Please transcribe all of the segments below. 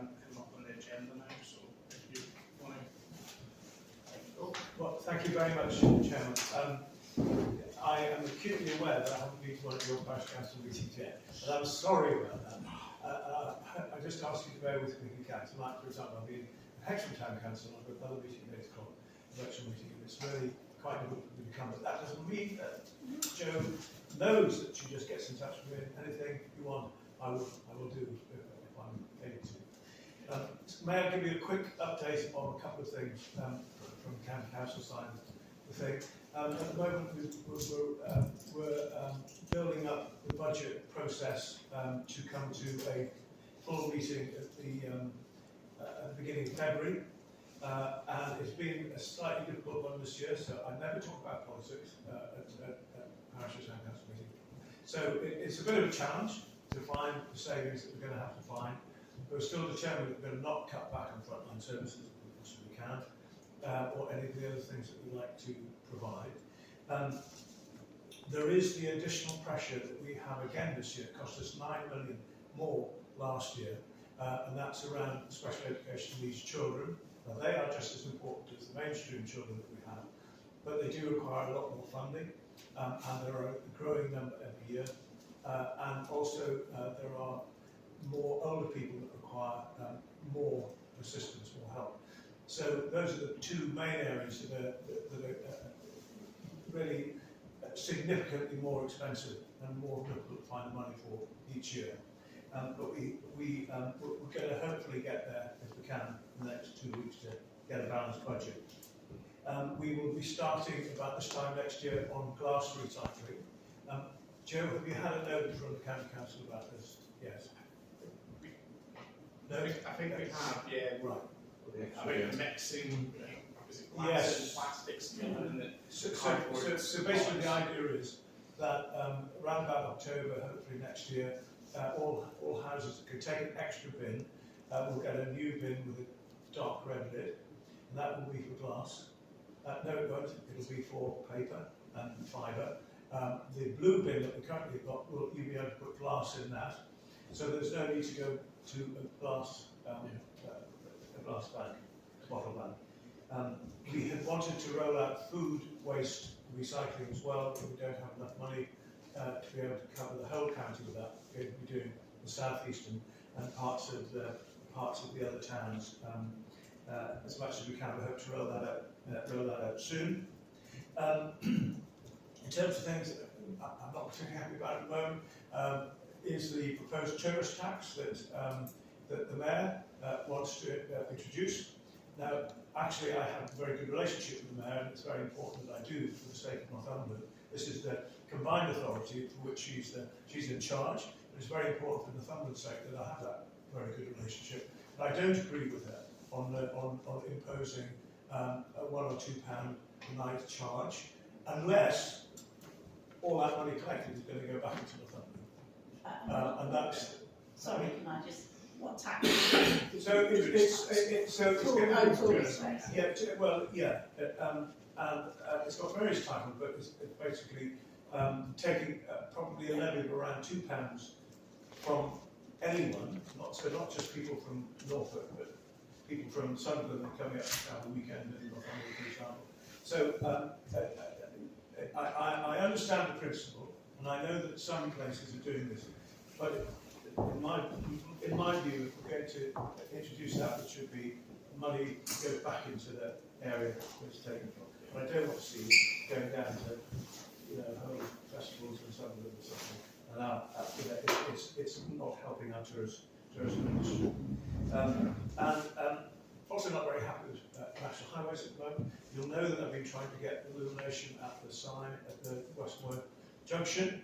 come up on the agenda now. So if you want to. Well, thank you very much, Chairman. I am acutely aware that I haven't been to one of your parish council meetings yet, and I'm sorry about that. I just ask you to bear with me if you can. Tonight, for example, I've been at Hexham Town Council, I've got another meeting later called election meeting, and it's really quite difficult for me to come, but that doesn't mean that Joe knows that she just gets in touch with me. Anything you want, I will do if I'm able to. May I give you a quick update on a couple of things from the county council side of the thing? At the moment, we're building up the budget process to come to a full meeting at the beginning of February. And it's been a slightly difficult one this year, so I never talk about politics at Parish Town Council meeting. So it's a bit of a challenge to find the savings that we're going to have to find. But we're still determined that we're going to not cut back on frontline services as much as we can, or any of the other things that we like to provide. There is the additional pressure that we have again this year. It cost us 9 million more last year, and that's around special education needs children. Now, they are just as important as the mainstream children that we have, but they do require a lot more funding, and there are a growing number every year. And also there are more older people that require more assistance, more help. So those are the two main areas that are really significantly more expensive and more difficult to find the money for each year. But we're going to hopefully get there if we can in the next 2 weeks to get a balanced budget. We will be starting about this time next year on glass recycling. Joe, have you had a note from the County Council about this? Yes. No? I think we have, yeah. Right. I mean, mixing glass and plastics together. So basically the idea is that around about October, hopefully next year, all houses that could take an extra bin will get a new bin with a dark red lid, and that will be for glass. No, it won't. It'll be for paper and fibre. The blue bin that we currently got, you'll be able to put glass in that, so there's no need to go to a glass bag, a bottle bag. We had wanted to roll out food waste recycling as well, but we don't have enough money to be able to cover the whole county with that. We're going to be doing the southeastern and parts of the other towns as much as we can. We hope to roll that out soon. In terms of things that I'm not particularly happy about at the moment, is the proposed tourist tax that the Mayor wants to introduce. Now, actually, I have a very good relationship with the Mayor, and it's very important that I do for the sake of Northumberland. This is the combined authority for which she's in charge, but it's very important for Northumberland's sake that I have that very good relationship. And I don't agree with her on imposing a £1 or £2 a night charge, unless all that money collected is going to go back into Northumberland. And that's... Sorry, can I just... What tax? So it's going to be... and it's got various titles, but it's basically taking probably a levy of around £2 from anyone, not just people from Norfolk, but people from Sunderland coming up to town the weekend in Northampton, for example. So I understand the principle, and I know that some places are doing this, but in my view, if we're going to introduce that, it should be money that goes back into the area that it's taken from. But I don't want to see it going down to, whole festivals and Sunderland or something. And it's not helping our tourism industry. Also not very happy with national highways at the moment. You'll know that I've been trying to get illumination at the sign at the Westmoor Junction.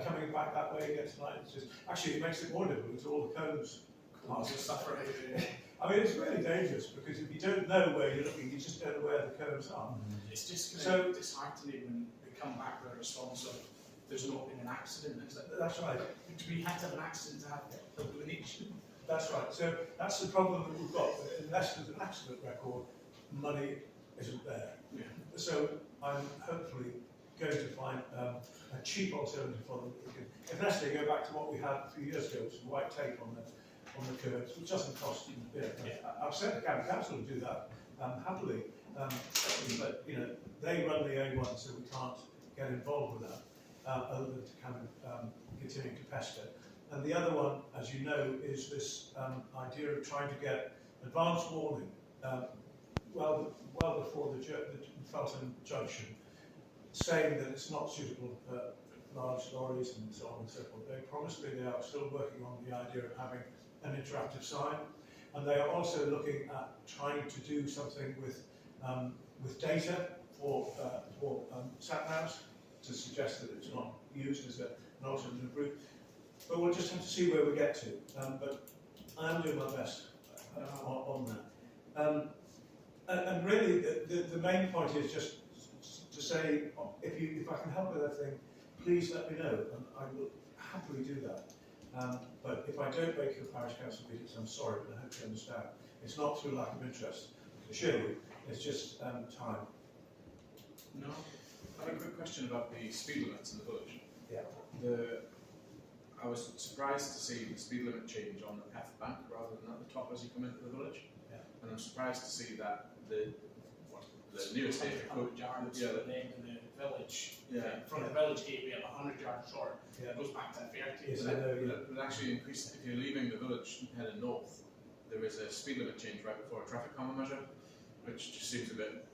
Coming back that way again tonight, actually it makes it more difficult because all the cones are separated. I mean, it's really dangerous because if you don't know where you're looking, you just don't know where the cones are. It's just going to be disheartening when we come back with a response of there's not been an accident. That's right. We had to have an accident to have illumination. That's right. So that's the problem that we've got. Unless there's an accident record, money isn't there. Yeah. So I'm hopefully going to find a cheap alternative for them. Unless they go back to what we had a few years ago, which is white tape on the curbs, which doesn't cost you. I've sent the county council to do that happily, but they run the A1, so we can't get involved with that other than to kind of continue to pester. And the other one, as you know, is this idea of trying to get advance warning well before the Felton junction, saying that it's not suitable for large lorries and so on and so forth. They promised me they are still working on the idea of having an interactive sign, and they are also looking at trying to do something with data for sat-navs to suggest that it's not used as an alternative route. But we'll just have to see where we get to. But I am doing my best on that. And really, the main point is just to say, if I can help with anything, please let me know, and I will happily do that. But if I don't make your parish council meetings, I'm sorry, but I hope you understand. It's not through lack of interest, I can assure you. It's just time. No, I have a quick question about the speed limits in the village. Yeah. I was surprised to see the speed limit change on the F bank rather than at the top as you come into the village. Yeah. And I'm surprised to see that the new estate 100 yards yeah, from the end of the village. Yeah. From the village gate, we have 100 yards short. Yeah. It goes back to 30. Yes, isn't I it? know, yeah. But actually increased, if you're leaving the village heading north, there is a speed limit change right before a traffic calming measure, which just seems a bit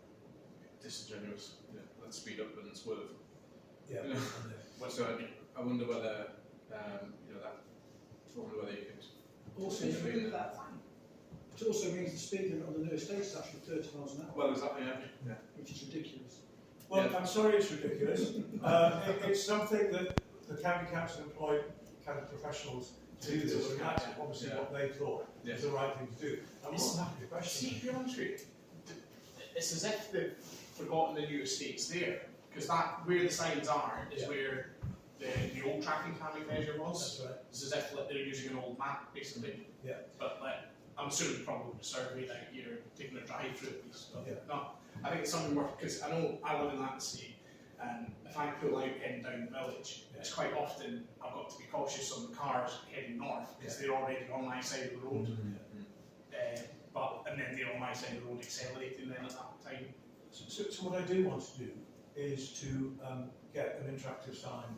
disingenuous. Let's speed up and swerve. Yeah. So I wonder whether whether you could. Also, Yeah. it also means the speed limit on the new estate is actually 30 miles an hour, Well, exactly. Yeah. which is ridiculous. Well, Yeah. I'm sorry it's ridiculous. It's something that the county council employed kind of professionals to do this, and that's obviously what they thought was the right thing to do. I'm not happy to question See, it. to be honest with you, it's as if they've forgotten the new estate's there, because that where the signs are is where the old traffic calming measure was. That's right. It's as if they're using an old map, basically. Yeah. But I'm assuming probably the survey that you're taking a drive through at least. But Yeah. no, I think it's something worth, because I know I live in that estate, and if I pull out heading down the village, it's quite often I've got to be cautious on the cars heading north, because they're already on my side of the road. And then they're on my side of the road accelerating then at that time. So what I do want to do is to get an interactive sign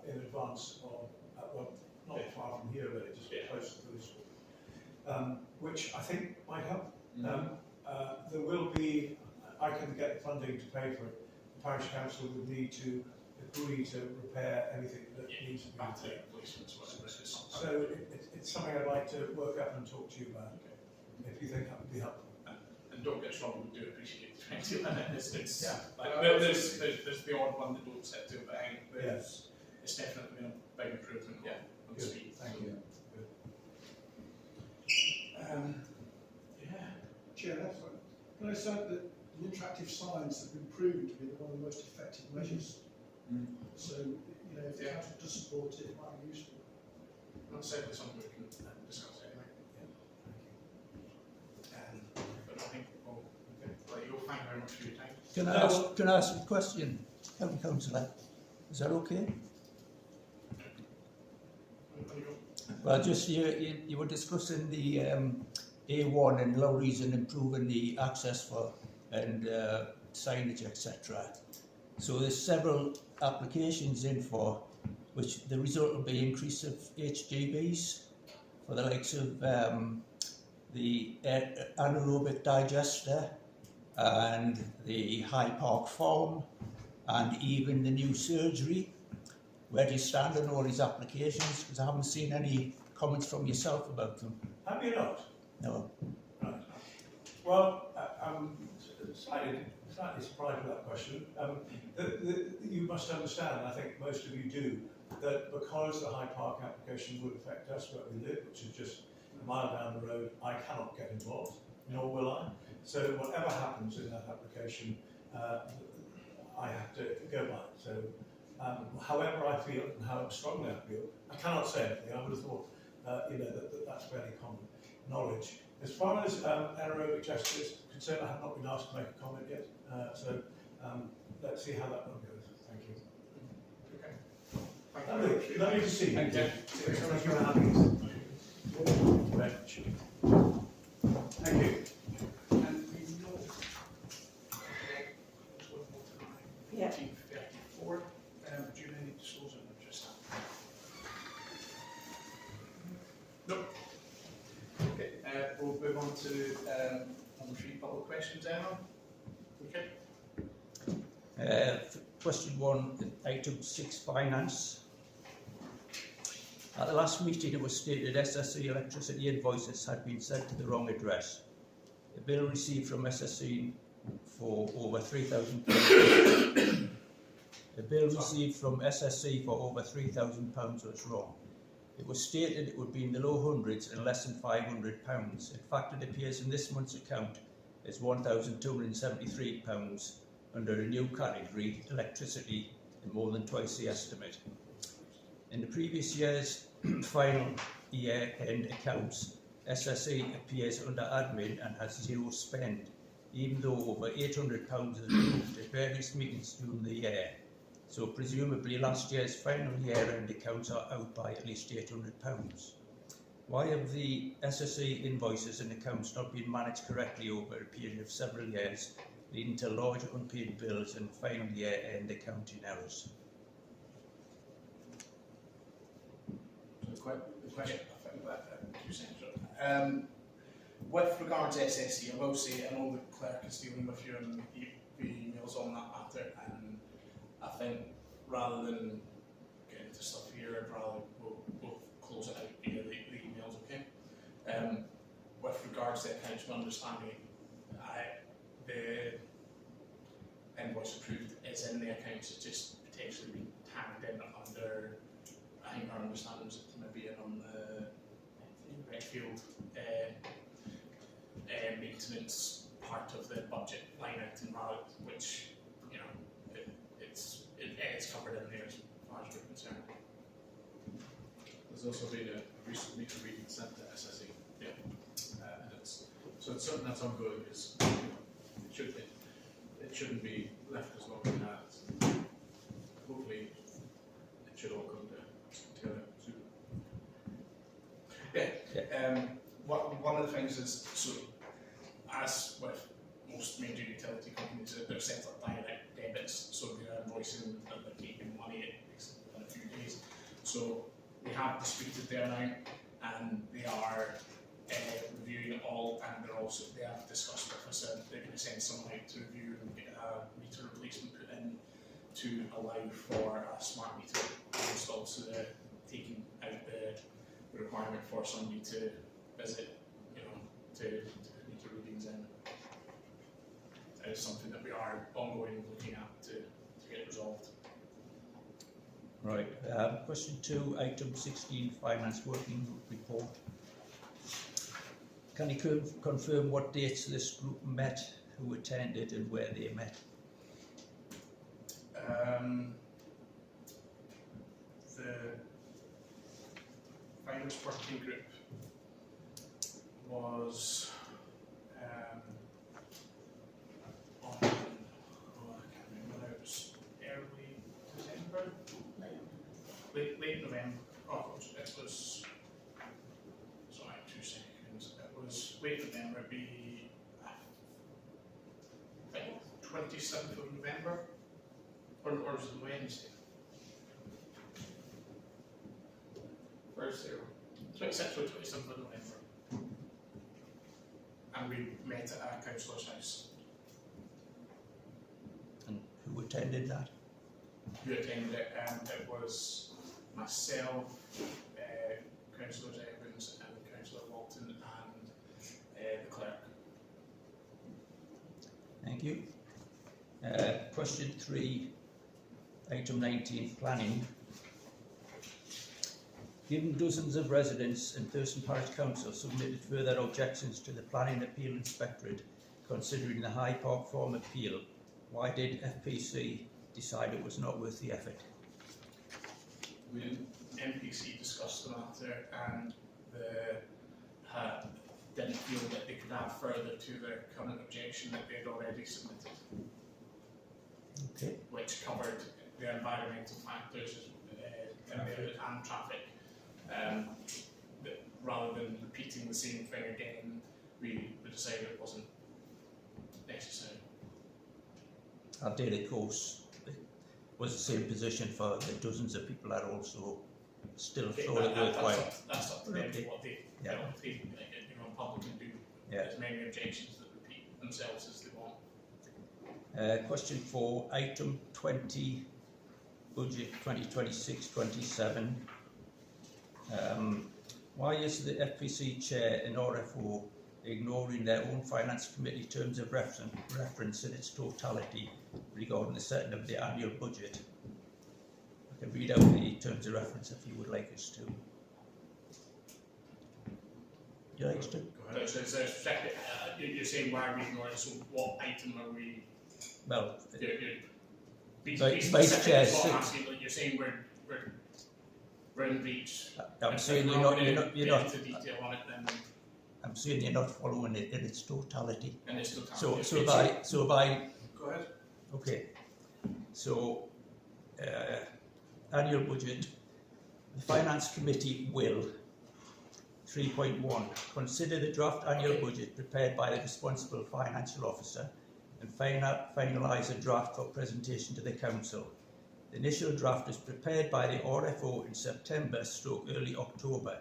in advance of, well, not far from here really, just close to the school, which I think might help. There will be, I can get the funding to pay for it. The parish council would need to agree to repair anything that needs to be Battery repaired. replacements, whatever it is. So it's something I'd like to work up and talk to you about, if you think that would be helpful. And don't get us wrong, we do appreciate the 20 minutes. It's Yeah. there's the odd one that don't set to it, but I think it's definitely been a big improvement on the Good. speed. Thank you. Chair, can I say that the interactive signs have been proven to be one of the most effective measures? So, if the council does support it, it might be useful. That's certainly something we can discuss anyway. But I think we'll let you all. Thank you very much for your time. Can I ask a question, Councillor? Is that okay? Well, just you were discussing the A1 and lorries and improving the access for and signage, etc. So there's several applications in for which the result will be increase of HGVs for the likes of the anaerobic digester and the High Park Farm and even the new surgery. Where do you stand on all these applications? Because I haven't seen any comments from yourself about them. Have you not? No. Right. Well, I'm slightly surprised with that question. You must understand, I think most of you do, that because the High Park application would affect us where we live, which is just a mile down the road, I cannot get involved, nor will I. So whatever happens in that application, I have to go by. So however I feel and how strongly I feel, I cannot say anything. I would have thought, that's fairly common knowledge. As far as anaerobic digester is concerned, I have not been asked to make a comment yet. So let's see how that one goes. Thank you. Okay. Lovely to see you. Thank you. Thank you for having us. we'll move on to number 3, public questions, Emma. Okay. Question 1, item 6, finance. At the last meeting it was stated SSE electricity invoices had been sent to the wrong address. The bill received from SSE for over £3,000. The bill received from SSE for over £3,000 was wrong. It was stated it would be in the low hundreds and less than £500. In fact, it appears in this month's account as £1,273 under a new category, electricity, and more than twice the estimate. In the previous year's final year-end accounts, SSE appears under admin and has zero spend, even though over £800 is moved at various meetings during the year. So presumably last year's final year-end accounts are out by at least £800. Why have the SSE invoices and accounts not been managed correctly over a period of several years, leading to large unpaid bills and final year-end accounting errors? The question, I think that 2 seconds. With regards to SSE, I will say I know the clerk is dealing with you and the emails on that matter, and I think rather than get into stuff here, I'd rather we'll close it out via the emails, okay? With regards to accounts, my understanding, the invoice approved is in the accounts, it's just potentially been tagged in under, I think our understanding was maybe in on the Redfield maintenance part of the budget line item, which, you know, it's covered in there as far as we're concerned. There's also been a recent meter reading sent to SSE. Yeah. And so it's something that's ongoing. Because it shouldn't be left as long as it has. Hopefully, it should all come together soon. Yeah. One of the things is, so as with most major utility companies, they're set up direct debits, so they're invoicing and they're taking money in a few days. So we have disputed there now, and they are reviewing it all, and they have discussed with us that they're going to send someone out to review and get a meter replacement put in to allow for a smart meter installed, so they're taking out the requirement for somebody to visit, you know, to meter readings in. That is something that we are ongoing looking at to get resolved. Right. Question 2, item 16, finance working group report. Can you confirm what dates this group met, who attended, and where they met? The finance working group was on, I can't remember now, it was early December? Late November. Oh, it was, sorry, 2 seconds. It was late November, it'd be, I think, 27th of November, or was it Wednesday? Thursday, 26th or 27th of November. And we met at our councillor's house. And who attended that? Who attended it? It was myself, Councillor Evans and Councillor Walton and the clerk. Thank you. Question 3, item 19, planning. Given dozens of residents and Felton Parish Council submitted further objections to the Planning Appeal Inspectorate considering the High Park Farm appeal, why did FPC decide it was not worth the effort? NPC discussed the matter and didn't feel that they could add further to their current objection that they had already submitted. Okay. Which covered the environmental factors and traffic. Rather than repeating the same thing again, we decided it wasn't necessary. Our daily course was the same position for the dozens of people that also still thought it worthwhile. That's up to them Okay. what they, Yeah. you know, public can do Yeah. as many objections that repeat themselves as they want. Question 4, item 20, budget 2026-27. Why is the FPC chair and RFO ignoring their own finance committee terms of reference in its totality regarding the setting of the annual budget? I can read out the terms of reference if you would like us to. Would you like us to? Go ahead. So you're saying why are we ignoring it? So what item are we? Well, Be Vice specific Chair, is what I'm so- asking, but you're saying we're in breach. I'm If saying we're you're not, gonna you're not, you're get not, into detail on it, then I'm saying you're not following it in its totality. and it's still So if I, Go ahead. okay, so, annual budget, the Finance Committee will, 3.1, consider the draft annual budget prepared by the responsible financial officer and finalise a draft for presentation to the Council. The initial draft is prepared by the RFO in September/early October.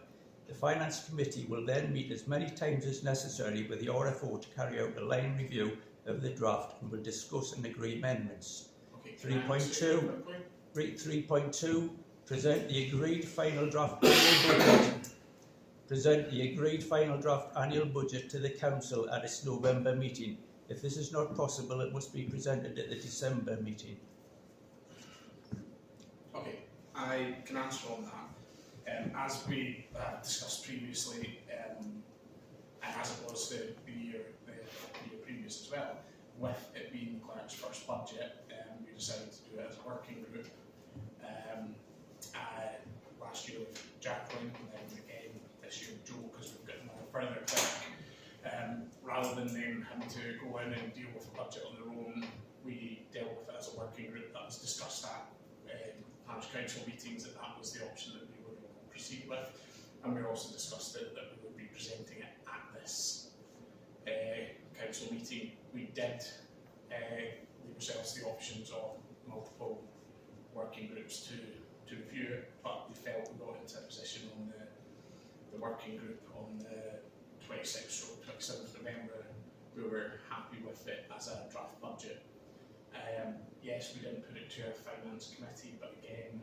The Finance Committee will then meet as many times as necessary with the RFO to carry out a line review of the draft and will discuss and agree amendments. Okay, 3.2. 3.2, present the agreed final draft annual budget. Present the agreed final draft annual budget to the Council at its November meeting. If this is not possible, it must be presented at the December meeting. Okay, I can answer on that. As we discussed previously, and as it was the year previous as well, with it being the clerk's first budget, we decided to do it as a working group. Last year with Jacqueline, and then again this year with Joe, because we've got another further clerk. Rather than them having to go in and deal with the budget on their own, we dealt with it as a working group. That was discussed at Parish Council meetings, that was the option that we were going to proceed with. And we also discussed that we would be presenting it at this council meeting. We did leave ourselves the options of multiple working groups to review it, but we felt we got into a position on the working group on the 26th or 27th of November. We were happy with it as a draft budget. Yes, we didn't put it to our finance committee, but again,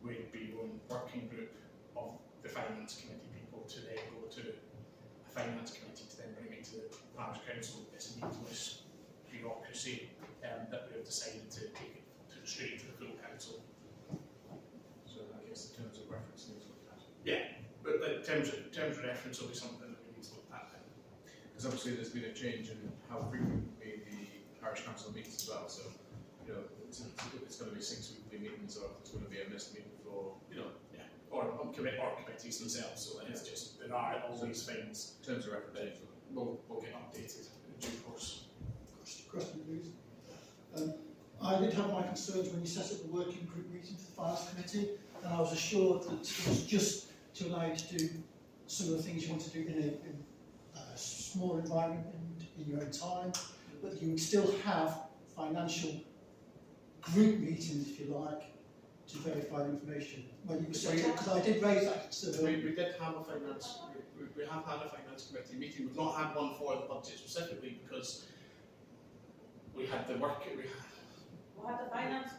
we'd be one working group of the finance committee people to then go to a finance committee to then bring it to the parish council. It's a needless bureaucracy that we have decided to take it straight to the full council. So I guess the terms of reference needs to look at. Yeah, but the terms of reference will be something that we need to look at. Because obviously there's been a change in how frequently the parish council meets as well. So, you know, it's going to be 6 weekly meetings, or it's going to be a missed meeting for, you know, Or committees themselves. So it's just there are all these things terms of reference. that will get updated in due course. Question, please. I did have my concerns when you set up the working group meeting for the Finance Committee, and I was assured that it was just to allow you to do some of the things you want to do in a small environment and in your own time, but you would still have financial group meetings, if you like, to verify the information. When you were saying, because I did raise that concern. We did have a finance. We have had a finance committee meeting. We've not had one for the budget specifically because we had the work. We'll have the finance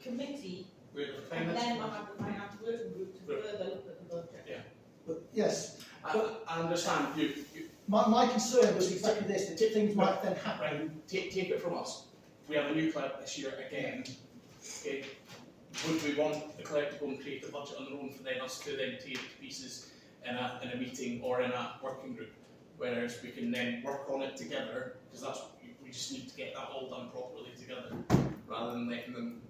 committee, We had the and finance. then we'll have the finance working group to further look at the budget. But yes, I understand. my concern was exactly this, that things might then happen. Right, take it from us. We have a new clerk this year again. Okay. Would we want the clerk to go and create the budget on their own for then us to then take it to pieces in a meeting or in a working group? Whereas we can then work on it together, because that's we just need to get that all done properly together, rather than letting them,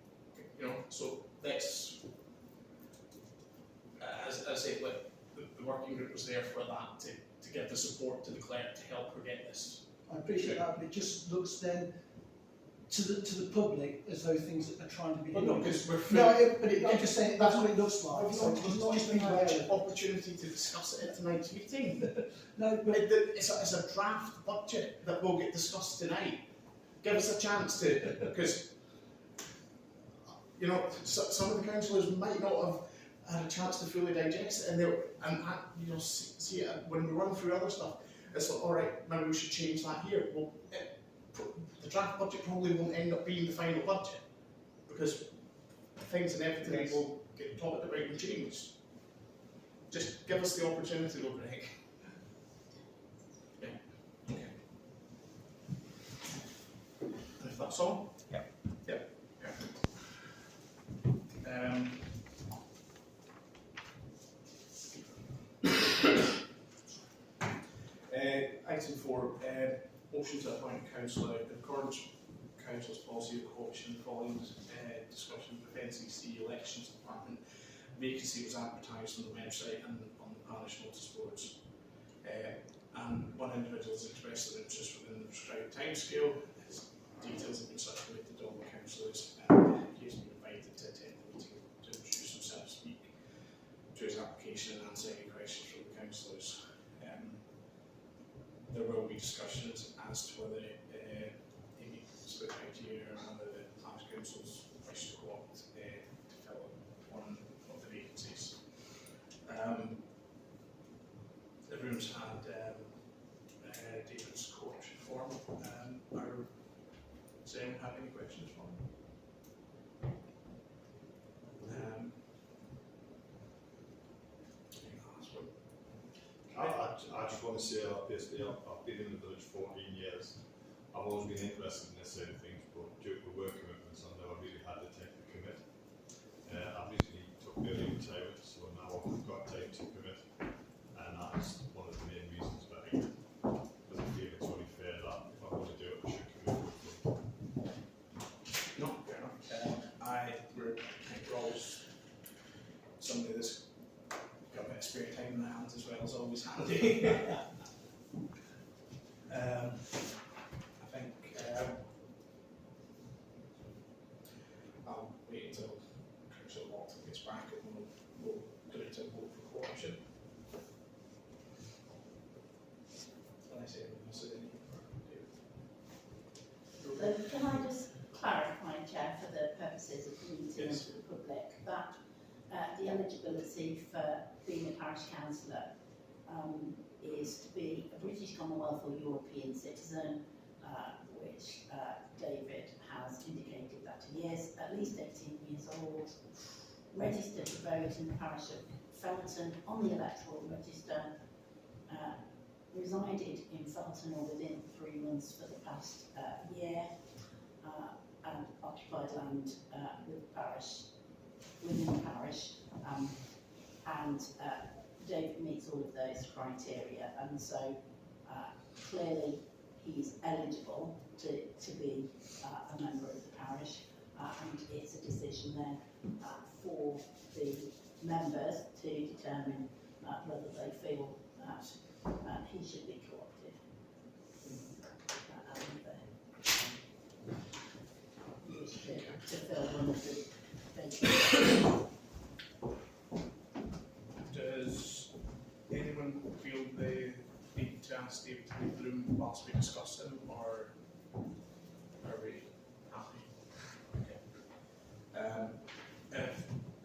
you know. So that's as I say, like the working group was there for that to give the support to the clerk to help her get this. I appreciate that, but it just looks then to the public as though things are trying to be. But no, because we're I'm just saying that's what it looks like. We've So not just be had aware. an opportunity to discuss it at tonight's meeting. No, but It's a draft budget that will get discussed tonight. Give us a chance to, because you know some of the councillors might not have had a chance to fully digest it, and you know see it when we run through other stuff. it's like, all right, maybe we should change that here. Well, the draft budget probably won't end up being the final budget, because things inevitably will get talked about and changed. Just give us the opportunity, though, Greg. Yeah. Okay. And if that's all? Yep. Yep. Perfect. Item 4, motion to appoint a councillor in accordance with council's policy of co-option following discussion with NCC elections department. Vacancy was advertised on the website and on the parish notice boards. And one individual has expressed their interest within the prescribed timescale. His details have been circulated to all the councillors, and he has been invited to attend the meeting to introduce himself, speak to his application and answer any questions from the councillors. There will be discussions as to whether he meets the criteria and whether the parish councils wish to co-opt to fill one of the vacancies. Everyone's had David's co-option form. Does anyone have any questions for him? I just want to say that basically I've been in the village 14 years. I've always been interested in this side of things, but due to work commitments I've never really had the time to commit. I've recently took early retirement, so now I've got time to commit, and that's one of the main reasons behind it. Because I feel it's only fair that if I want to do it, I should commit to it. No, fair enough. We're always somebody that's got a bit of spare time in their hands as well is always handy. I think I'll wait until Councillor Walton gets back and we'll go to vote for co-option. Unless anyone else has anything for David. Can I just clarify, Chair, for the purposes of the meeting and Yes. for the public, that the eligibility for being a parish councillor is to be a British Commonwealth or European citizen, which David has indicated that he is, at least 18 years old, registered to vote in the parish of Felton on the electoral register, resided in Felton or within 3 months for the past year, and occupied land within the parish, and David meets all of those criteria, and so clearly he's eligible to be a member of the parish, and it's a decision then for the members to determine whether they feel that he should be co-opted. To fill one of the vacancies. Does anyone feel they need to ask David to leave the room whilst we discuss him, or are we happy? Okay.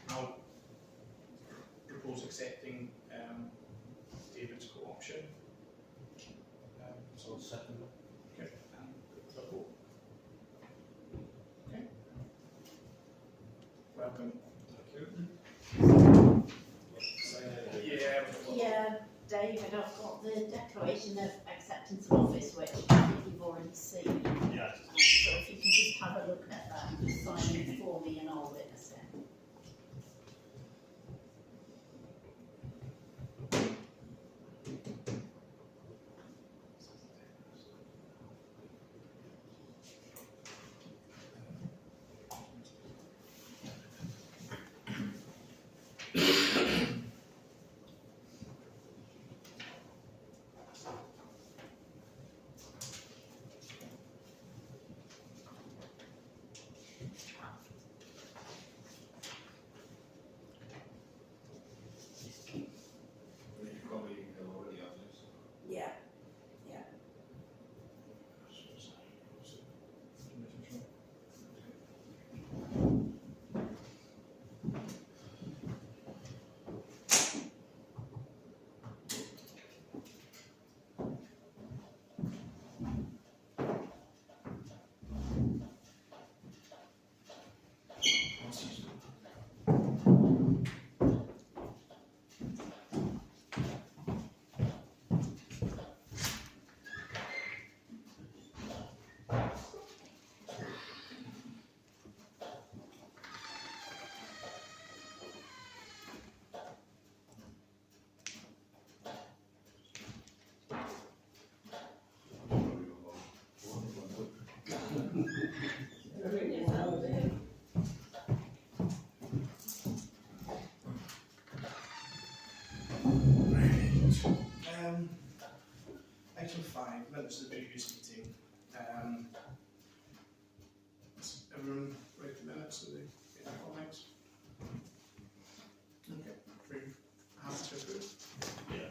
I'll propose accepting David's co-option. So second. Okay. And the vote. Okay. Welcome. Yeah, David, I've got the declaration of acceptance of office, which I think you've already seen. Yes. So if you can just have a look at that and just sign it for me and I'll witness it. item 5, minutes of the previous meeting. Has everyone read the minutes of the comments? Okay, approve. Happy to approve. Yeah.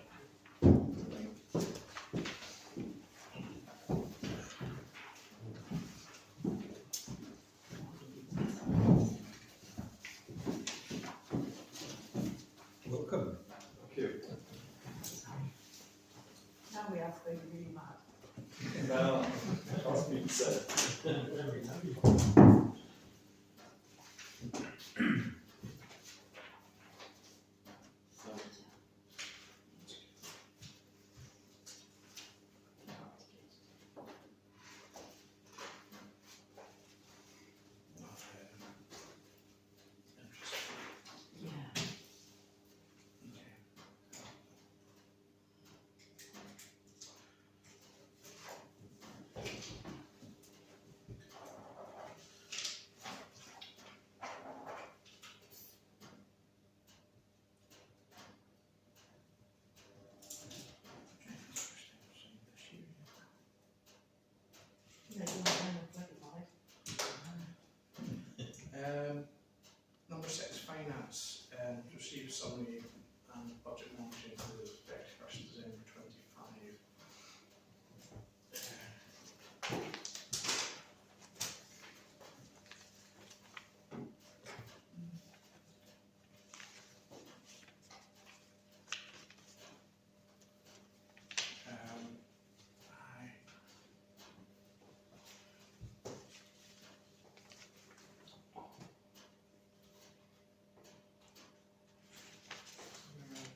Welcome. Thank you. Now we have to be really mad. Now, that's been said. Yeah. Yeah, you want to hang on 25. Number 6, finance. Received summary and budget monitoring for the 31st December 25.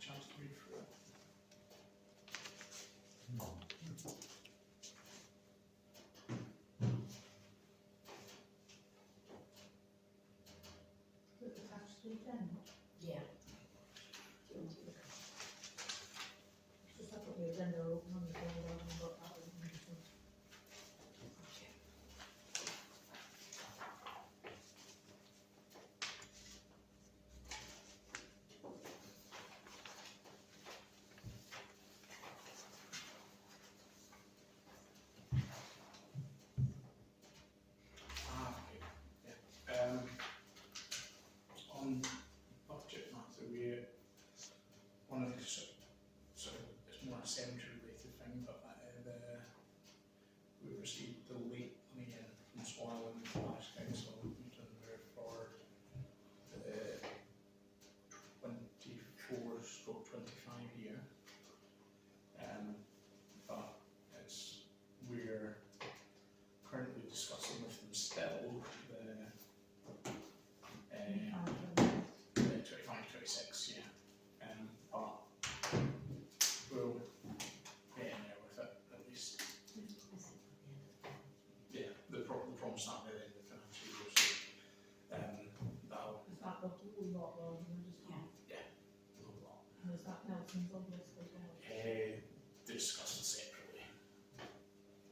Chance to read through it. Is it attached to the agenda? Yeah. It's just I've got the agenda open on the phone, I haven't got that open. Okay. Yeah. On budget matter, one of the so it's more a cemetery related thing, but we received the late money in from Swanland Parish Council meeting there for the 24/25 year. But we're currently discussing with them still the 25/26, yeah. But we'll get in there with it at least. Yeah, the problem's not really in the financial year, so that'll Is that the whole lot rather than just half? a lot. And is that Nelson's on list as well? Discuss it separately.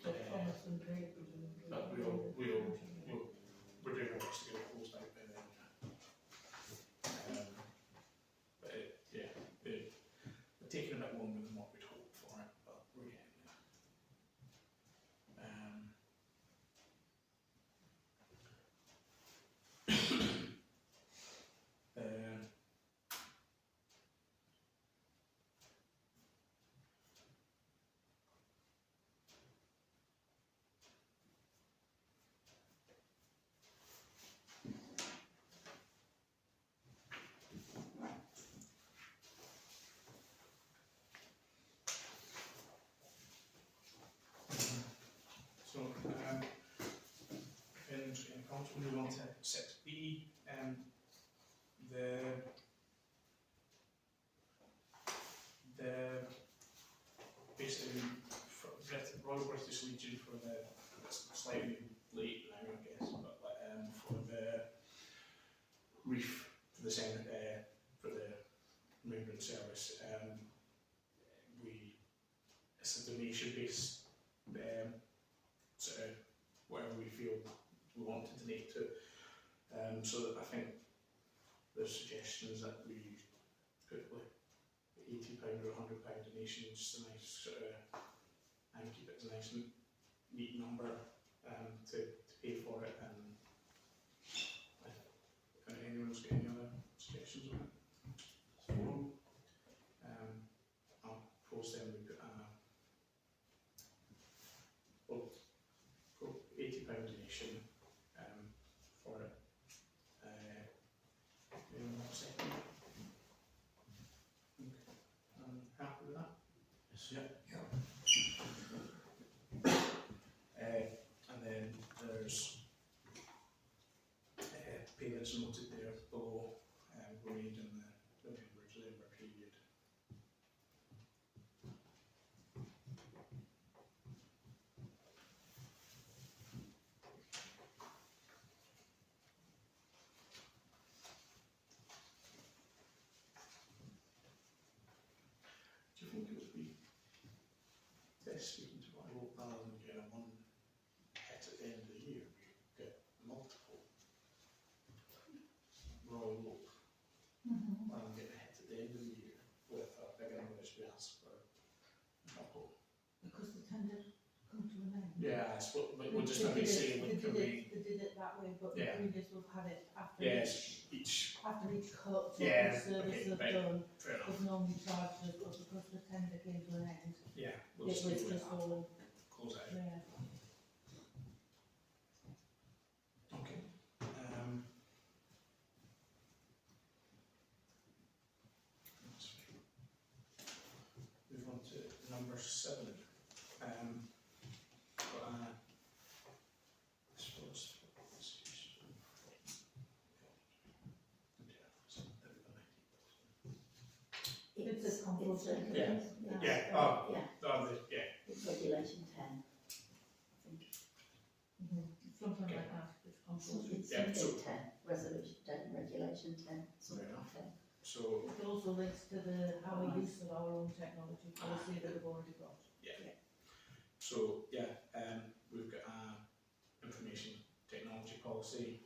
So Thomas and Craig presumably. But we're doing our best to get it closed out by then. But they're taking a bit longer than what we'd hoped for it, but we're getting there. So, in council, we move on to 6B, basically Royal British Legion for it's slightly late now, I guess, but for the reef for the for the remembrance service, it's a donation based sort of whatever we feel we want to donate to. So I think the suggestion is that we put like £80 or £100 donation, just a nice sort of and keep it as a nice neat number to pay for it. And if anyone's got any other suggestions on it, so I'll post them. We put £80 donation for it. Anyone want to second that? Okay. Happy with that? Yes. Yeah. And then there's payments noted there below, were made in the November-December period. Do you think it would be best, speaking to what I wrote, rather than getting a one hit at the end of the year, we get multiple Royal Oak, rather than getting a hit at the end of the year with a bigger number as we ask for a couple? Because the tender come to an end. Yeah, I suppose, but we'll just maybe say, They can we, did it that way, but the Yeah. previous we've had it after yes, each, after each cut, so Yeah, the service okay, they've right. done, fair enough, was normally charged us, but because the tender came to an end, yeah, it we'll was just leave it just at that. all, Close out. yeah. Okay. That's fine. Move on to number 7. I suppose. It's a compulsory. Yeah. Yeah. Yeah, oh, Yeah, yeah, it's regulation 10, I think. Something Okay. like that, it's compulsory. It's Yeah, something so- 10, resolution 10, regulation 10, something Fair like that. so, It also links to our use of our own technology policy that we've already got. so, yeah, we've got a information technology policy,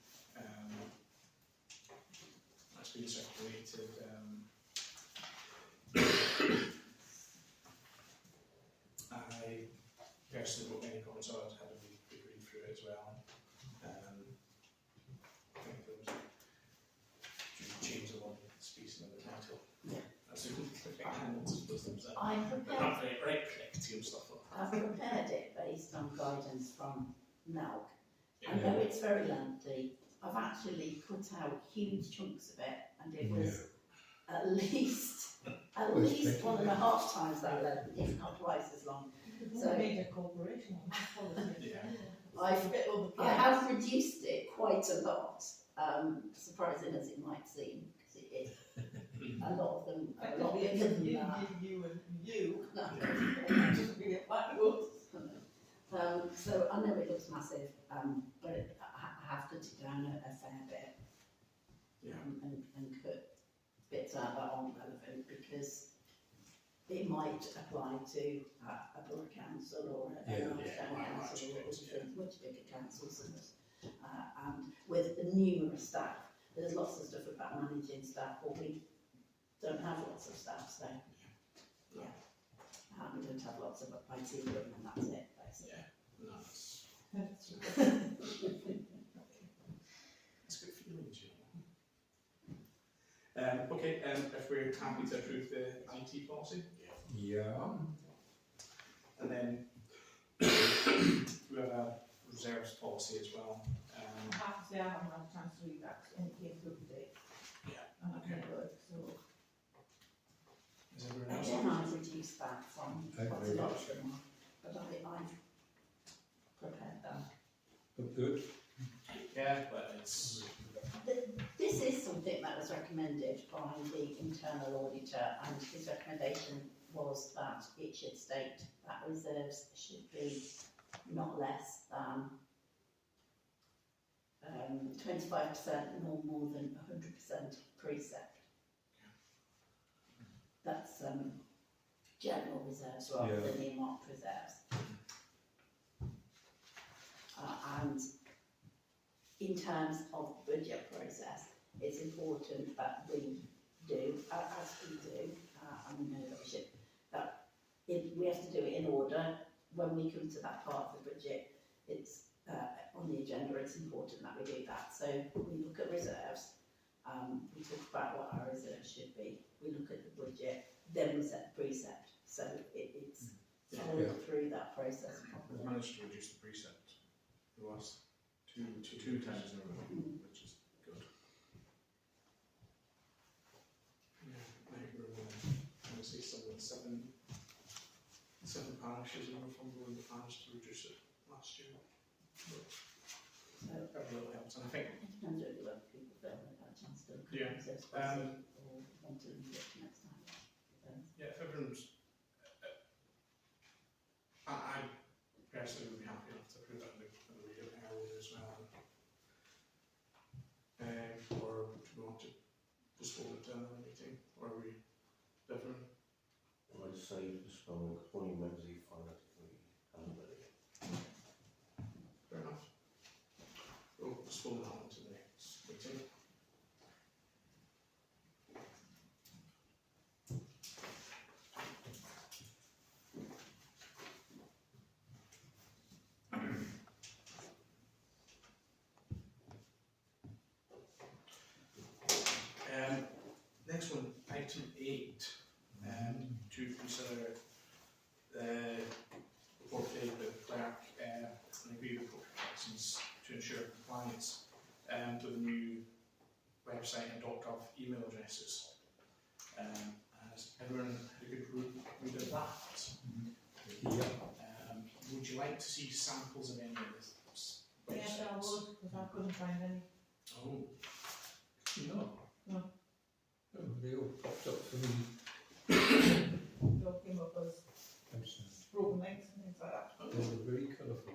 that's been circulated, I personally wrote many comments on it, had a big read through it as well. I think there was a change of one species in the title. Yeah. That's a good thing, and it's supposed to be that. I They're prepared, not very right clickety and stuff like that. I've prepared it based on guidance from NALC. I Yeah. know it's very lengthy, I've actually cut out huge chunks of it, and it was at least 1.5 times that length, if not twice as long. It's So- a major corporation, policy. Yeah. I've, It's a bit overkill. I have reduced it quite a lot, surprising as it might seem, because it is. A lot of them are a lot bigger than that. You and you. No. Just be a backwards. So I know it looks massive, but I have cut it down a fair bit, Yeah. and cut bits out that aren't relevant, because it might apply to a borough council or a Yeah. town Yeah, council or much bigger, much bigger councils than us. And with the numerous staff, there's lots of stuff about managing staff, but we don't have lots of staff, so yeah. We don't have lots of IT room, and that's it, basically. Yeah, no, that's That's good feelings, you know. Okay, if we're happy to approve the IT policy, Yeah. and then we have a reserves policy as well. I have to say I haven't had a chance to read that, and it came through today. Yeah. And I Okay. can't work, so. Is everyone else? Again, I've reduced that from I what agree. a lot of them are, but I've prepared that. Good. Yeah, but it's, This is something that was recommended by the internal auditor, and his recommendation was that it should state that reserves should be not less than 25% nor more than 100% precept. That's general reserves rather than earmarked reserves. And in terms of the budget process, it's important that we do, as we do, and we know that we should, that we have to do it in order, when we come to that part of the budget, it's on the agenda, it's important that we do that. So we look at reserves, we talk about what our reserves should be, we look at the budget, then we set the precept. So it's followed through that process We've properly. managed to reduce the precept the last two times in a row, which is good. Yeah, I think we're going to say seven parishes and we're from going to manage to reduce it last year. So That really helps, and I think it depends really whether people feel they've had a chance to look at Yeah, reserves policy or want to look next time. yeah, if everyone's, I personally would be happy enough to approve that in the reader earlier as well. Or do we want to postpone it to another meeting, or are we different? I'd say postpone it, only Wednesday, phonetically, Fair enough. We'll postpone that one to the next meeting. Next one, item 8, to consider the report paid by the clerk and agree with protections to ensure compliance to the new website and .gov email addresses. Has everyone had a good read of that? Yeah. Would you like to see samples of any of this websites? Yes, I would, because I couldn't find any. Oh, No. No. Oh, they all popped up for me. They all came up as Themselves. broken legs and things like that. They were very colourful.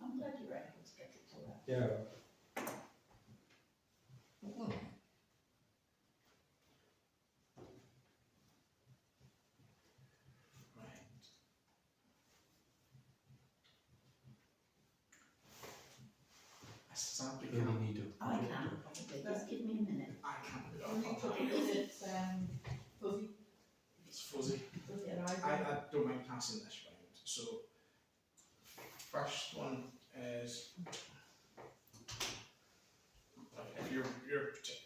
I'm glad you were able to get it to work. Yeah. right. I sadly Really can't. need a. I can probably, just give me a minute. I can't put it When you up took on it, that. it's fuzzy, It's fuzzy. fuzzy I arrival. don't mind passing this round. So, first one is, if you're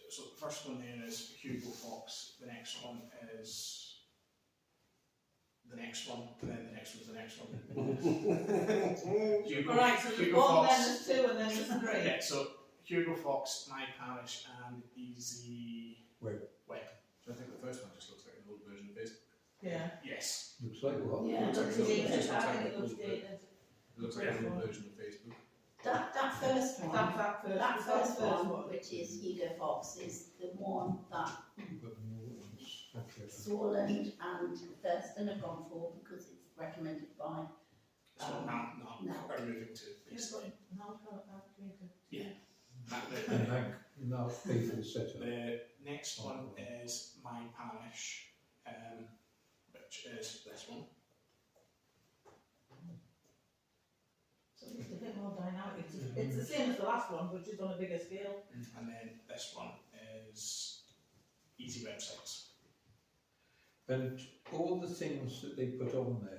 so the first one then is Hugo Fox, the next one is the next one, and then the next one's the next one. Hugo, Alright, so there's Hugo one, Fox. then there's two, and then there's three. Yeah, so Hugo Fox, My Parish, and Easy Web. So I think the first one just looks like an old version of Facebook. Yeah. Yes. Looks like what? Yeah, It looks Looks like- dated, looks I like think it an looks old dated. It looks like an old version of Facebook. That first one, That first, that was first the first one, which is Hugo Fox, is the one that But more ones. Okay. Swarland and Thurston have gone for because it's recommended by. So now we're moving to Yes, basically. but now I've got that created. Yeah. And thank now pay for the setup. The next one is My Parish, which is this one. So it's a bit more dynamic. It's the same as the last one, which is on a bigger scale. And then this one is Easy Websites. And all the things that they put on there,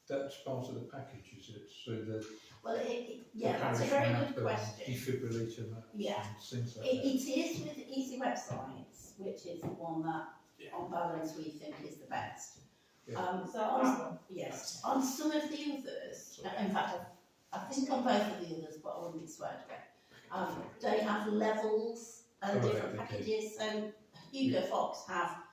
that's part of the package, is it? So that Well, the yeah, that's a parish very map good and question. defibrillator maps Yeah. and things like It that. is with Easy Websites, which is the one that, Yeah. on balance, we think is the best. Yeah. Is that that one? Yes, on some of the others, in fact, I think on both of the others, but I wouldn't swear to it. They have levels and Oh, right, different okay. packages. So Hugo Fox have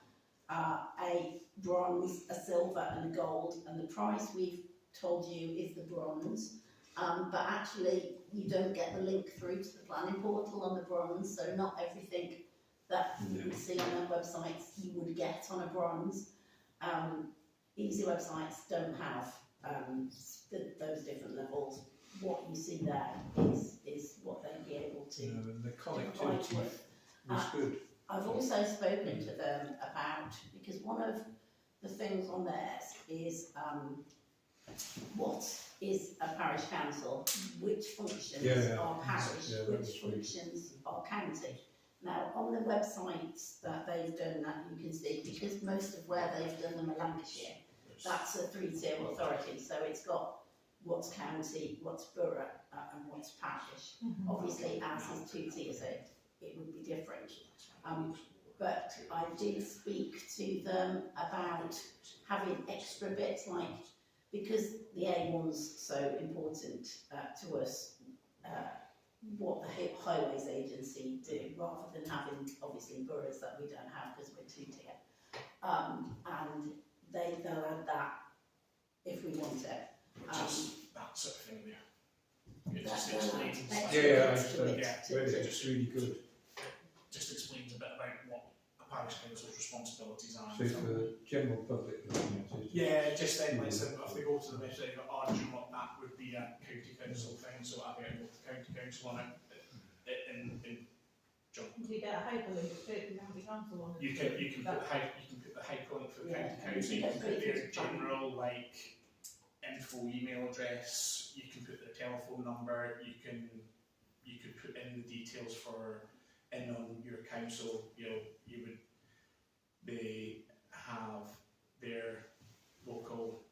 a bronze, a silver, and a gold, and the price we've told you is the bronze. But actually, you don't get the link through to the planning portal on the bronze, so not everything that you would see on their websites you would get on a bronze. Easy Websites don't have those different levels. What you see there is what they'd be able to And the provide connectivity with. was good. I've also spoken to them about, because one of the things on theirs is what is a parish council, which functions Yeah. are parish, Yeah, that which was good. functions are county. Now, on the websites that they've done that, you can see, because most of where they've done them are Lancashire, that's a three-tier authority, so it's got what's county, what's borough, and what's parish. Obviously, as is two tiers, it would be different. But I did speak to them about having extra bits, like, because the A1's so important to us, what the Highways Agency do, rather than having, obviously, boroughs that we don't have because we're two-tier. And they'll add that if we want it. Which is that sort of thing there. It just That's explains, It's really good. just explains a bit about what a parish council's responsibilities are. So for the general public looking at it. Yeah, just then, like, so if they go to the website, they go, oh, do you know what, that would be a county council thing, so I'll get the county council on it. In John. Do you get a hyperlink straight to the county council on it? You can put the hyperlink for the Yeah, county council, you and can put their general, like, info email address, you can put their telephone number, you could put in the details for in on your council, they have their local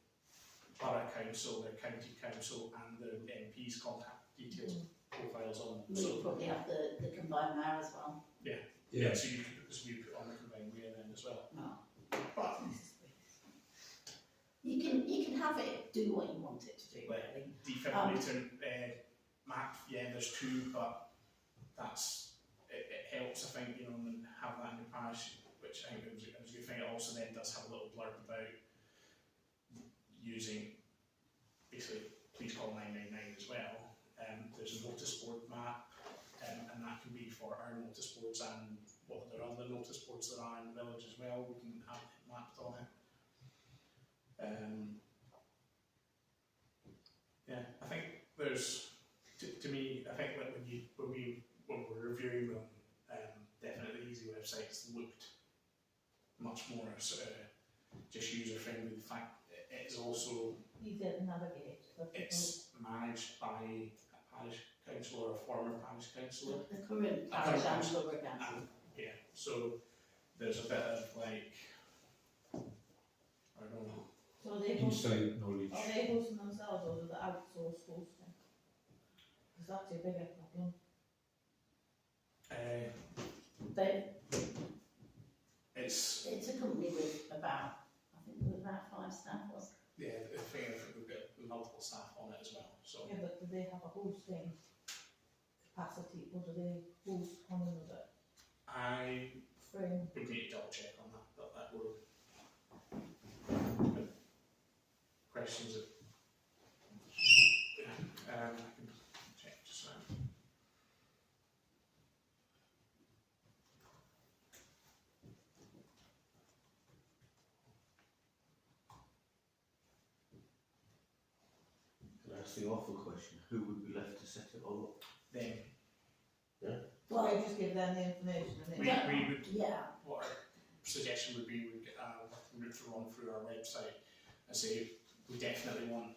borough council, their county council and their MP's contact details profiles on them. We'll probably have the combined mayor as well. Yeah, so you put on the combined mayor then as well. No. But You can have it do what you want it to do, really. defibrillator map, yeah, there's two, but it helps, I think, and have that in the parish, which I think it was a good thing. It also then does have a little blurb about using, basically, please call 999 as well. There's a notice board map, and that can be for our notice boards and what there are other notice boards that are in the village as well. We can have it mapped on it. Yeah, I think there's, to me, I think that when we're reviewing them, definitely the easy websites looked much more sort of just user friendly. The fact it is also Easier to navigate. it's managed by a parish councillor or a former parish councillor. The current parish and borough council. Yeah, so there's a bit of like, I don't know. So are they hosting, Inside knowledge. are they hosting themselves or do they outsource hosting? Because that's your bigger problem. It's It's a company with about, I think there was about 5 staff, was yeah, the thing is we've got multiple staff on it as well. So Yeah, but do they have a hosting capacity or do they host on another I frame? would need to double check on that, but that would questions that I can check just now. Can I ask the awful question? Who would be left to set it all up? Then Well, I just give them the information and we then would, yeah. what our suggestion would be, we'd get a route to run through our website and say, we definitely want,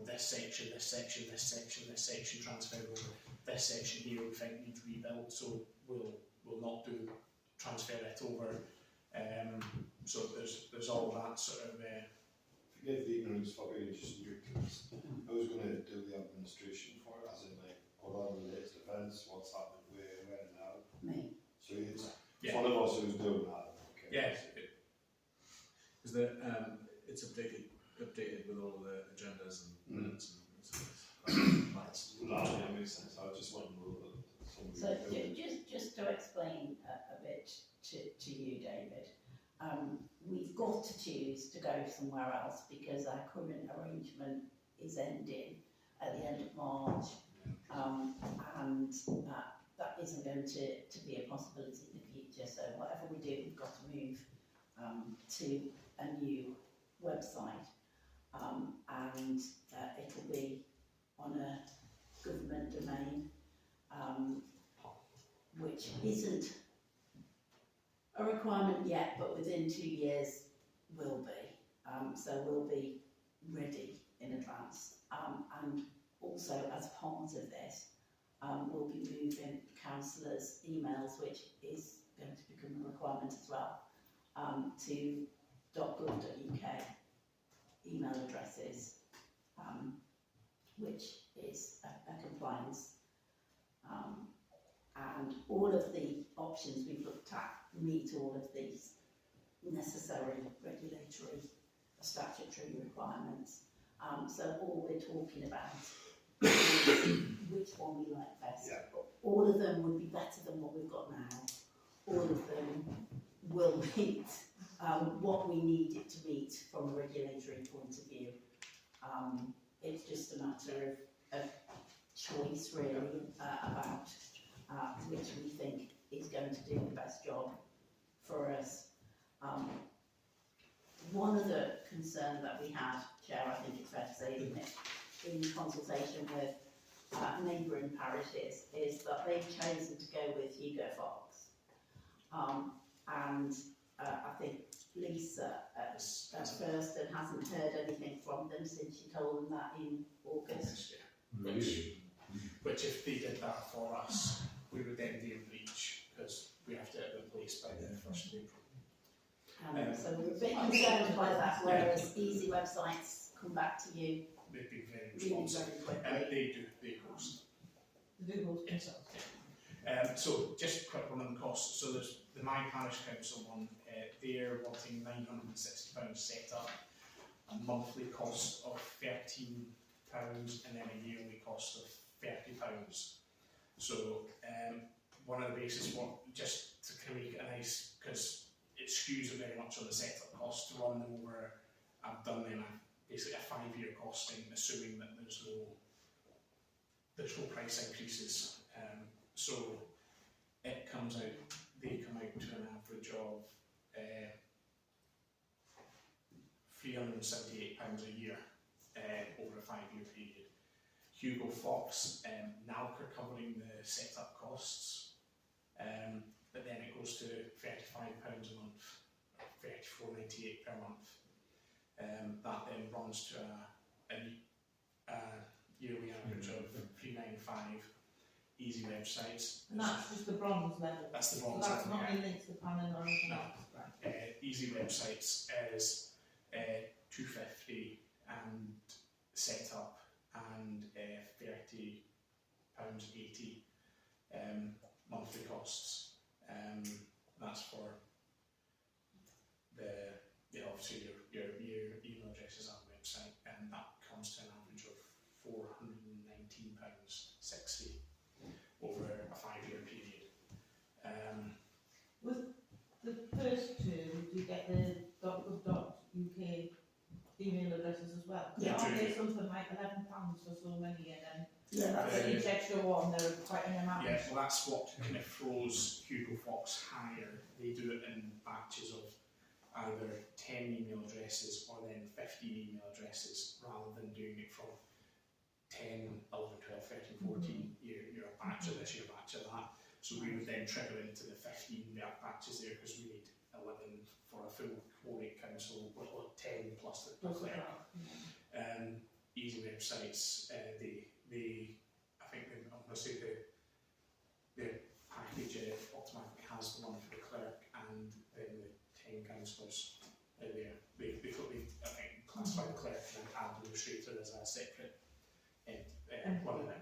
this section, this section, this section, this section transferred over, this section here we think needs rebuilt, so we'll not do transfer it over. So there's all that sort of Forgive the ignorance for me, just new. Who's going to do the administration for it, as in like what are the latest events, what's happening where and now? Me. So it's yeah. one of us who's doing that. Okay. Yeah. Because it's updated with all the agendas and minutes and stuff. That's largely makes sense. I just want to know that somebody. So just to explain a bit to you, David, we've got to choose to go somewhere else because our current arrangement is ending at the end of March, and that isn't going to be a possibility in the future. So whatever we do, we've got to move to a new website, and it'll be on a government domain, which isn't a requirement yet, but within 2 years will be. So we'll be ready in advance. And also as part of this, we'll be moving councillors' emails, which is going to become a requirement as well, to .gov.uk email addresses, which is a compliance. And all of the options we've looked at meet all of these necessary regulatory statutory requirements. So all we're talking about is which one we like best. Yeah. All of them would be better than what we've got now. All of them will meet what we need it to meet from a regulatory point of view. It's just a matter of choice really about which we think is going to do the best job for us. One of the concerns that we had, Chair, I think it's fair to say, isn't it, in consultation with neighbouring parishes, is that they've chosen to go with Hugo Fox. And I think Lisa at first and hasn't heard anything from them since she told them that in August. Which if they did that for us, we would then be in breach, because we have to have it in place by the 1st of April. So we're a bit concerned by that, whereas easy websites come back to you They've been very really responsive. very And quickly. they host. The Google's themselves. So just a quick one on the costs. So there's the My Parish Council one, they're wanting £960 set up, a monthly cost of £13, and then a yearly cost of £30. So one of the basis, just to kind of make it a nice, because it skews it very much on the setup cost to run them over. I've done them basically a 5-year costing, assuming that there's no price increases. So it comes out, they come out to an average of £378 a year over a 5-year period. Hugo Fox, now are covering the setup costs, but then it goes to £35 a month, or £34.98 per month. That then runs to a yearly average of £395. Easy websites. And that's just the bronze level. That's the So bronze that's level. not any links to planning or anything No. else. Right. Easy websites is £250 and set up, and £30.80 monthly costs. That's for the obviously your email addresses and website, and that comes to an average of £419.60 over a 5-year period. With the first two, did you get the .gov.uk email addresses as well? Yeah. Aren't they something like £11 for so many, and then Yeah, for each extra one, they're quite an amount? Yeah, well that's what kind of throws Hugo Fox higher. They do it in batches of either 10 email addresses or then 15 email addresses, rather than doing it from 10, 11, 12, 13, 14, you're a batch of this, you're a batch of that. So we would then trigger into the 15 batches there, because we need 11 for a full quote council, or 10 plus the clerk. Easy websites, I think I'm going to say the package automatically has the one for the clerk and then the 10 councillors there. They I think classify the clerk and administrator as a separate one of them.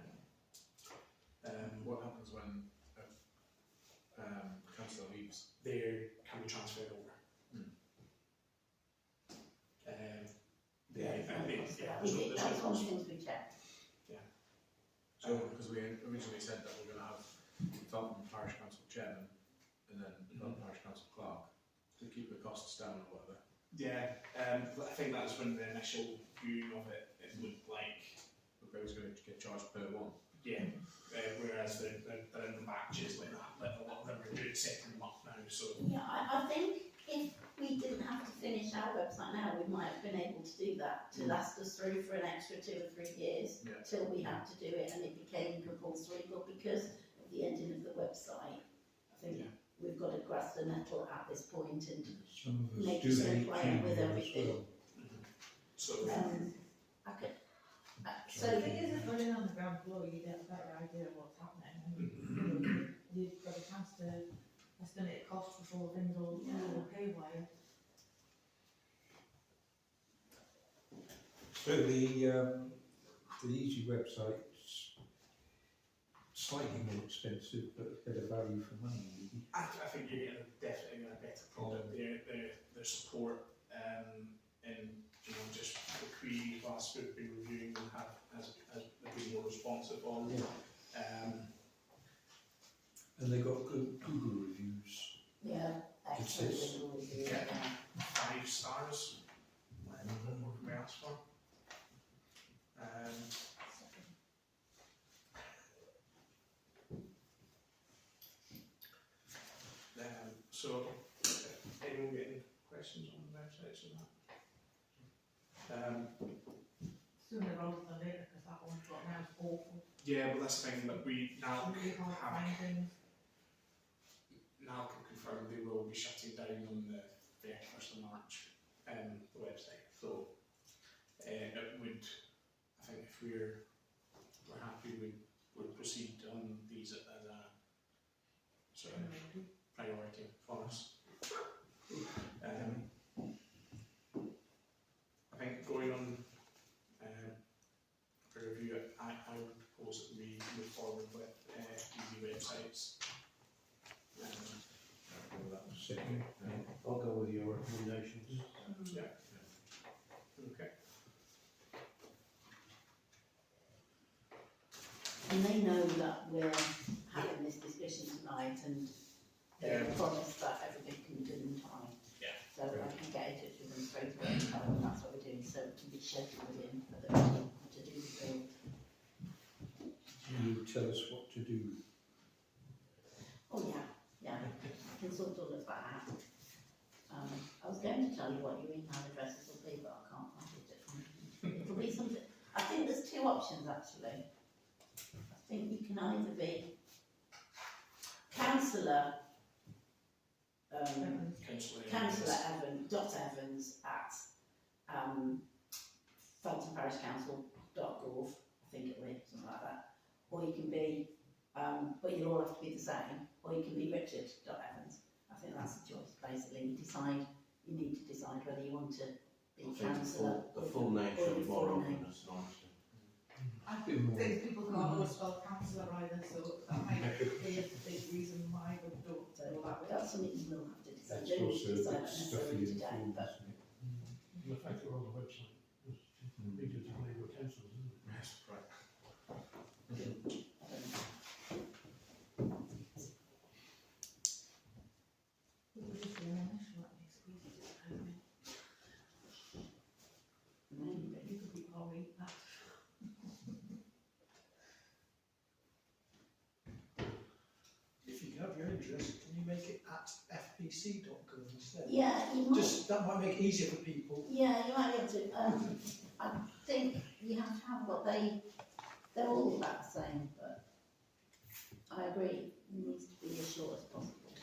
What happens when councillor leaves? They can be transferred over. That's one of the things we checked. So, because we originally said that we're going to have Felton Parish Council Chairman and then Felton Parish Council Clerk to keep the costs down or whatever. Yeah, I think that was when the initial viewing of it looked like. Okay, it was going to get charged per one. Yeah, whereas they're in the batches like that, but a lot of them are doing setting them up now. So Yeah, I think if we didn't have to finish our website now, we might have been able to do that to last us through for an extra 2 or 3 years till we had to do it and it became compulsory. But because of the ending of the website, I think we've got to grasp the nettle at this point and make it compliant with everything. So So the thing is, if we're in on the ground floor, you get a better idea of what's happening, and you've got a chance to estimate costs before things all haywire. So the Easy website's slightly more expensive, but a bit of value for money, maybe. I think you're getting definitely a better product there. Their support and just the queries last week been reviewing and has been more responsive on. And they got good Google reviews. Yeah, excellent. It is. Yeah. 5 stars. What more can we ask for? So, anyone get any questions on the websites and that? Sooner rather than later, because that one's got now is awful. Yeah, but that's the thing that we now It's really hard to have. find things. Now can confirm they will be shutting down on the 31st of March, the website. So it would, I think if we're happy, we'd proceed on these as a sort of priority for us. I think going on for review, I would propose that we move forward with easy websites. Second. I'll go with your recommendations. Yeah. Okay. And they know that we're having this discussion tonight, and they promise that everything can be done in time. Yeah. So I can get in touch with them straight away and tell them that's what we're doing, so it can be scheduled in for them to do the build. You tell us what to do. Oh yeah, I can sort all of that out. I was going to tell you what your email addresses will be, but I can't find it. It'll be something. I think there's 2 options actually. I think you can either be Councillor Evans at Felton Parish Council.gov, I think it'll be something like that. Or you can be, but you'll all have to be the same. Or you can be Richard.Evans. I think that's the choice. Basically, you need to decide whether you want to be councillor. The full name should be more openness, honestly. I think people can't always spell councillor either, so that might be a big reason why we don't go that way. That's something you will have to decide. It's Don't need also to a decide bit that stuffy necessarily and today, full, but isn't it? The fact that we're on the website, we do tell your councils, isn't it? Yes, right. I don't know. It was just the initial that makes it easy to find me. Maybe. You could be alright that. If you have your interest, can you make it at fpc.gov instead? Yeah, you might. Just, that might make it easier for people. Yeah, you might be able to. I think you have to have what they're all about the same, but I agree, it needs to be as short as possible.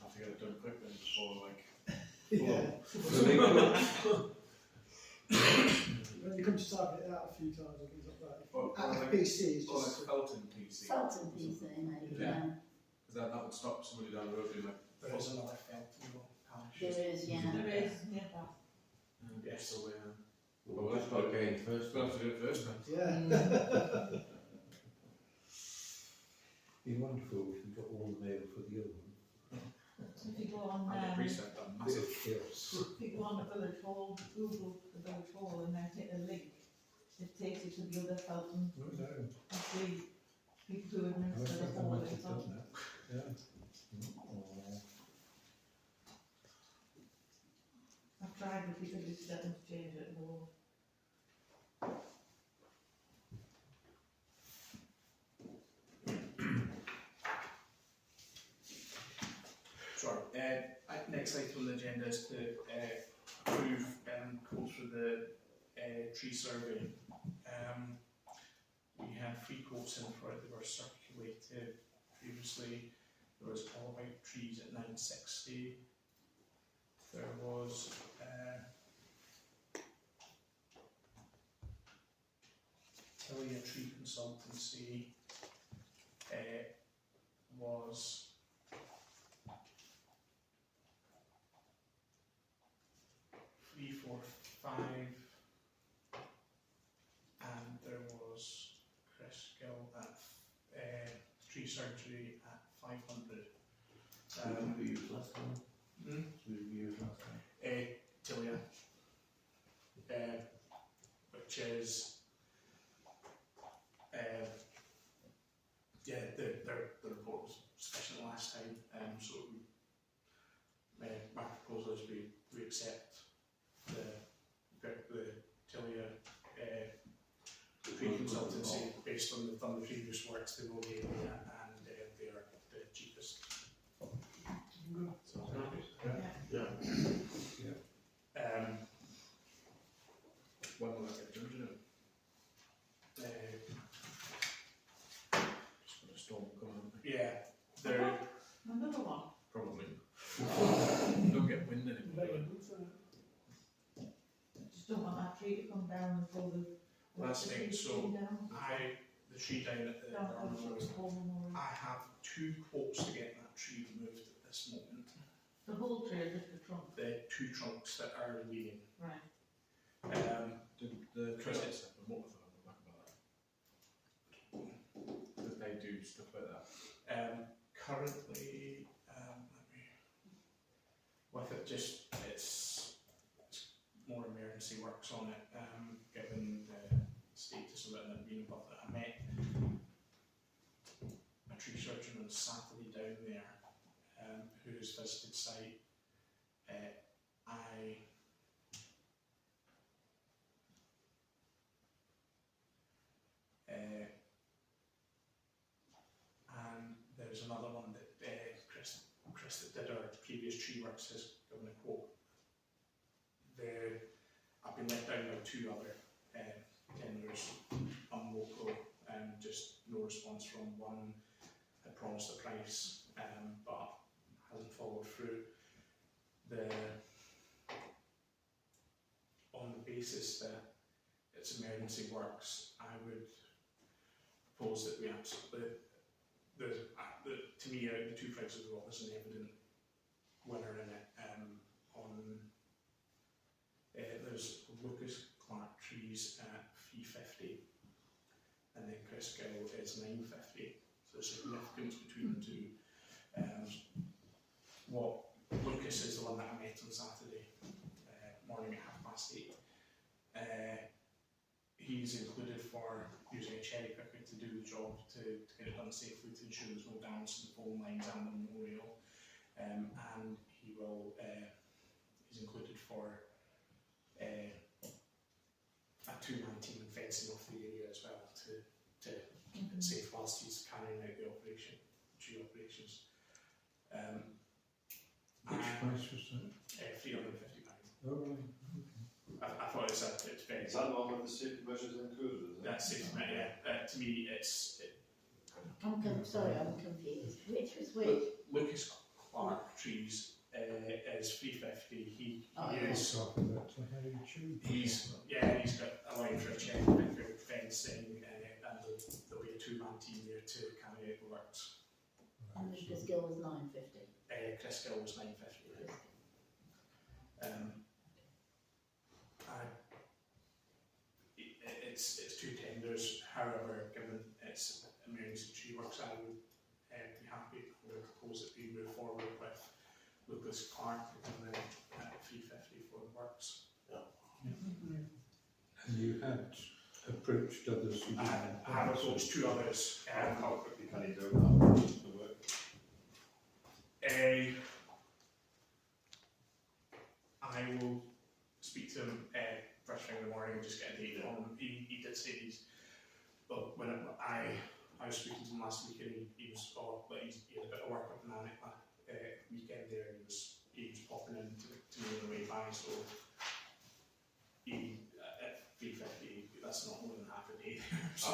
I have to get it done quick then before When you come to type it out a few times, it comes up that. Or FPC is or like just. Felton PC. Felton PC, maybe, Yeah. Because that would stop somebody down the road being like, There is another Felton parish. There is, yeah. There is, near that. Yes. so Well, let's not get in first. we'll have to do it first then. Yeah. Be wonderful if we got all the mail for the other one. If you go on, And the precept that Bit massive. of chaos. if you go on the village hall, Google the village hall and then hit a link, it takes you to the other Felton, Oh, no. the people who I administer think the I hall. might It's have on. done that. Yeah. Oh. I've tried repeatedly to get them to change it and they won't. Sure. Next item on the agenda is to approve quotes for the tree survey. We had 3 quotes in for it that were circulated previously. There was All About Trees at 960. There was Tilia Tree Consultancy was £345. tree surgery at 500. Who we used last time? Hmm? Who we used last time? Tilia, which is their report was sufficient last time, so my proposal is we accept the Tilia pre-consultancy based on they've done the previous works they know the area and they are the cheapest. Yeah. When will that get done, do you know? Just got a storm coming, haven't we? Yeah, they're Another one. Probably. Don't get wind anymore. Just don't want that tree to come down before the. Last thing, the so tree down. the tree down at the Down Arnold at Road, the Memorial. I have 2 quotes to get that tree removed at this moment. The whole tree or just the trunk? The 2 trunks that are leaning. Right. Did the trustees have a what with them on the back about that? Did they do stuff like that? Currently, with it just, it's more emergency works on it, given the status of it and it being above it. I met a tree surgeon on Saturday down there, who's visited site. And there's another one that Chris that did our previous tree works has given a quote. I've been let down by 2 other tenders on local, just no response from one. Had promised a price, but hasn't followed through. On the basis that it's emergency works, I would propose that we absolutely. To me, the 2 prices are there's an evident winner in it. There's Lucas Clark trees at 350, and then Chris Gill is 950. So there's significance between the 2. What Lucas is the one that I met on Saturday morning at 8:30. He's included for using a cherry picker to do the job to get it done safely to ensure there's no damage to the phone lines and the memorial. And he will, he's included for a 2-man team and fencing off the area as well to keep it safe whilst he's carrying out the operation, tree operations. Which price was that? £350. Oh, right. I thought it's very. Is that not with the safety measures included? Is it? That's safety measure, yeah. To me, Sorry, I'm confused. Which was which? Lucas Clark trees is 350. He is. He's got a line for a check picker, fencing, and there'll be a 2-man team there to carry out the works. And Lucas Gill was 950. Chris Gill was 950. It's 2 tenders. However, given it's emergency tree works, I would be happy. I would propose that we move forward with Lucas Clark and then 350 for the works. And you had approached others who I have approached 2 others. How quickly can he do that? The work? I will speak to him first thing in the morning and just get a date from him. He did say well, when I was speaking to him last week and he was, he had a bit of work up in Alnwick weekend there and he was popping in to me on the way by, so at 350, that's not more than half a day. So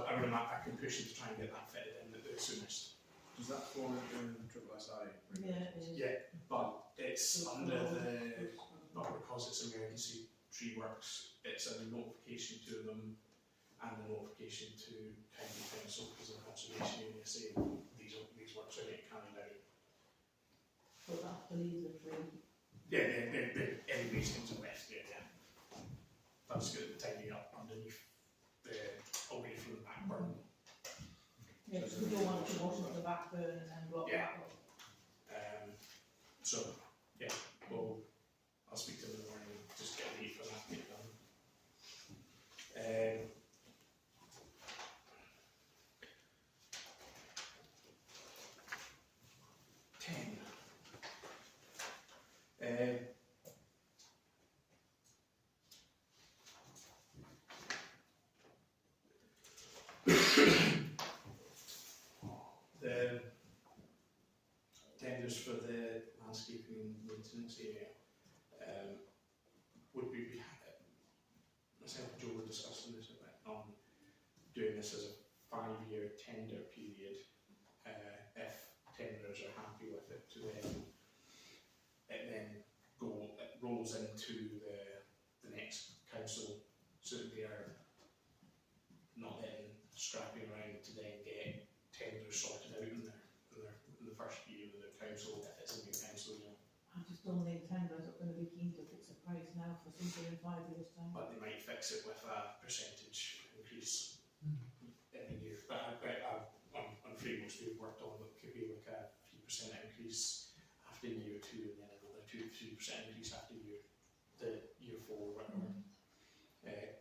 I would imagine I can push him to try and get that fitted in at the soonest. Does that fall into triple SI? Yeah, it is. Yeah, but it's under but because it's emergency tree works, it's a notification to them and a notification to County Council because of conservation area saying these works are getting carried out. But that believes are free. Yeah, any basins are left there, yeah. That's good, tidying up underneath away from the back burn. back burn and then block Yeah. back up. So, yeah, well, I'll speak to them in the morning, just get a date for that to get done. 10. The tenders for the landscaping and maintenance area would be, myself and Joe were discussing this a bit, on doing this as a 5-year tender period. If tenders are happy with it, to then it rolls into the next council, so that they are not then scrapping around to then get tenders sorted out in the first year of the council, if it's a new council year. I just don't think tenders are going to be keen to fix a price now for something in 5 years' time. But they might fix it with a percentage increase every year. But I'm afraid most we've worked on it could be like a 3% increase after year 2, and then another 2-3% increase after year 4, whatever.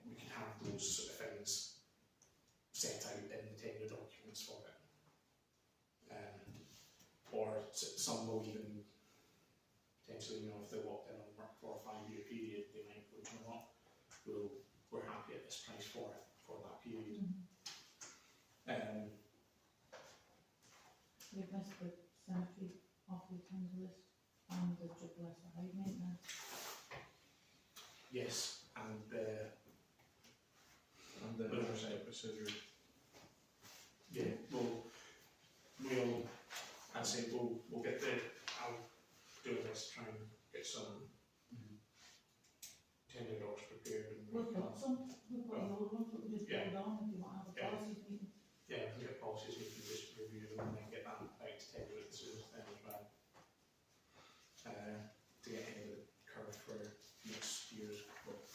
We can have those sort of things set out in the tender documents for it. Or some will even potentially, if they're locked in on work for a 5-year period, they might go, you know what, we're happy at this price for that period. You've missed the cemetery off your tender list and the triple SI maintenance. Yes, and the Riverside surgery. yeah, we'll get I'll do this, try and get some tender doors prepared. And We've got the old ones, but we just Yeah. build on if you want to have a Yeah. policies meeting. yeah, we can get policies, we can just review them and then get that out to tender as soon as then as well. To get ahead of the curve for next year's growth.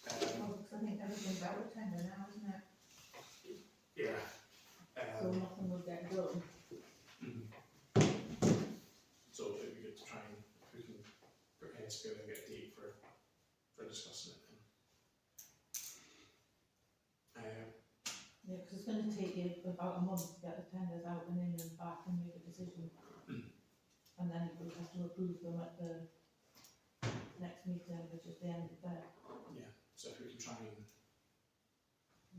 Okay. Because I think everything's out of tender now, isn't it? Yeah. So nothing will get done. So it would be good to try and, if we can put heads together and get a date for discussing it then. Yeah, because it's going to take you about a month to get the tenders out and in and back and make a decision. And then you'll have to approve them at the next meeting, which is the end of Feb. Yeah, so if we can try and,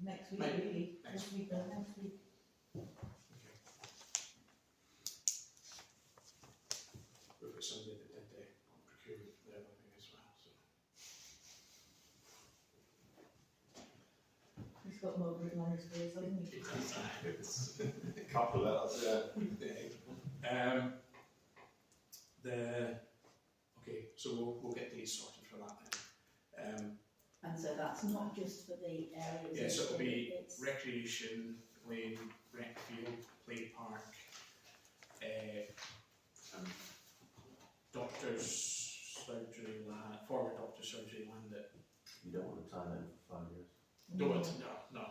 Next week, Maybe. really. Next This week or next week. okay. We've got somebody that did the procurement for their living as well, so. He's got more written on his face, hasn't he? Couple of letters, yeah. Okay, so we'll get these sorted for that then. And so that's not just for the areas. Yeah, so it'll be it's recreation, lane, rec field, play park, doctor's surgery land, former doctor's surgery land at, You don't want to tie that in for 5 years. no,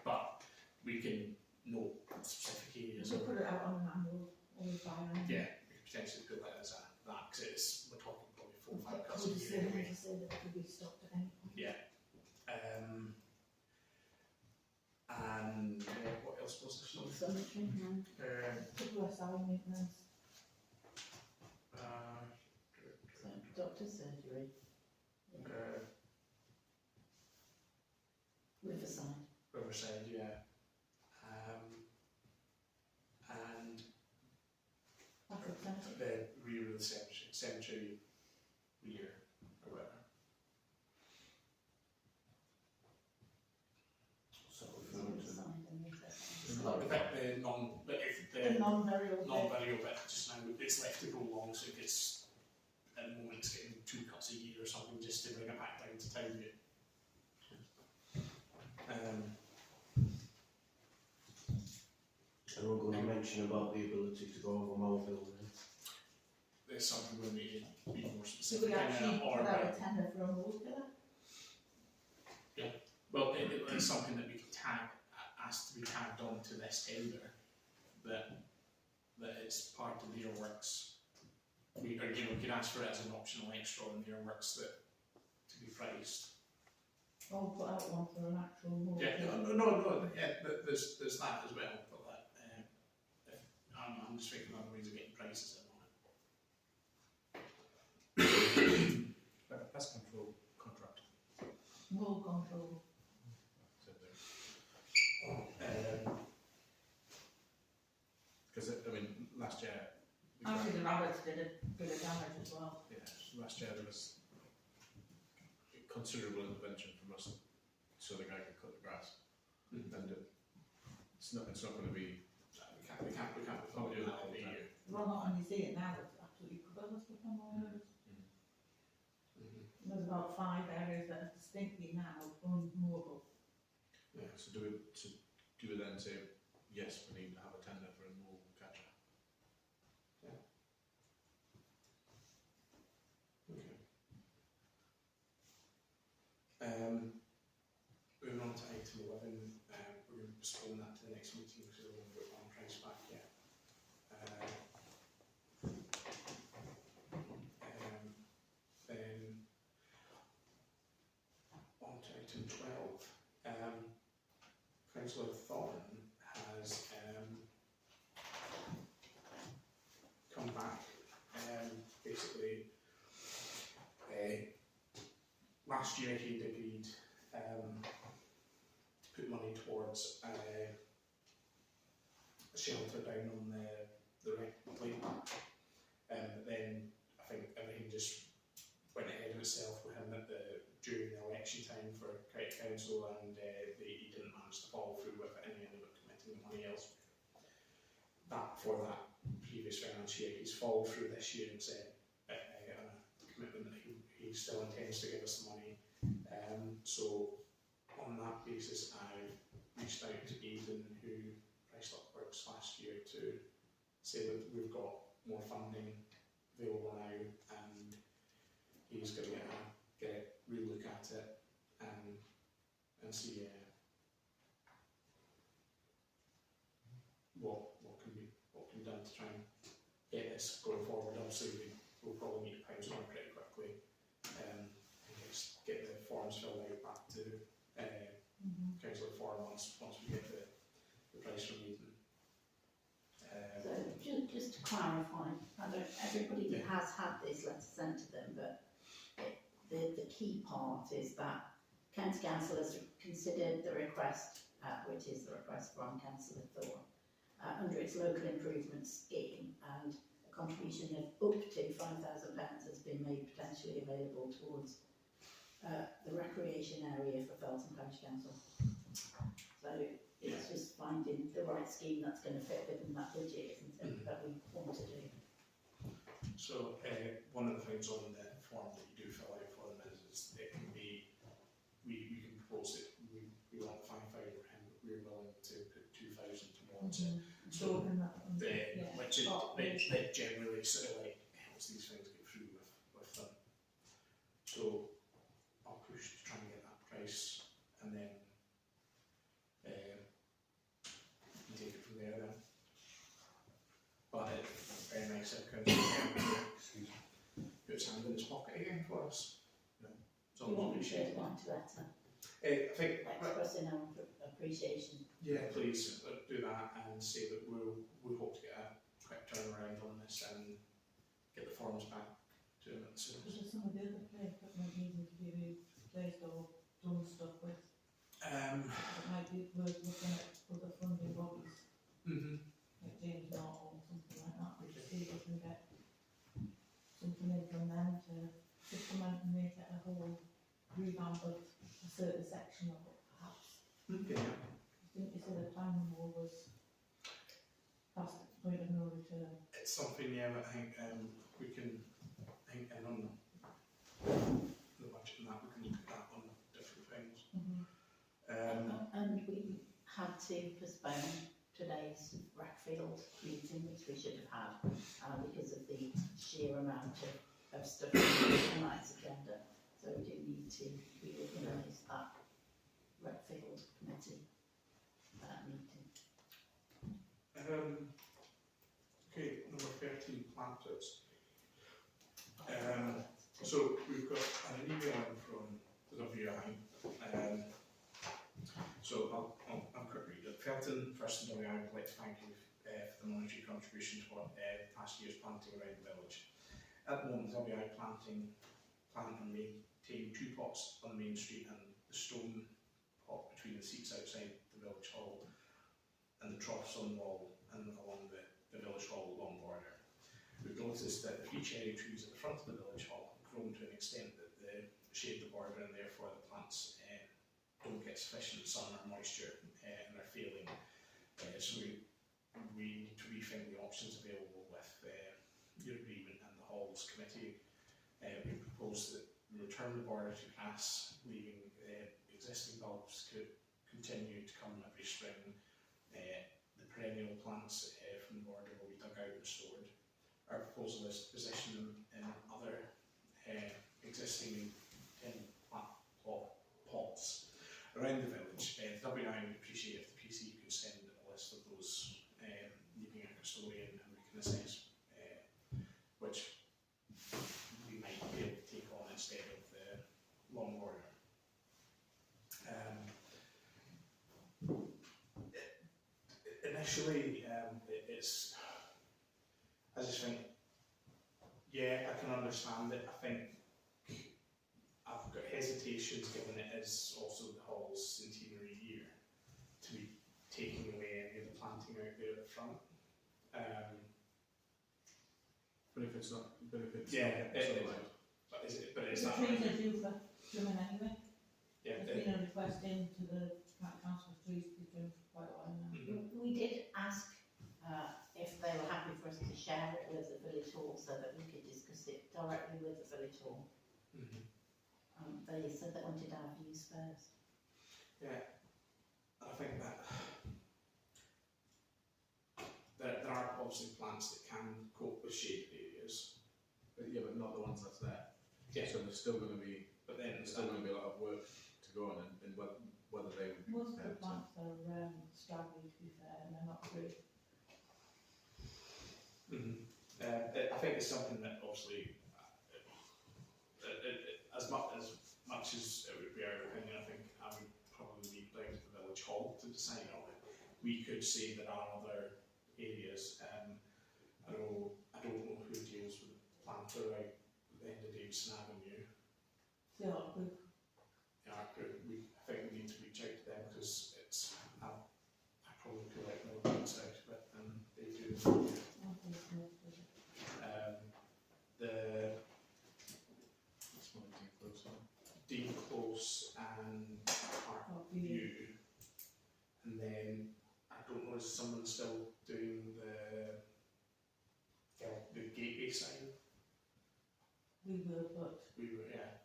but we can know specific areas. So put it out on an annual or buy on. Yeah, we could potentially put that as that, because we're talking probably 4 or 5 cuts a Would you year say anyway. to say that it could be stopped at any point? Yeah. And what else was there? cemetery, Triple SI maintenance. so doctor's surgery, Riverside. Riverside, yeah. And That's a cemetery. the rear of the cemetery rear, or whatever. So if we were to Riverside and Riverside. In fact, the non-burial bit. non-burial bit just now, it's left to go long, so it's, at the moment, it's getting 2 cuts a year or something, just to bring it back down to town. And we're going to mention about the ability to go over mole building. There's something we need to be more Should specific we actually or put out a tender for a mold killer? well, it's something that we can tag has to be tagged on to this tender, that it's part of their works. We could ask for it as an optional extra on their works that to be priced. I'll put out one for an actual moor. Yeah, no, yeah, there's that as well, but I'm just thinking of other ways of getting prices in on it. Pest control contract. Moor control. Because I mean, last year. Actually, the rabbits did a bit of damage as well. Yeah, last year there was considerable intervention from us, so the guy could cut the grass, and it's not going to be. We can't do that all the year. Well, not when you see it now, it's absolutely covered with stuff on all over. There's about 5 areas that are distinctly now unmoorable. Yeah. So do we then say yes? We need to have a tender for a moor catcher. Yeah. Okay. Moving on to item 11, we're going to postpone that to the next meeting because we won't get one price back yet. Then on to item 12. Councillor Thorne has come back. Basically, last year he'd agreed to put money towards a shelter down on the right lane. Then I think everything just went ahead of itself with him during the election time for County Council, and he didn't manage to follow through with it, and he ended up committing the money elsewhere. For that previous financial year, he's followed through this year and said a commitment that he still intends to give us the money. So on that basis, I reached out to Aidan, who priced up works last year, to say that we've got more funding available now, and he's going to get a real look at it and see what can be done to try and get this going forward. Obviously, we'll probably need to pounce on it pretty quickly, and just get the forms filled out back to Councillor Forum once we get the price from Aidan. So just to clarify, I don't, everybody has had this letter sent to them, but the key part is that County Council has considered the request, which is the request from Councillor Thorne, under its local improvement scheme, and a contribution of up to £5,000 has been made potentially available towards the recreation area for Felton Parish Council. So it's just finding the right scheme that's going to fit within that budget, isn't it, that we want to do. So one of the things on the form that you do fill out for them is it can be, we can propose it, we want 5,000 for him, but we're willing to put 2,000 towards it. So which generally sort of like helps these things get through with them. So I'll push to try and get that price, and then you take it from there then. But it's very nice that Councillor put his hand in his pocket again for us. It's Do you always want me to appreciated. write a letter I think expressing our appreciation? yeah, please do that and say that we hope to get a quick turnaround on this and get the forms back to him as soon as. There's some of the other play equipment needing to be replaced or done stuff with. It might be worth looking at other funding bodies, like James Norton or something like that, to see if we can get something in from them to supplement and make it a whole revamp of a certain section of it, perhaps. Okay. I think you said the planning board was past the point of no return. It's something, yeah, but I think we can, and on the budget and that, we can look at that on different things. And we had to postpone today's Rackfield meeting, which we should have had, because of the sheer amount of stuff on tonight's agenda. So we do need to reorganise that Rackfield committee Okay, number 13, planters. So we've got an email in from the WI. So I'll quick read it. Felton, first in WI, would like to thank you for the monetary contribution to past year's planting around the village. At the moment, WI plant and maintain 2 pots on the main street and the stone pot between the seats outside the village hall and the troughs on the wall and along the village hall long border. We've noticed that the 3 cherry trees at the front of the village hall have grown to an extent that they shade the border, and therefore the plants don't get sufficient sun or moisture and are failing. So we need to rethink the options available with your agreement and the Halls Committee. We propose that we return the border to grass, leaving existing bulbs to continue to come every spring. The perennial plants from the border will be dug out and stored. Our proposal is to position them in other existing pots around the village. The WI would appreciate if the PC could send a list of those, needing a custodian, and we can assess which we might be able to take on instead of the long border. Initially, I just think, yeah, I can understand it. I think I've got hesitations given it is also the Hall's centenary year to be taking away any of the planting out there at the front. But if it's not, But it's The not trees are due for trimming anyway. Yeah, There's been a request into the council for trees to be trimmed for quite a while now. We did ask if they were happy for us to share it with the village hall so that we could discuss it directly with the village hall. They said they wanted our views first. Yeah, I think that there are obviously plants that can cope with shaded areas. but not the ones that's there. Yeah. So there's still going to be, But then there's still going to be a lot of work to go on, and whether they would be Most of the prepared to. plants are straggly, to be fair, and they're not great. I think it's something that obviously, as much as it would be our opinion, I think I would probably leave it down to the village hall to decide on it. We could say there are other areas. I don't know who deals with planter out the end of Davidson Avenue. The art group. I think we need to reach out to them because it's. I probably feel like no one's out of it, and they do. The Dean Close and Park View, and then I don't know, is someone still doing the gateway sign? We will, but Yeah.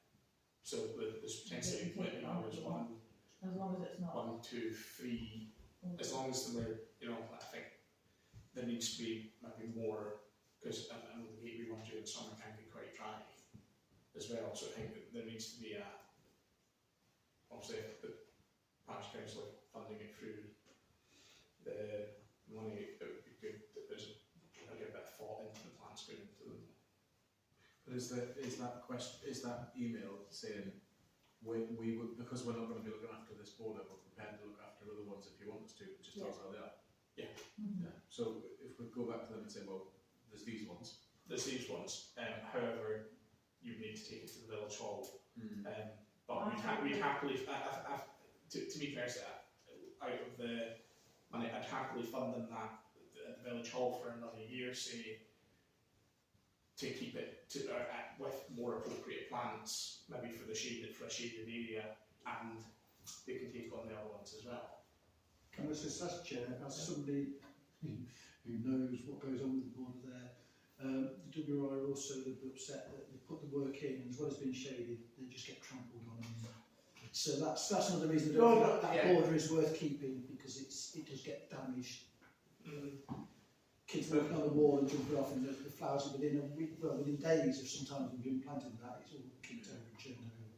So there's potentially there's one, as long as it's not. 1, 2, 3. As long as they're, I think there needs to be maybe more, because I know the gateway one during the summer can be quite dry as well. So I think that there needs to be obviously if the Parish Council are funding it through the money, it would be good that there's a bit of thought into the plans going into them. But is that email saying we would, because we're not going to be looking after this border, we're prepared to look after other ones if you want us to, just tell us how they are. Yeah. Yeah. So if we go back to them and say, well, there's these ones. There's these ones. However, you need to take it to the village hall. But we'd happily, to be fair, out of the money, I'd happily fund them that at the village hall for another year, say, to keep it with more appropriate plants, maybe for a shaded area, and they can take on the other ones as well. Can I suggest, Chair, as somebody who knows what goes on with the border there, the WI are also a little bit upset that they put the work in, and as well as being shaded, they just get trampled on. So that's another reason that border is worth keeping, because it does get damaged. Kids walking on the wall and jumping off, and the flowers are within a week, within days of sometimes we've been planting that, it's all kicked over and churned over.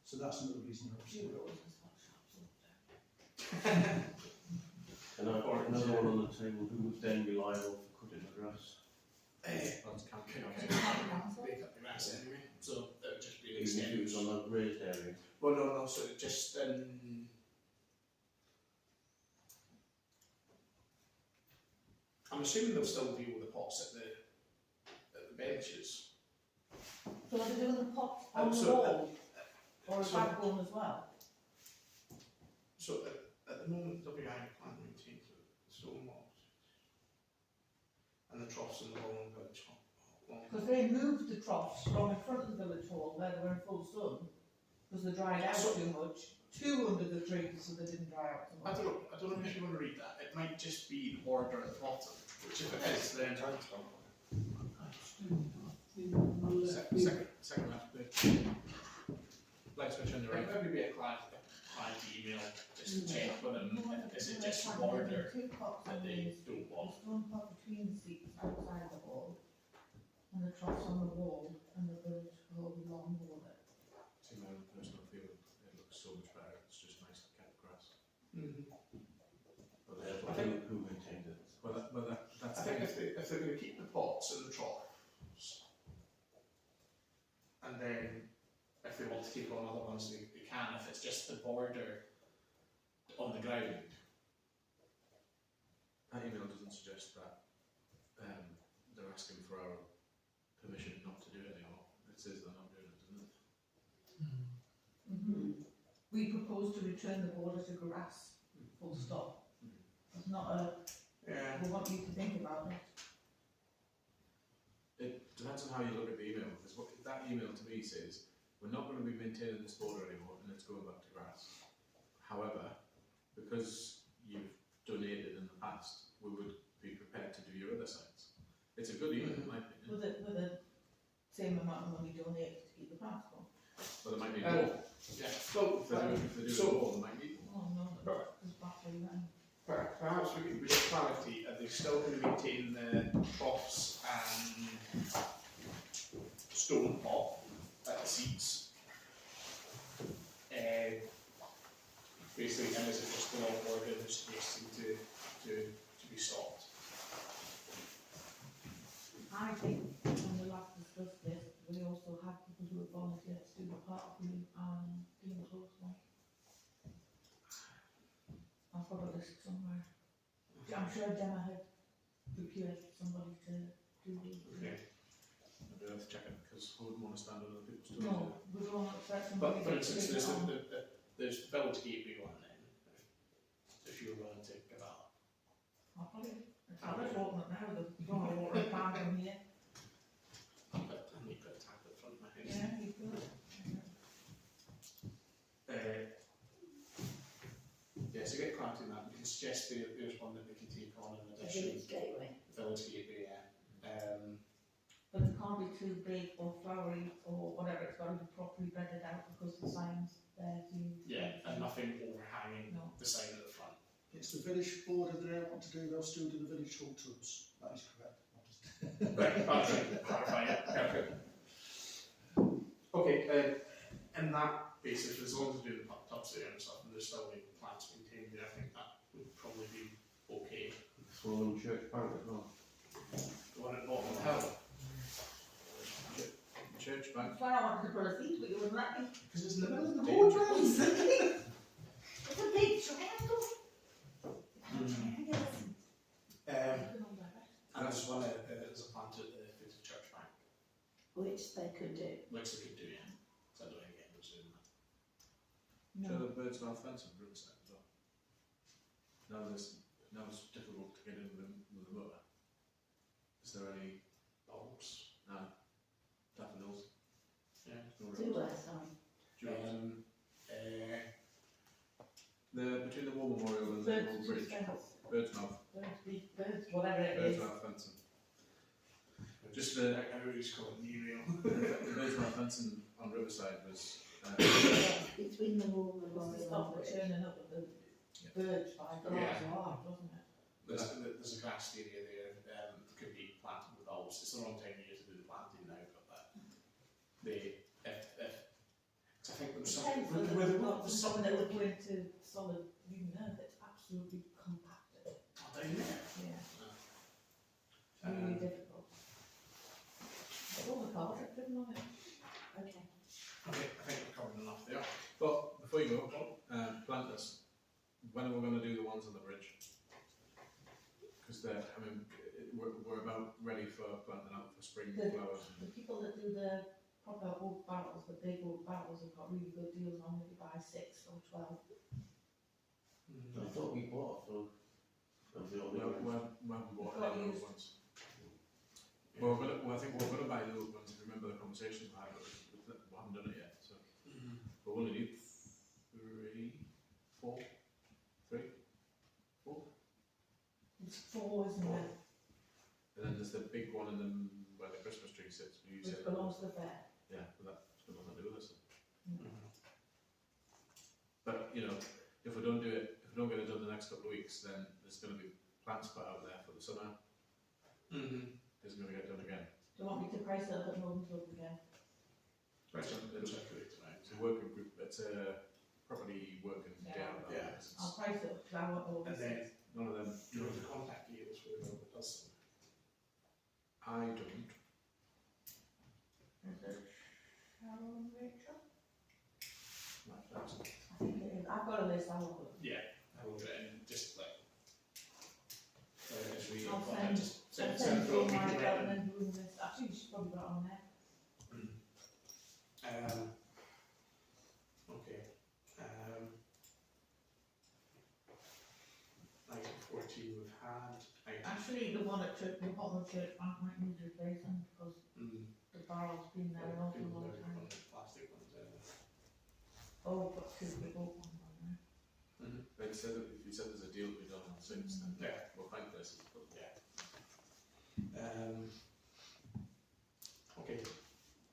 So that's another reason they're upset. And another one on the table, who would then be liable for cutting the grass? That's county council. They cut the grass anyway, so that would just be an Even if it was extension. on a raised area? Well, no, so just, I'm assuming they'll still deal with the pots at the benches. So are they doing the pots on the so, wall, or a so- backbone as well? So at the moment, WI plan maintains the stone walls and the troughs in the wall and village hall. Because they moved the troughs from in front of the village hall where they were in full sun, because they dried out So- too much, to under the trees so they didn't dry out so I much. don't know if you want to read that. It might just be the border at the bottom, which if it is, then second left bit. Let's switch on the right. Maybe be a client email just to check with them. Is it just the border Two pots that on they the don't the want? stone pot between the seats outside the hall, and the troughs on the wall, and the village hall along the wall. See, my own personal feeling, it looks so much better. It's just nice kept grass. But therefore, who maintained it? That's I think if they're going to keep the pots in the troughs, and then if they want to keep on other ones, they can. If it's just the border on the ground, that email doesn't suggest that they're asking for our permission not to do it anymore. It says they're not doing it, doesn't it? We propose to return the border to grass, full stop. It's not a, yeah. we want you to think about it. It depends on how you look at the email, because what that email to me says, we're not going to be maintaining this border anymore and it's going back to grass. However, because you've donated in the past, we would be prepared to do your other sites. It's a good email in my opinion. With the same amount of money donated to keep the plants going. But there might be more. Yeah. Well, If they do so- more, there might be more. Oh no, because battery then. perhaps we can get clarity. Are they still going to maintain the troughs and stone pot at the seats? Basically, and is it just the wall border that's suggesting to be stopped? I think when we last discussed this, we also had people who would volunteer to do the part of you and doing the close one. I've got a list somewhere. I'm sure Gemma had procured somebody to do the. Okay. I'd be able to check it, because I wouldn't want to stand on other people's toes. No, we don't expect somebody But for to instance, take it on. there's the village gateway one then, if you were willing to give that. I'll probably, I'll just open it now, the door or a pan from here. I need to put a tag at the front of my house. Yeah, you could. Yeah, so get clarity on that. We can suggest there's one that we can take on in The addition. village gateway. Village gateway, yeah. But it can't be too big or flowery or whatever, it's got to be properly bedded out because the sign's there to. Yeah, and nothing overhanging No. the sign at the front. It's the village border they don't want to do, they'll still do the village hall tubs. That is correct. Right, that's right, clarify it, perfect. Okay, in that basis, as long as we do the tops there and stuff, and there's still any plants maintained there, I think that would probably be okay. Throw on Church Bank as well. The one at the bottom of the hill, Church bank. That's why I wanted to put a seat, but you wouldn't let me. because it's in the middle of the Oh, road. it's a big triangle. And there's one, there's a plant at the foot of Church Bank, Which they could do. which they could do, yeah. So I don't think anyone's doing that. Show No. the bird's mouth fence on Riverside as well. Now it's difficult to get in with a motor. Is there any Bulbs. daffodils? Yeah. No Do roses? where, sorry. The between the War Memorial and the Birds, old bridge. fence, Bird's mouth. birds, whatever it Bird's is. mouth fencing. Just the, I always call it knee rail. The bird's mouth fencing on Riverside was. Between the wall and the It's Royal to stop it Bridge. turning up at the birds by the Yeah. large, doesn't it? There's a grass area there, could be planted with bulbs. It's the wrong time of year to do the planting now, but they, if, I think there was something, Depends whether it's not something that would go into solid human earth, it's absolutely compacted. when are we going to do the ones on the bridge? Because I mean, we're about ready for planting out for spring flowers. The people that do the proper oak barrels, the big oak barrels, have got really good deals on them. You buy 6 or 12. I thought we bought for the only Well, ones. we haven't bought Got any used. oak ones. Well, I think we're going to buy the oak ones. If you remember the conversations we had, but we haven't done it yet. So we'll only need 3, 4, 3, 4. It's 4, isn't it? And then there's the big one in the where the Christmas tree sits. You Which said belongs to the fair. yeah, but that's got nothing to do with this. Mm. But you know, if we don't do it, if we don't get it done the next couple of weeks, then there's going to be plants put out there for the summer. Isn't going to get done again. Do you want me to price it up at Northern Club again? Right, so it'll circulate tonight. It's a working group. It's a property working Yeah. day. Yeah. I'll price it up because I want all And this. then, None of them. you know, the contact details for whoever does them. I don't. Is it Cheryl and Rachel? That's I think it is. I've got a list. I'll look at it. Yeah, I will do it and just like. As we I'll just I'll send send it it all through, we my can rather write than doing this. Actually, you should probably put it on there. Okay. Item 14 we've had. Actually, the one at Church, the bottom of Church Bank might need replacing because the barrel's been there an awful long time. Plastic ones there. Oh, I've got 2 big oak ones on there. But it said that if you said there's a deal to be done on 6, then Yeah. we'll find places. But Yeah. Okay.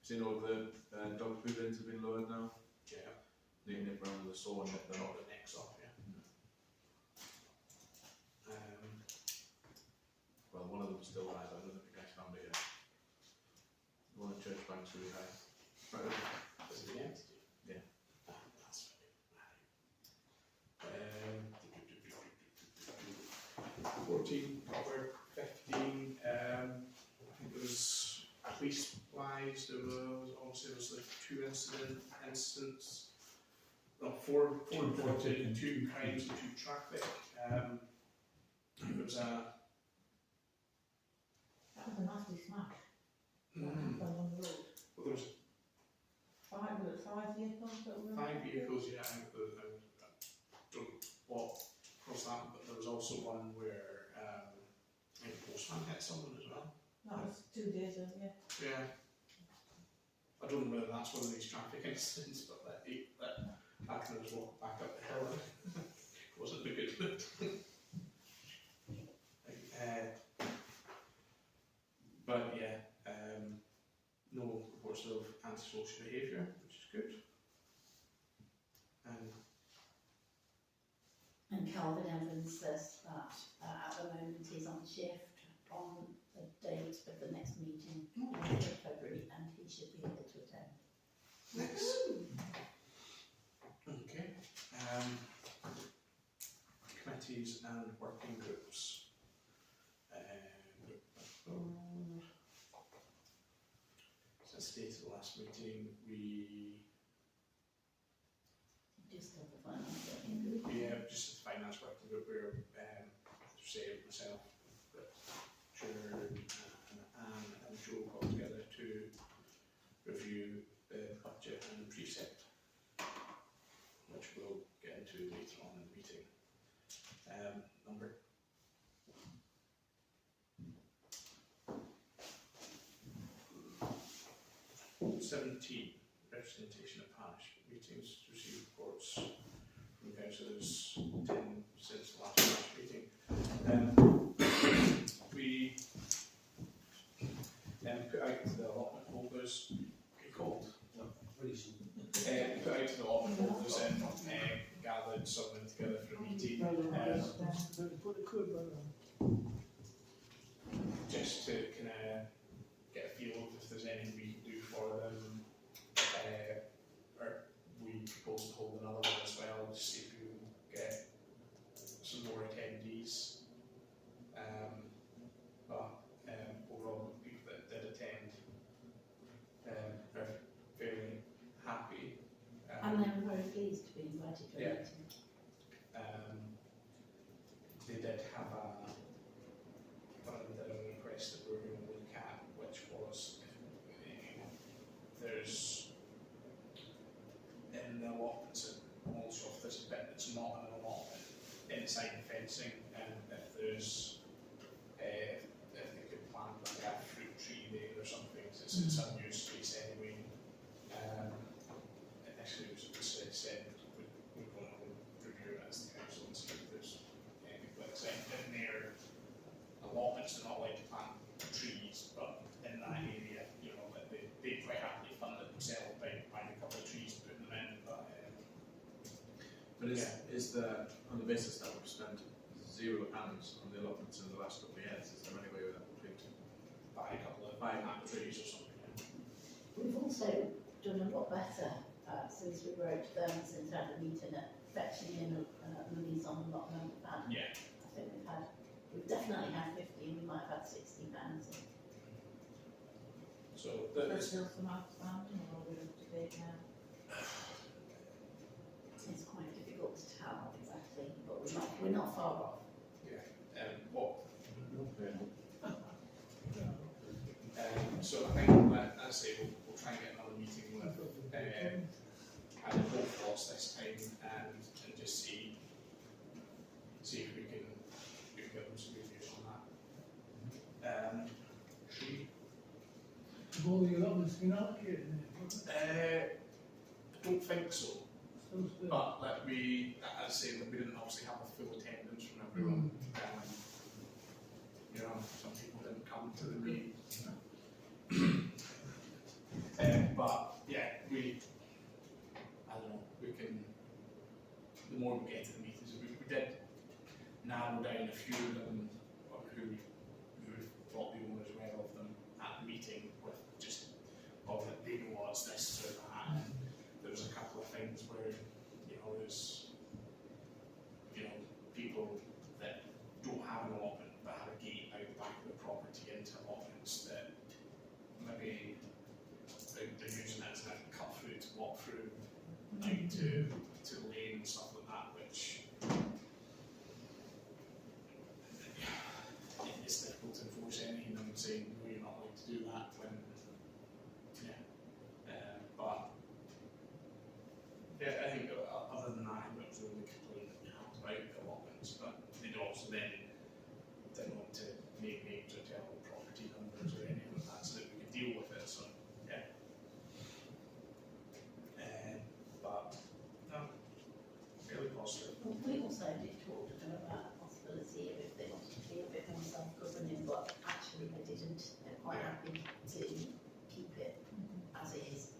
so you know the dog food bins have been lowered now. Yeah. They nip around with the saw and nip them Chop off. the necks off, yeah. Well, one of them was still high, but I don't know if you guys found it yet. The one at Church Bank's really high. Right over. Is it the entity? Yeah. That's funny. 14, cover 15, I think there was police supplies, there was obviously there was like 2 incidents, no, 4 reported, 2 crimes and 2 traffic. There was a That was a nasty smash. That happened on the road. well, there was 5 vehicles that were. 5 vehicles, yeah, I don't know what caused that, but there was also one where I think the postman hit someone as well. That was 2 days earlier. Yeah. I don't know whether that's one of these traffic incidents, but that accident was walking back up the hill and wasn't a good mood. But yeah, no reports of antisocial behaviour, which is good. And Calvin Evans says that at the moment he's on shift on the date of the next meeting in February and he should be able to attend. Nice. Okay. Committees and working groups. Since the date of the last meeting, we Just have the finance working group. just the finance working group where say myself, Richard and Joe got together to review the budget and precept, which we'll get into later on in the meeting. Number 17, representation of parish meetings, receive reports from councillors 10 since the last parish meeting. We put out the allotment holders, called Very soon. put out the allotment holders and gathered some of them together for a meeting. Just to kind of get a feel of if there's anything we can do for them. Or we propose to hold another one as well, to see if we can get some more attendees. But overall, the people that did attend are fairly happy. And they were very pleased to be invited to a Yeah. meeting. it's not an allotment inside the fencing, and if there's, if they could plant like a fruit tree there or something, 'cause it's unused space anyway. Initially it was said we're going to review it as the council and see if there's anything, but it's in their allotments, they're not allowed to plant trees, but in that area, you know, that they quite happily fund it themselves by buying a couple of trees and putting them in, But is there, on the basis that we've spent £0 on the allotments in the last couple of years, is there any way that we could buy a couple of trees or something? We've also done a lot better since we wrote them, since we had the meeting at fetching in monies on allotment. Yeah. I think we've definitely had 50, we might have had £60. So There's still some outstanding, or we're up to date now? It's quite difficult to tell exactly, but we're not far off. what? No, fair enough. So I think, as I say, we'll try and get another meeting with either both of us this time, and just see if we can get them some reviews on that. Tree. Have all the allotments been allocated? I don't think so. But like as I say, we didn't obviously have a full attendance from everyone. You know, some people didn't come to the meeting. But yeah, I don't know, we can, the more we get to the meetings, we did narrow down a few of them who thought the owners well of them at the meeting, with just, that they know what's this or that. And there was a couple of things where, you know, there's, you know, people that don't have an allotment but have a gate out the back of the property into allotments that maybe they're using it as a cut through to walk through out to the lane and stuff like that, which it's difficult to enforce anything and saying no, you're not allowed to do that when but I think other than that, I think it was the only complaint that we had about the allotments, but they'd also then didn't want to make names or tell property numbers or anything like that so that we could deal with it, so yeah. But no, fairly positive. Well, we also did talk to them about the possibility of if they wanted to be a bit more self-governing, but actually they didn't. They're quite happy to keep it as it is,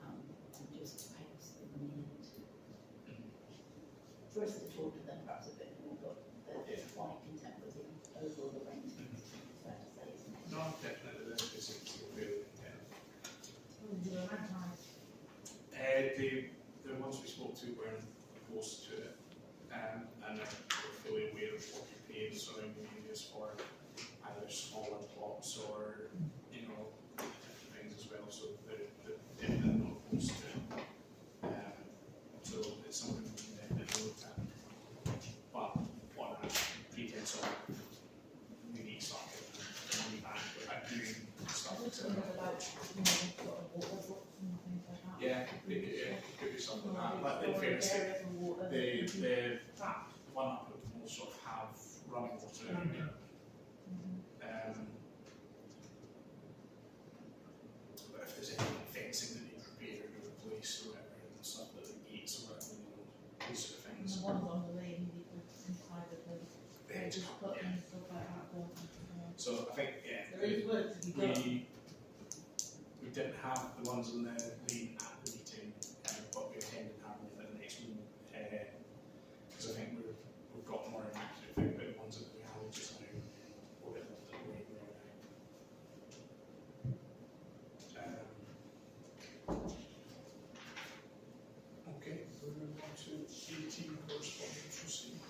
and just pay us the money. For us to talk to them perhaps a bit more, but they're quite content with the overall arrangement. Fair to say, isn't it? No, definitely, it's really content. Do a magpie? The ones we spoke to weren't opposed to it, and they're fully aware of what we pay in surrounding areas for either smaller plots or, you know, different things as well, so they're definitely not opposed to it. So it's something we can definitely look at. But on a pretense of we need to start getting money back without doing stuff. I just wondered about, you know, sort of water books and things like that. Yeah, it could be something like that. But in Storage fairness, areas and water. the one up will sort of have running water anyway. But if there's any fencing that needs repaired or replaced or whatever, and stuff like the gates or whatever, you know, these sort of And things. the ones on the lane, you could inside of the Yeah, just put and stuff like that, don't you? So I think, yeah, There is work to be done. we didn't have the ones on the lane at the meeting, but we intended having them at the next meeting, because I think we've got more an accurate thing about the ones that we have just now, or at the lane there now. Okay, we're moving on to 18 correspondence received.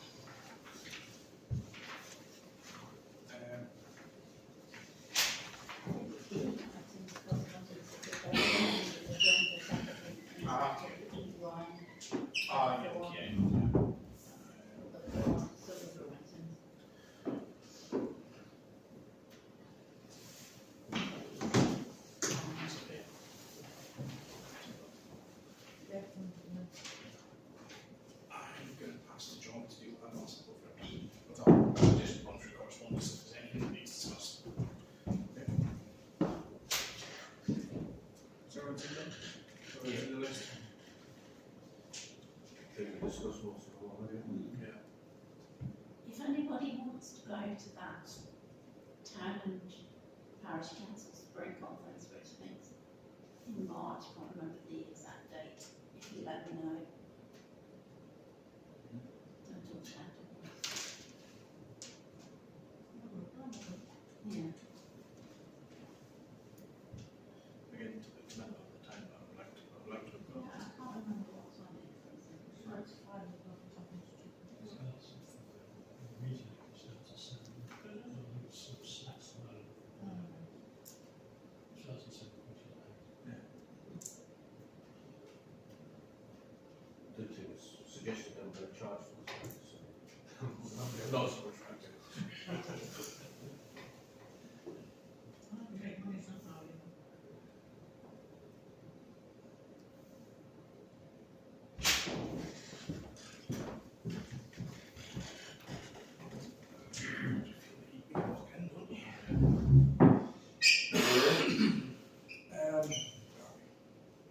in the list? I think we discussed most of them already. Yeah. If anybody wants to go to that town and parish council spring conference, which I think's in March, can't remember the exact date, if you let me know. Don't talk about it. Yeah. Again, it's not all the time, but I'd like to have Yeah, gone. I can't remember what's on it, for example. Sure, it's 5 o'clock, it's up in the street. Meeting starts at 7. Some snacks and that. Starts at 7:49. Did you suggested I'm going to charge for this? So. Not so much, right? We make money somehow, you know.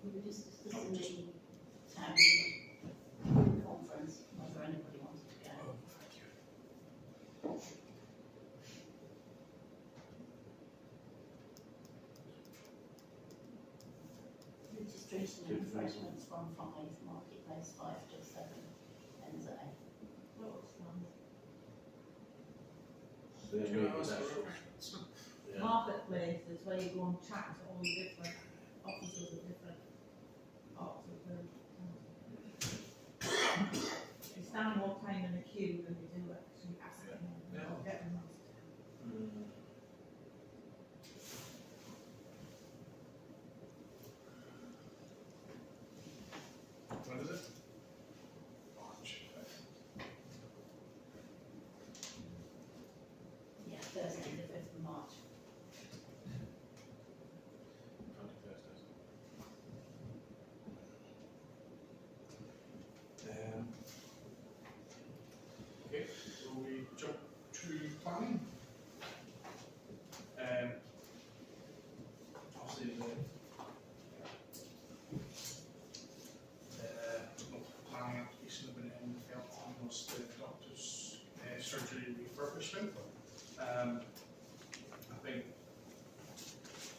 We were just discussing the town conference, whether anybody wanted to go. Registration and refreshments from 5, marketplace 5 till 7, NZA. So they Do you make know it what's that the sort of- reference? yeah. Marketplace is where you go and chat to all the different officers of different parts of the town. You stand more time in the queue than you do actually asking them or getting them. When is it? March 5th. Yeah, Thursday the 5th of March. Friday, Thursdays. Okay, so we jump to planning. Obviously the planning application that went in Felton was the doctor's surgery refurbishment. I think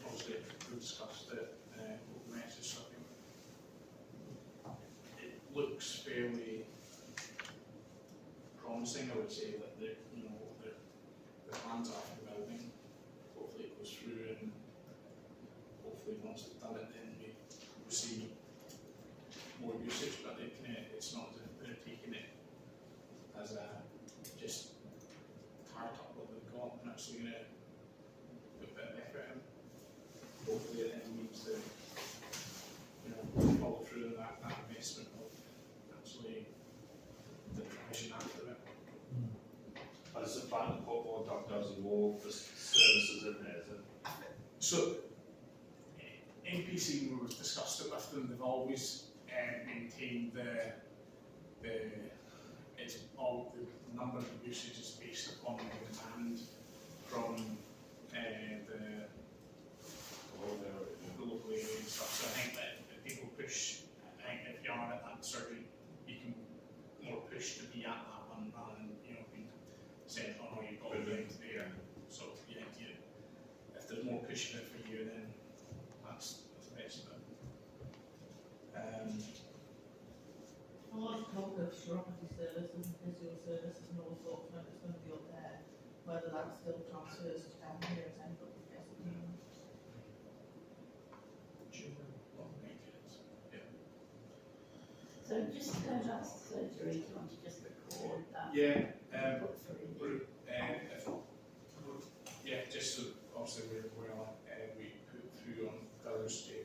obviously we discussed it over message, so I think it looks fairly promising. I would say that the plans are for the building. Hopefully it goes through, and hopefully once it's done it, then we see more usage. But it's not as if they're taking it as a just tart up what they've got and actually going to put a bit of effort in. Hopefully it then means that follow through that investment of actually the provision after it. As the plan to put more doctors and more services in there, is it? So, NPC, we've discussed it with them, they've always maintained it's all the number of usage is based upon the demand from the local area and stuff. So I think that if people push, I think if you are at that surgery, you can more push to be at that one rather than being saying, oh no, you've got to get into there. So yeah, if there's more pushing it for you, then that's the best of it. A lot of talk of chiropody services and physio services and all sorts when it's going to be up there, whether that still transfers to down here as anybody's guess. So just go back to surgery, do you want to just record that? Yeah, Put through just so obviously we put through on Thursday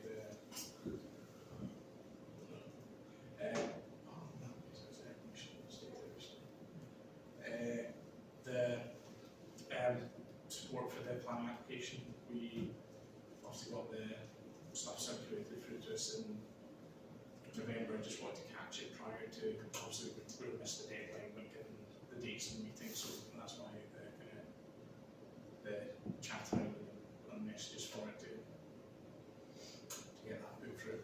the support for the planning application. We obviously got the stuff circulated through to us in November. I just wanted to catch it prior to, obviously we missed the deadline, but given the dates and meetings, so that's why the chat out and messages for it to get that put through.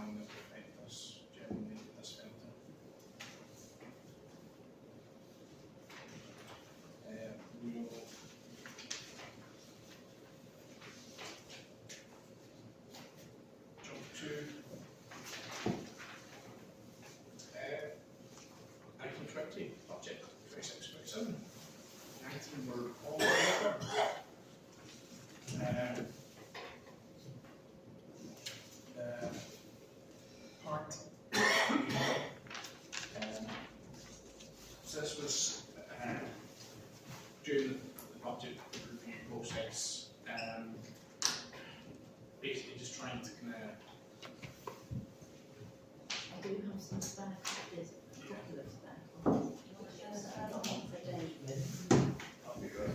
planning that will affect us generally, this Felton. We will jump to item 20, budget 26-27. 19 were all over. Part so this was during the budget review process, basically just trying to kind of I do have some spare copies, a couple of spare copies. Do you want to share that? I've got one for David. That'd be good.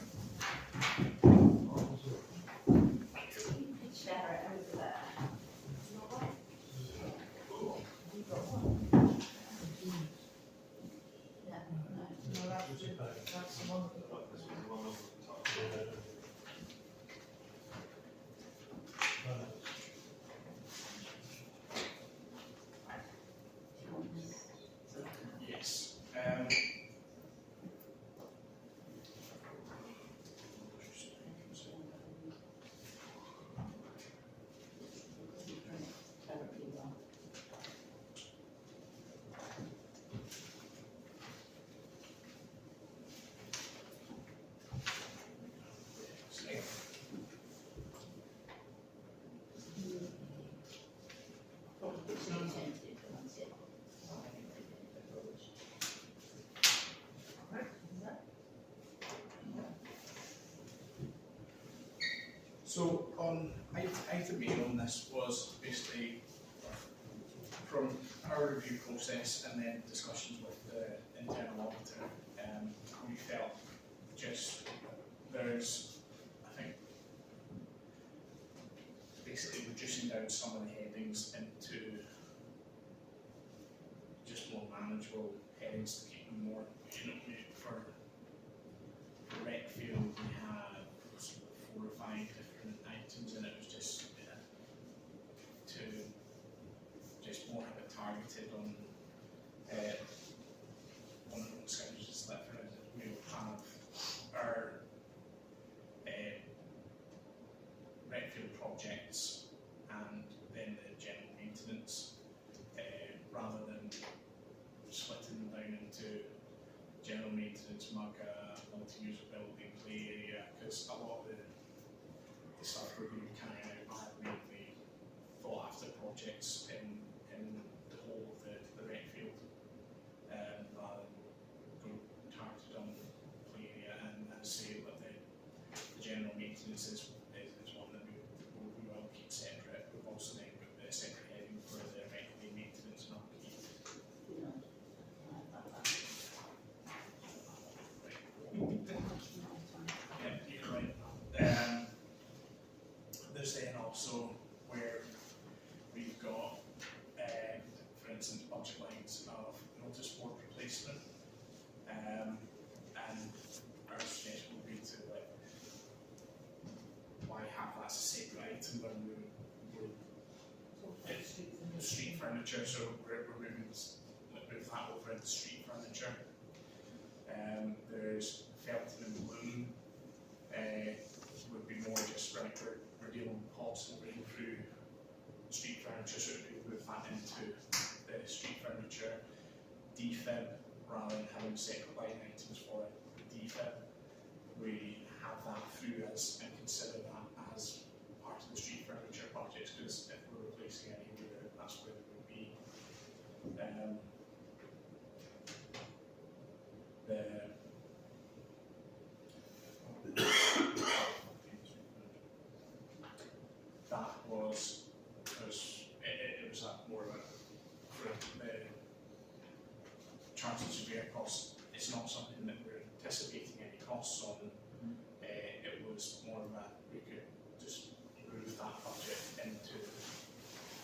You could share it over there. You've got one? Yeah, no. No, that's the one that we've got. This was the one over the top. Do you want this? yes. Terribly well. It's not intended, but that's it. So on item A on this was basically from our review process and then discussions with the internal auditor. We felt just there's, I think, basically reducing down some of the headings into just more manageable headings to keep them more, for rec field we had sort of 4 or 5 different items and it was just to just more have it targeted on schedules that for instance we will have our rec field projects and then the general maintenance rather than splitting them down into general maintenance, mugga, multi-user building, play area, because a lot of the stuff we're going to be carrying out are mainly thought after projects in the whole of the rec field, rather than go targeted on play area and say that the general maintenance is one that we will keep separate. We've also then got a separate heading for the rec maintenance and upkeep. Yeah, you're right. There's then also where we've got, for instance, budget lines of notice board replacement, and our suggestion would be to why have that as a separate item when we're street furniture, so we're moving move that over into street furniture. There's Felton and Bloom, would be more just right, we're dealing with pots and bringing through street furniture, so we could move that into the street furniture. Defib, rather than having separate line items for it, defib, we have that through as and consider that as part of the street furniture projects, because if we're replacing any, that's where it would be. That was because it was more of a for the chartered surveyor cost. It's not something that we're anticipating any costs on. It was more of a we could just move that budget into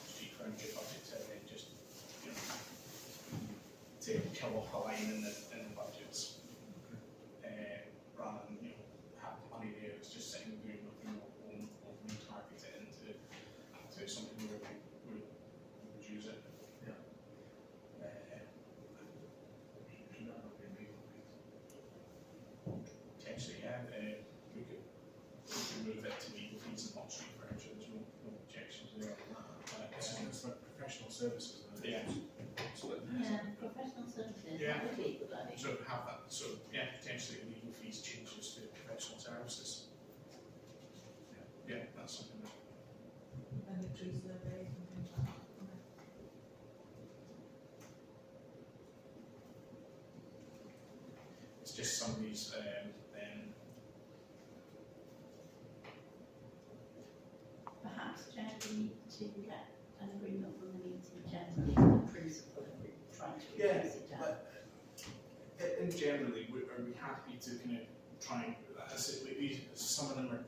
street furniture budget and then just to kill off a line in the budgets, rather than have money there. It's just sitting and doing nothing. We'll target it into something we would use services. Yeah. Split the Yeah, professional services, Yeah. that would be a good idea. So have that, so yeah, potentially legal fees changes to professional services. Yeah, that's something that. And the tree surveys and things like that. It's just some of these, Perhaps, Chair, we need to get an agreement from the meeting generally on the principle of trying to reduce it down. in generally, are we happy to kind of try and, as it, some of them are,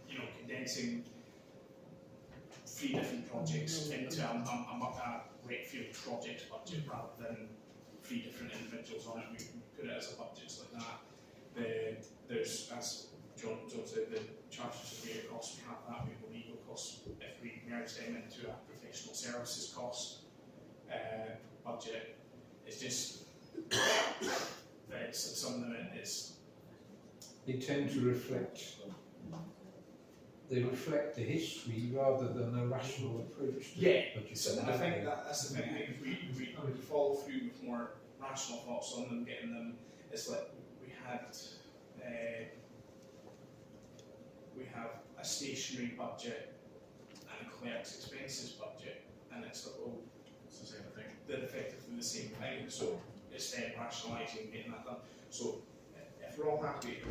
you know, condensing 3 different projects into a Wakefield project budget rather than 3 different individuals on it. We put it as a budget like that. There's, as John said, the charges surveyor costs, we have that, we have the legal costs. If we merge them into a professional services cost budget, it's just, some of them They tend to reflect, they reflect the history rather than a rational approach to budgeting. So I think that's the thing. I think if we follow through with more rational thoughts on them, getting them, it's like we have a stationary budget and a clerk's expenses budget, and it's like, oh, It's the same thing. they're effectively the same thing. So it's then rationalising getting that done. So if we're all happy,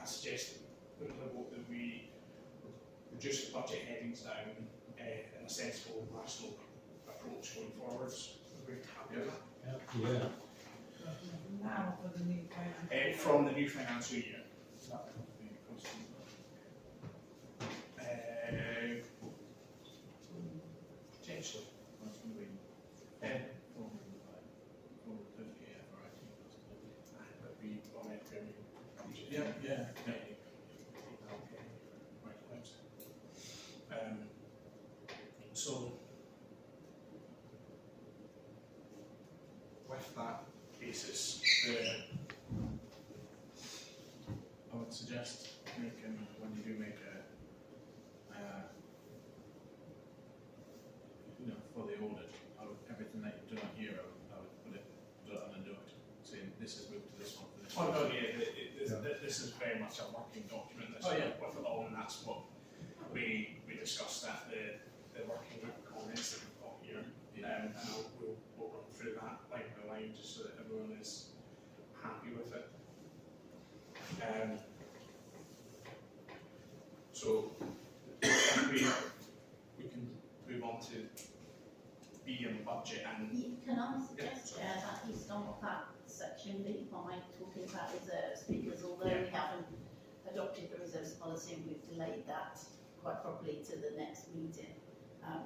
I suggest that we reduce the budget headings down in a sensible, rational approach going forwards. We're happy with that. Yeah. Now for the new financial. From the new financial year. Potentially. But we on it very Yeah. So with that basis, I would suggest making, when you do make for the audit, everything that you've done here, I would put it on a note, saying this is moved to this one, for this one. oh no, yeah, this is very much a working document. This with it all, and that's what we discussed at the working group comments that we've got here. And we'll run through that line by line just so that everyone is happy with it. So we can move on to B and budget and Can I suggest, Chair, that you start that section B by talking about reserves, because although we haven't adopted the reserves policy and we've delayed that quite properly to the next meeting,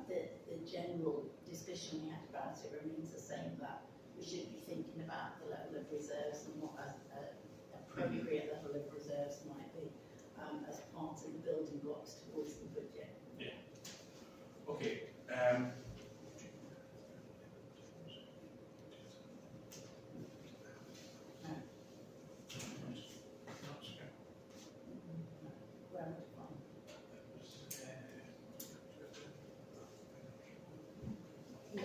the general discussion we had about it remains the same, that we should be thinking about the level of reserves and what an appropriate level of reserves might be as part of the building blocks towards the budget. okay. Where would you find? Yeah.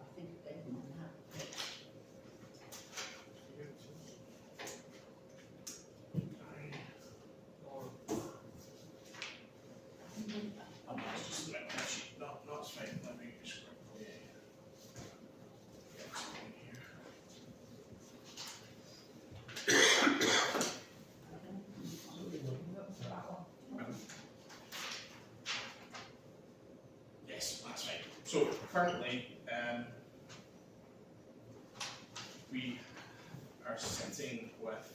I think I gave them on that. It's just a bit patchy. No, it's fine. Let me just quickly get something here. Yes, that's right. So currently, we are sitting with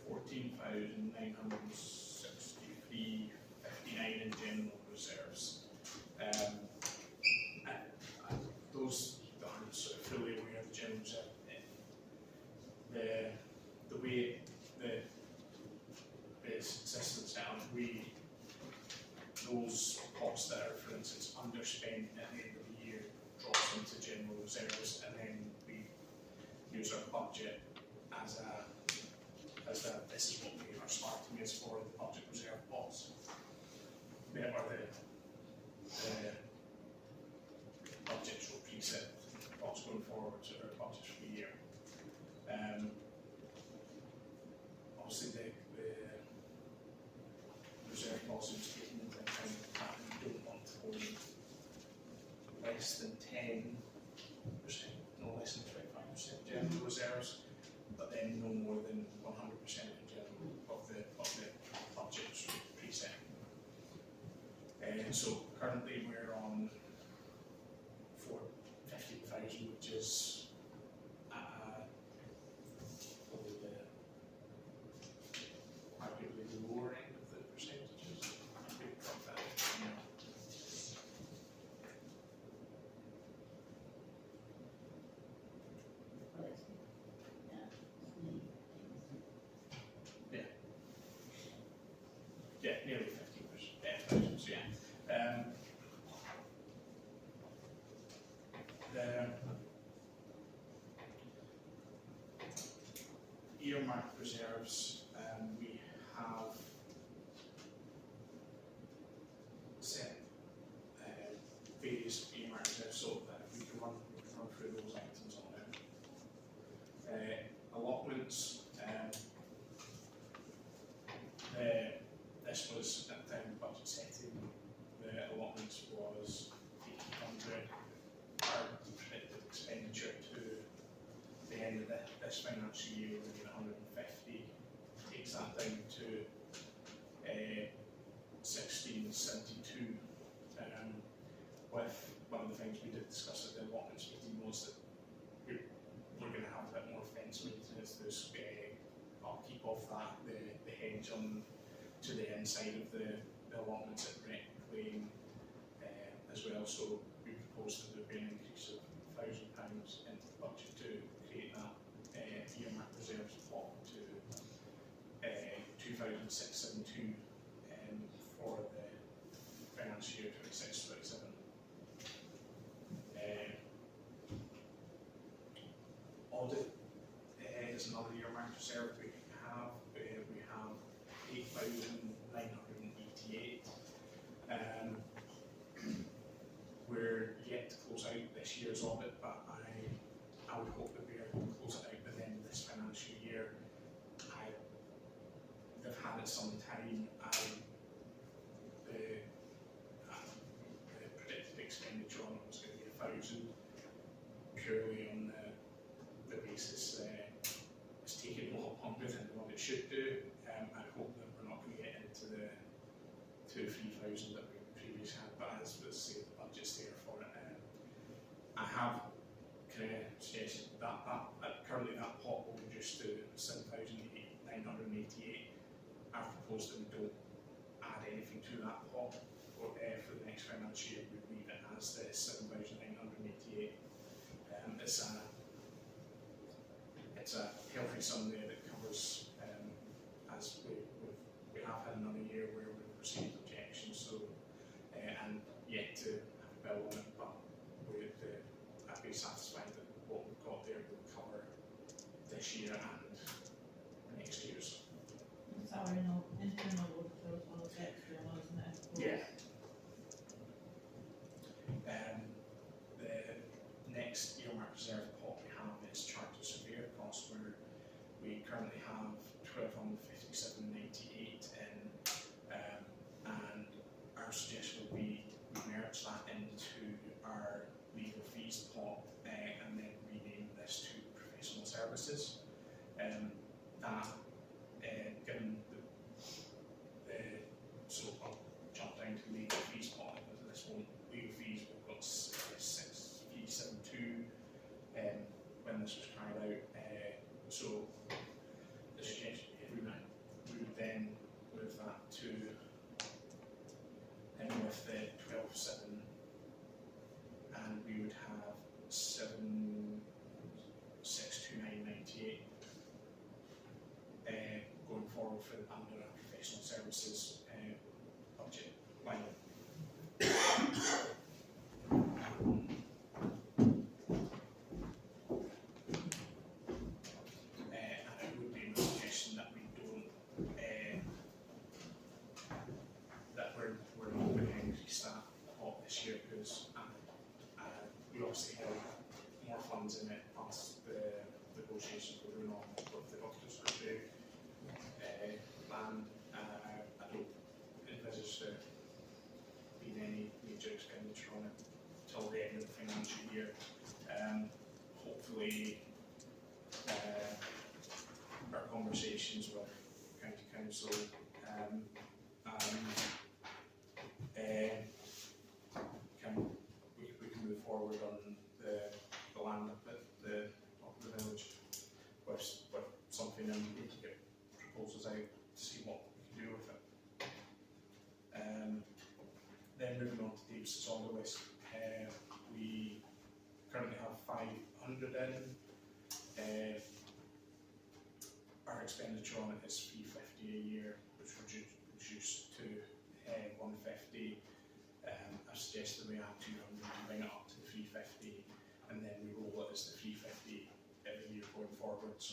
14,963.59 in general reserves. And those that are sort of fully aware of the general reserve, the way the system is set up, those pots that are, for instance, underspent at the end of the year drops into general reserves, and then we use our budget this is what we are starting as for the budget reserve pots. Or the budgets will preset pots going forward to our budgets for the year. Obviously the reserve policy is taking into account that we don't want to hold less than 10%, no less than 25% general reserves, but then no more than 100% in general of the budget preset. So currently we're on 450,000, which is probably arguably the lower end of the percentages. Well, it's, yeah, it's nearly 50%. Yeah, nearly 50%. So yeah. The earmarked reserves, we have set various earmarked reserves, so that we can run through those items on there. Allotments, this was at the time of budget setting, the allotments was 1,800. Our predicted expenditure to the end of this financial year will be 150, takes that down to 1672. With one of the things we did discuss at the allotments meeting was that we're going to have a bit more fence maintenance. There's upkeep of that, the hedge on to the inside of the allotments at Brett Lane as well. So we proposed that there would be an increase of £1,000 into the budget to create that earmark reserves pot to 2,672 for the financial year 26-27. Audit is another earmark reserve we have. We have 8,988. We're yet to close out this year's audit, but I would hope that we are going to close it out by the end of this financial year. They've had it some time. The predicted expenditure on it was going to be 1,000, purely on the basis it's taken a lot longer than what it should do. I hope that we're not going to get into the 2,000 or 3,000 that we previously had, but as we say, the budget's there for it. I have kind of suggested that currently that pot will reduce to 7,988. I've proposed that we don't add anything to that pot for the next financial year. We leave it as the 7,988. It's a healthy sum there that covers, as we have had another year where we've received objections, so and yet to have a bill on it, but I'd be satisfied that what we've got there will cover this year and next year's. It's our internal auditor as well as external, isn't it? Yeah. The next earmark reserve pot we have is charter surveyor costs, where we currently have 1,257.98 in, and our suggestion would be we merge that into our legal fees pot and then rename this to professional services. Given so I'll jump down to legal fees pot. This one, legal fees, we've got 6,372 when this was carried out. So the suggestion, if we would then move that to with the 12,7, and we would have 7,629.98 going forward for under our professional services budget line. And negotiations we're doing on with the doctors are due. And I don't envisage there being any major expenditure on it till the end of the financial year. Hopefully, our conversations with County Council we can move forward on the land up at the top of the village with something, and we need to get proposals out to see what we can do with it. Then moving on to Davis Solid Waste, we currently have 500 in. Our expenditure on it is $350 a year, which reduced to 150. I've suggested we add 200 to bring it up to 350, and then we roll it as the 350 every year going forwards.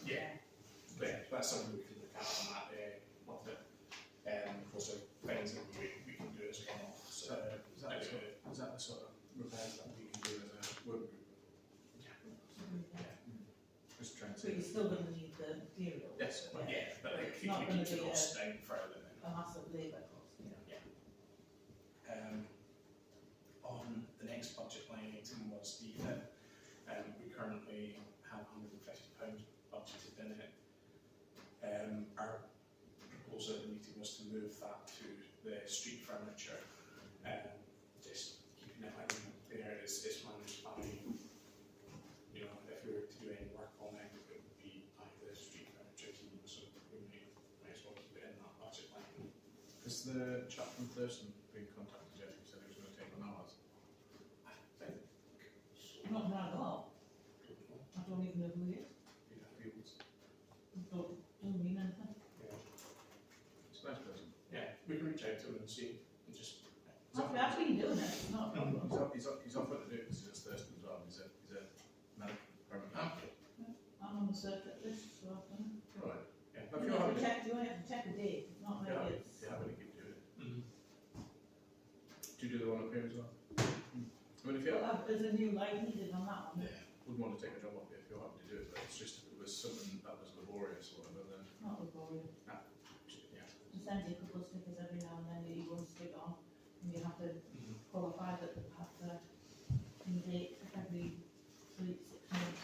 Yeah, that's something we can look at on that with it. Because of things that we can do as a one-off. So, is that the sort of repairs that we can do as a work group? Yeah. Just trying to. But you're still going to need the material. Yes, yeah, but like, it's if not we going keep to the be costs down further, then. a massive labour cost. On the next budget line item was the DFIP. We currently have £150 budgeted in it. Our proposal at the meeting was to move that to the street furniture. Just keeping it like there, it's managed by, you know, if we were to do any work on it, it would be by the street furniture team, so we might as well keep it in that budget line. Has the chap from Thurston been contacted yet? He said he was going to take on ours. I think. Not that all. I don't even know who he is. Fields. Doesn't mean anything. Yeah. It's a nice person. Yeah, we can reach out to him and see, and just. I've been doing it, it's not a problem. He's off what to do because he's Thurston as well. He's a medical permanent. Okay. I'm on the circuit list, so I've done it. Right. Yeah. If You you're have happy to check, you only have to check a date, not yeah, like it's. yeah, happy to keep doing it. Mm-hmm. Do you do the one up here as well? I mean, if you Well, there's a new light needed on that one. wouldn't want to take a job off you if you're happy to do it, but it's just if it was something that was laborious or whatever, then Not laborious. yeah. You send you a couple of stickers every now and then that you want to stick on, and you have to qualify that they have to date every 3 to 6 months.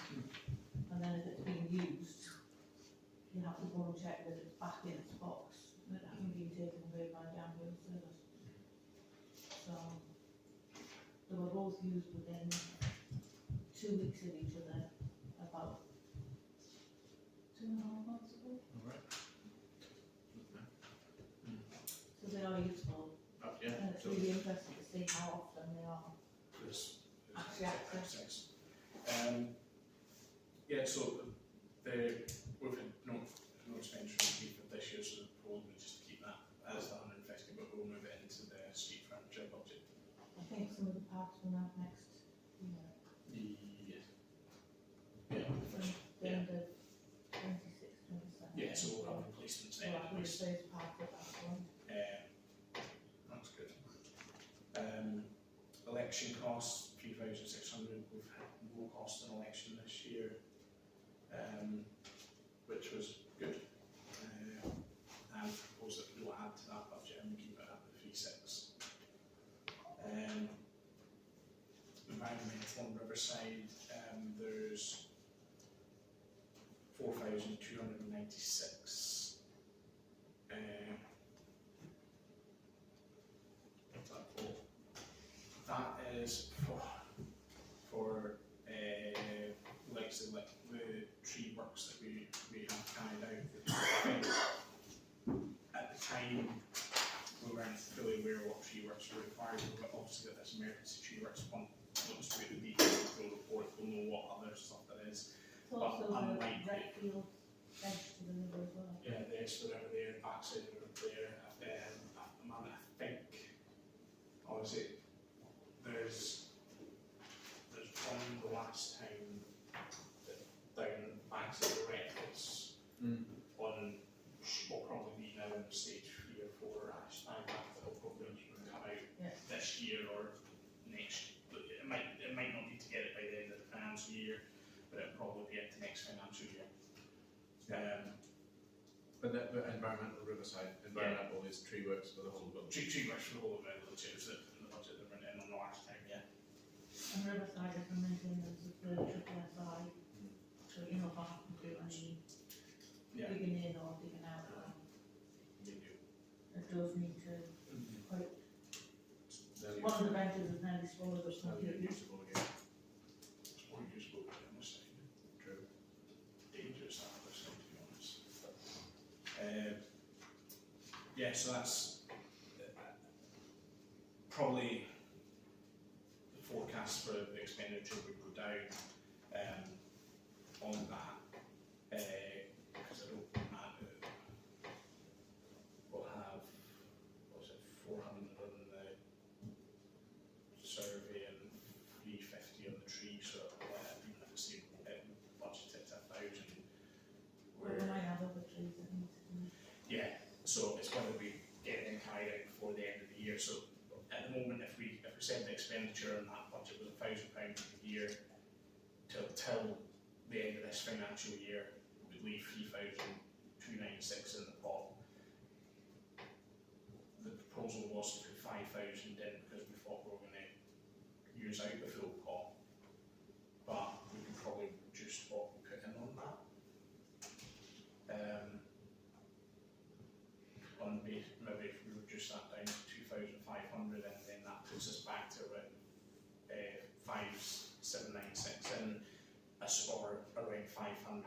And then if it's being used, you have to go and check that it's back in its box, that it hasn't been taken away by the ambulance service. So, they were both used within 2 weeks of each other, about 2.5 months ago. Alright. So they are useful, Yeah. and it's really interesting to see how often they are. There's Actually access. Yeah, so we've had no expenditure on the for this year, so the proposal was just to keep that as the 150, but we'll move it into the street furniture budget. I think some of the parks will have next year, Yes. from the end of 26, 27. Yeah, so we'll have replacements We'll then. have to replace parts at that point. That's good. Election costs, 3,600. We've had no cost in election this year, which was good. And propose that we'll add to that budget and keep it at the 3,600. Environmental on Riverside, there's 4,296. What's that for? That is for like the tree works that we have carried out. At the time, we weren't fully aware of what tree works were required, but obviously got this emergency tree works one. Looks to be the details of the report, we'll know what other stuff there is. It's also the unlikely. red field edge to the river as well. Yeah, the extra over there, backside of the river there, I think, obviously, there's one the last time that down backside of the wreck is on what probably be now in stage 3 or 4 ash. I think that'll probably come out this year or next But environmental Riverside, environmental is tree works for the whole village. Tree works for the whole of the village, is it, in the budget they're in on the last time, yeah. And Riverside is for maintenance of the triple SI, so you know if I have to do any Yeah. digging in or digging out, You do. it does need to, quite, They're one of the benches is nearly swallowed or something. usable again. It's more useful than on this side. True. Dangerous on this side, to be honest. Yeah, so that's probably the forecast for the expenditure would go down on that, because I don't we'll have, what was it, 400 on the survey and 350 on the tree, so even if it's budgeted to 1,000, Well, we might have other trees that need to be. yeah, so it's going to be getting carried out before the end of the year. So at the moment, if we said the expenditure on that budget was £1,000 a year till the end of this financial year, we'd leave 3,296 in the pot. The proposal was to put 5,000 in because we thought we were going to use out the full pot, but we could probably reduce what we put in on that. Maybe if we reduce that down to 2,500, and then that puts us back to around 5,796, and or around 500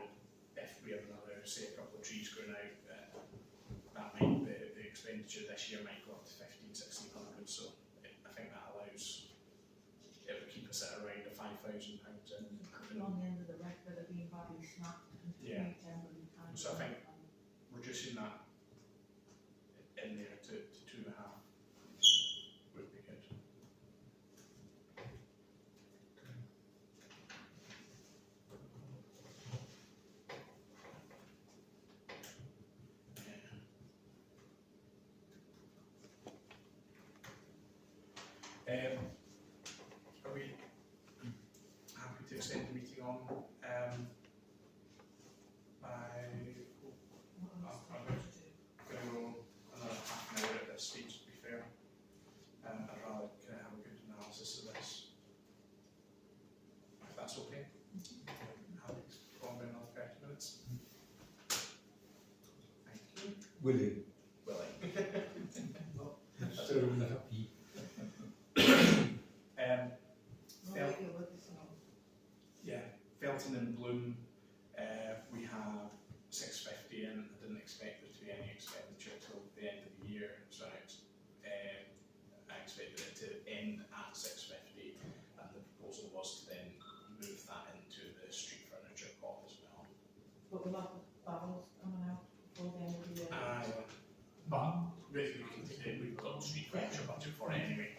if we have another, say, a couple of trees going out. That might the expenditure this year might go up to 1,500–1,600. So I think that allows it would keep us at around the £5,000 in. On the end of the record of being badly snapped and Yeah. temporarily kind So I think reducing that in there to 2.5 would be good. Are we happy to extend the meeting on by I'm going to go another half an hour at this stage, to be fair. I'd rather kind of have a good analysis of this, if that's okay. Have it gone by another 30 minutes. Thank you. Willing. Willing. Not necessarily happy. Yeah, Felton and Bloom, we have 650 in. I didn't expect there to be any expenditure till the end of the year, so I expected it to end at 650, and the proposal was to then move that into the street furniture pot as well. But we'll have the barrels coming out before the end of the year. But we've got the street furniture budget for it anyway.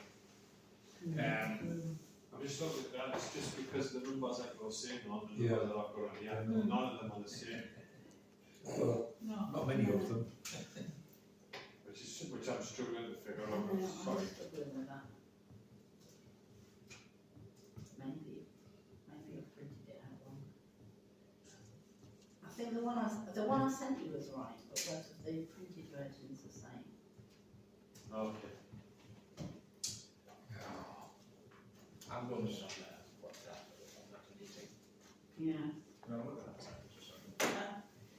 I'm just looking at that, it's just because the numbers that you're saying on the Yeah. numbers that I've got on here, Mm. none of them are the same, Well, No. not many of them. which I'm struggling to figure out. I'm Sorry. struggling with that. Maybe I've printed it out wrong. I think the one I sent you was right, but the printed version's the same. Okay. I'm going to start that. What's that? Meeting. Yeah. No, look at that.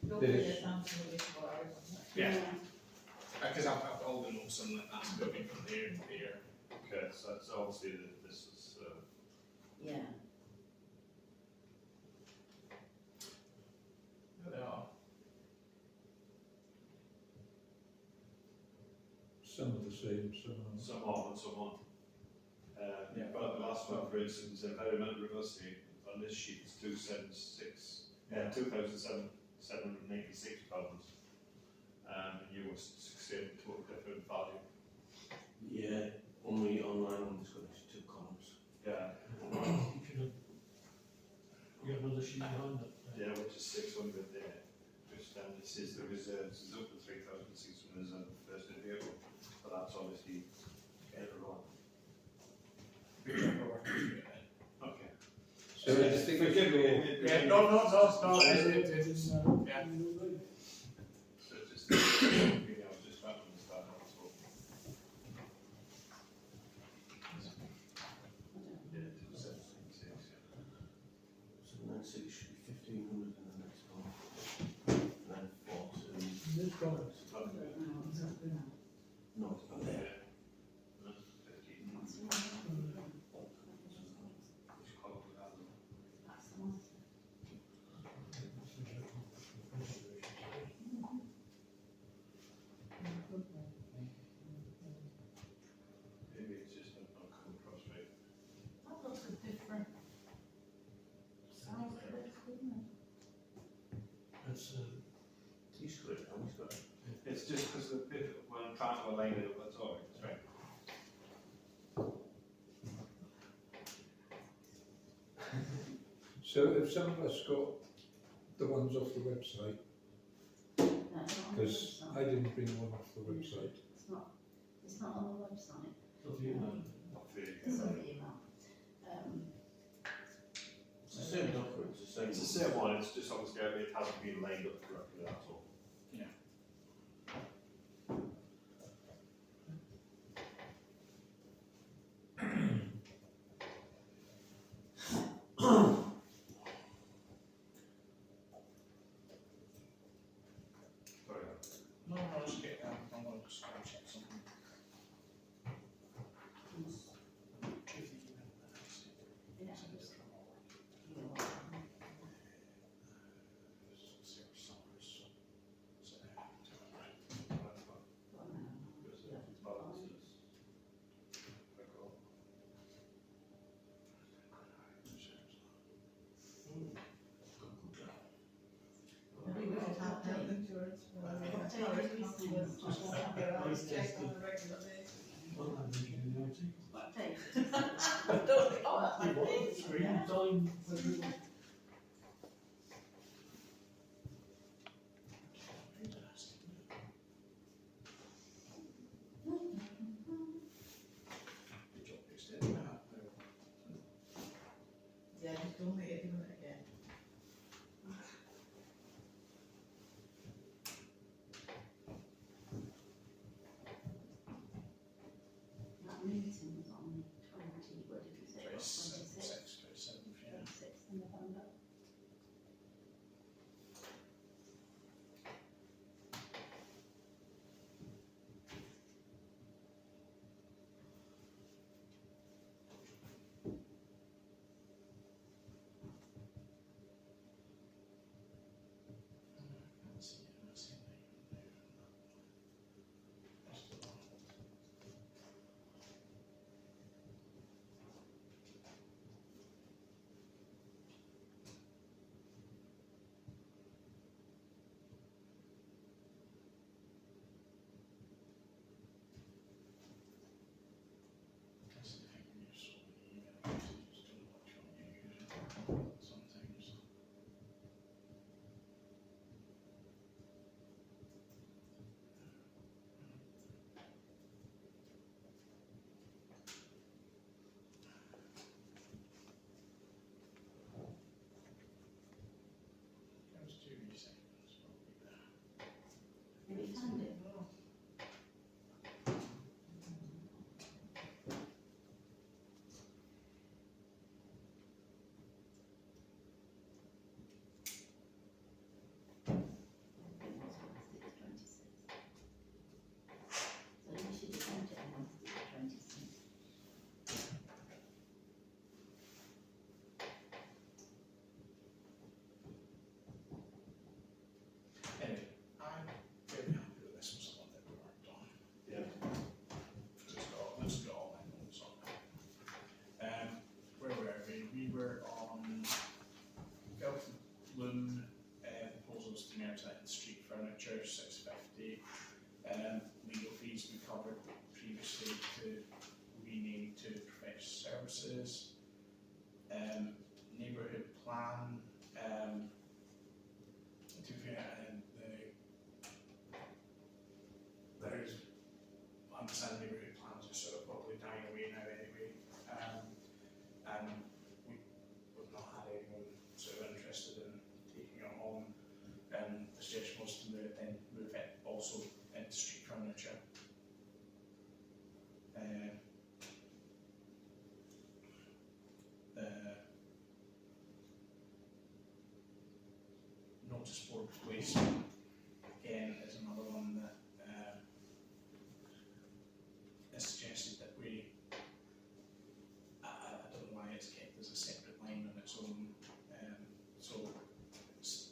Don't forget something with this bar, isn't it? Yeah. Because I've got all the notes on that. That's moving from there to there. Okay, so that's obviously this is, Yeah. There they are. Some are the same, some are. some are and some aren't. Yeah. But the last one, for instance, environmental reversing, on this sheet is 2,796 pounds. And you were saying total different value. Yeah, only online one has got these two columns. Yeah. You have another sheet behind it. Yeah, which is 600 there. Just it says the reserves is up to 3,600 as of 1st of April, but that's obviously error on. We're working through it then. Okay. So it's the Forgive me. Yeah, no, it's, yeah. So it's just, I was just trying to understand how it's all. Yeah, 2766, yeah. So the next six should be 1,500 in the next one. And then 4 to... This one. No, it's not there. Maybe it's just not come across right. That looks a different size of it, wouldn't it? That's T-squared, how many's got it? It's just because the bit when I'm trying to align it up, that's all. That's right. So if some of us got the ones off the website, because I didn't bring one off the website. It's not on the website. Not for you, It's on the email. It's the same document, it's the same. It's the same one, it's just obviously it hasn't been lined up correctly, that's all. Sorry. No, just get, I'm going to just go and check something. Yeah. Maybe we should have health insurance for our parish councillors to go and get our check on a regular basis. What date? Don't, oh, that's my favourite. Yeah, just don't make it doing it again. That meeting was on the 20, what did you say, it was 26th? 27th, yeah. 26th of November. Have you found it? So you should have sent it on Wednesday the 26th. Anyway, I'm very happy that this was the one that we worked on. Yeah. Let's go all my notes on that. Where were we? We were on Felton proposals to merge that in street furniture, 650. Legal fees we covered previously to rename to professional services. Neighbourhood plan. To be fair, there's understand neighbourhood plans are sort of probably dying away now anyway, and we've not replacement, again, is another one that is suggested that we, I don't know why it's kept as a separate line on its own, so it's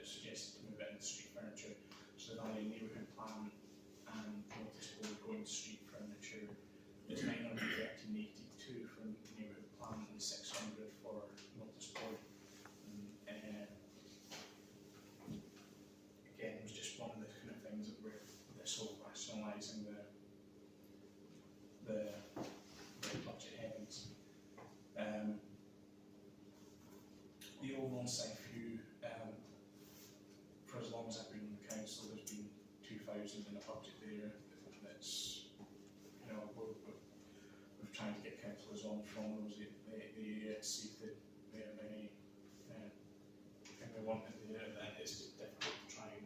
suggested to move it into street furniture. So the value neighbourhood plan and notice board going to street furniture is 913.82 from neighbourhood plan and 600 for notice board. Again, it was just one of the kind of things that we're this whole rationalising the budget headings. The overall site view, for as long as I've been on the council, there's been 2,000 in a budget there. That's, you know, we've tried to get councillors on from those the area to see if they have any thing they wanted there. That it's just difficult to try and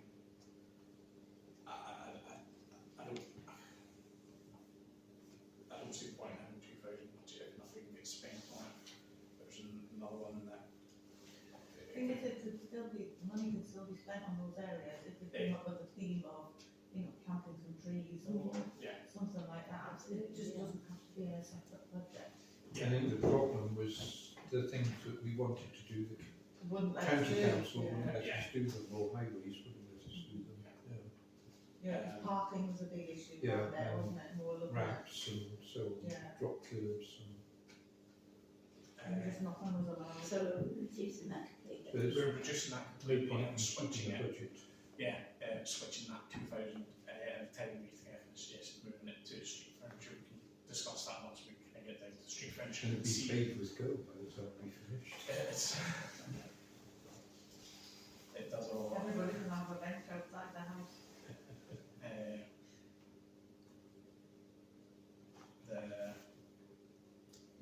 I don't see the point in having 2,000 budget if nothing gets spent on it. There's another one that I think if it could still be, money can still be spent on those areas if they came up with a theme of, you know, planting some trees or something like that. It just doesn't have to be a separate project. I think the problem was the things that we wanted to do, the Wouldn't let us county do, council yeah. wouldn't let us do them, or highways wouldn't let us do them. Yeah, parking was a big issue Yeah, down there, wasn't it? And we were looking at, Ramps and so on, yeah, drop curbs and and just nothing was allowed. So we're reducing that completely. so there's we're reducing that no completely point and in switching keeping the it. budget. Switching that 2,000 telling me and suggested moving it to street furniture. We can discuss that once we can get down to street furniture And and it'd be see. paid with go by the time we finished. It does all. Everybody can have a bench outside the house.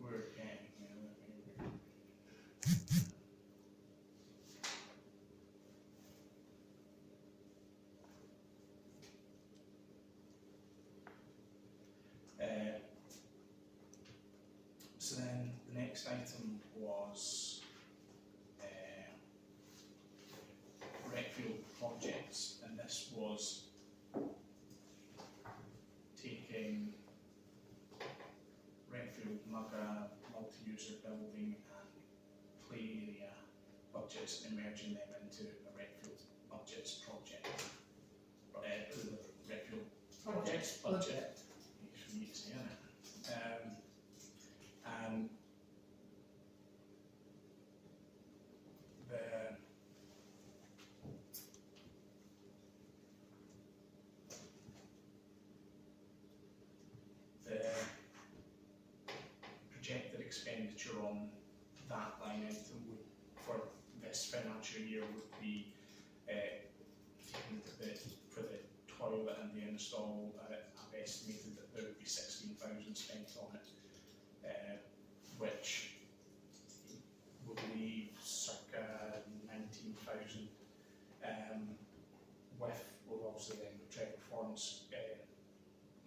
We're getting, so then the next item was Redfield projects, and this was taking Redfield Mugger multi-user building and play area budgets and merging them into a Redfield budgets project. The Redfield projects budget. It's for me to say, isn't it? And the projected expenditure on that line item would, for this financial year, would be for the toilet and the install. I've estimated that there would be 16,000 spent on it, which would leave circa 19,000. We've obviously then got trade performance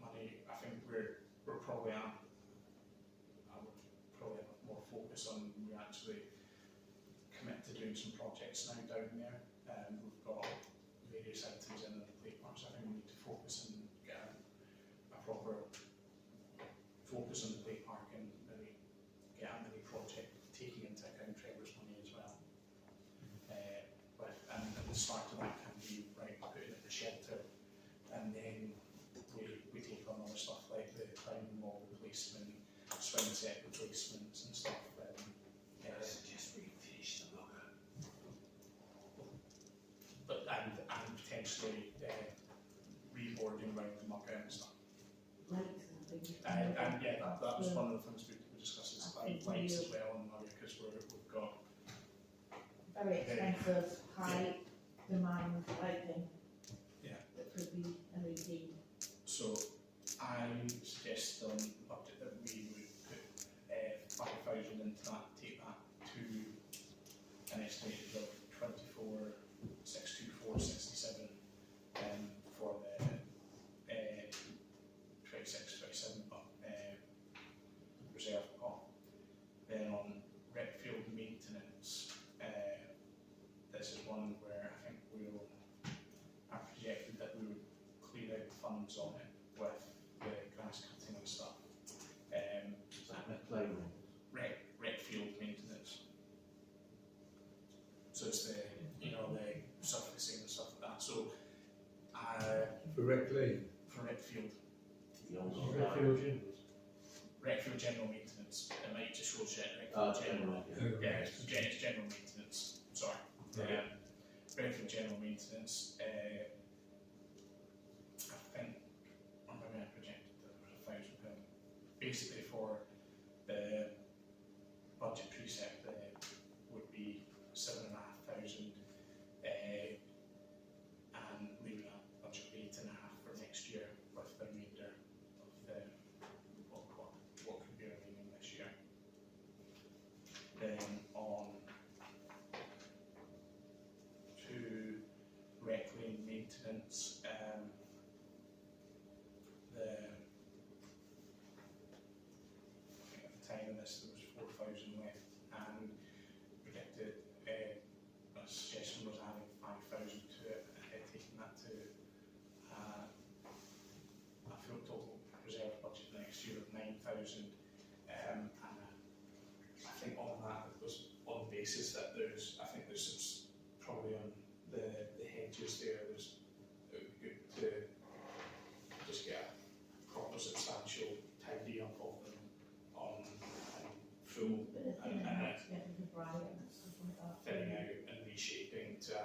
money. I think we're probably I would probably have more focus on we actually commit to doing some projects now down there. We've got various items in the play park, so I think we need to focus and get a proper focus on the play park and maybe get a mini project taking into account Trevor's money as well. And the start of that can be right, put it in the shelter, and then we take on other stuff like the climbing wall replacement, swing set replacements and stuff. I suggest we finish the Mugger. But and potentially reboarding around the Mugger and stuff. Lights and things. And yeah, that was one of the things we discussed is lights as well on the Mugger, because we've got Very expensive, high demand lighting. Yeah. That could be LED. So I suggest on the budget that we would put 5,000 into that, take that to an estimated of 24,624.67 for the 26-27 reserve pot. Then on Redfield maintenance, this is one where I think we'll runs on it with the grass cutting and stuff. Is that reclaiming? Rec field maintenance. So it's the, you know, the surfacing and stuff like that. So For rec league. for rec field general maintenance, it might just show rec field general. Yeah, it's general maintenance. Sorry. Rec field general maintenance. I think, or maybe I projected that there was £1,000. Basically, for the budget precept, would be 7,500, and leaving a budget of 8,500 for next year, with the remainder of the what could be remaining this year. Then on to rec lane maintenance, at the time of this there was 4,000 left, and predicted a suggestion was adding 5,000 to it, taking that to a full total reserve budget next year of 9,000, and I think on that it was on the basis that there's some, probably on the hedges there, it would be good to just get a proper substantial tidy up of them on full and thinning out and reshaping to a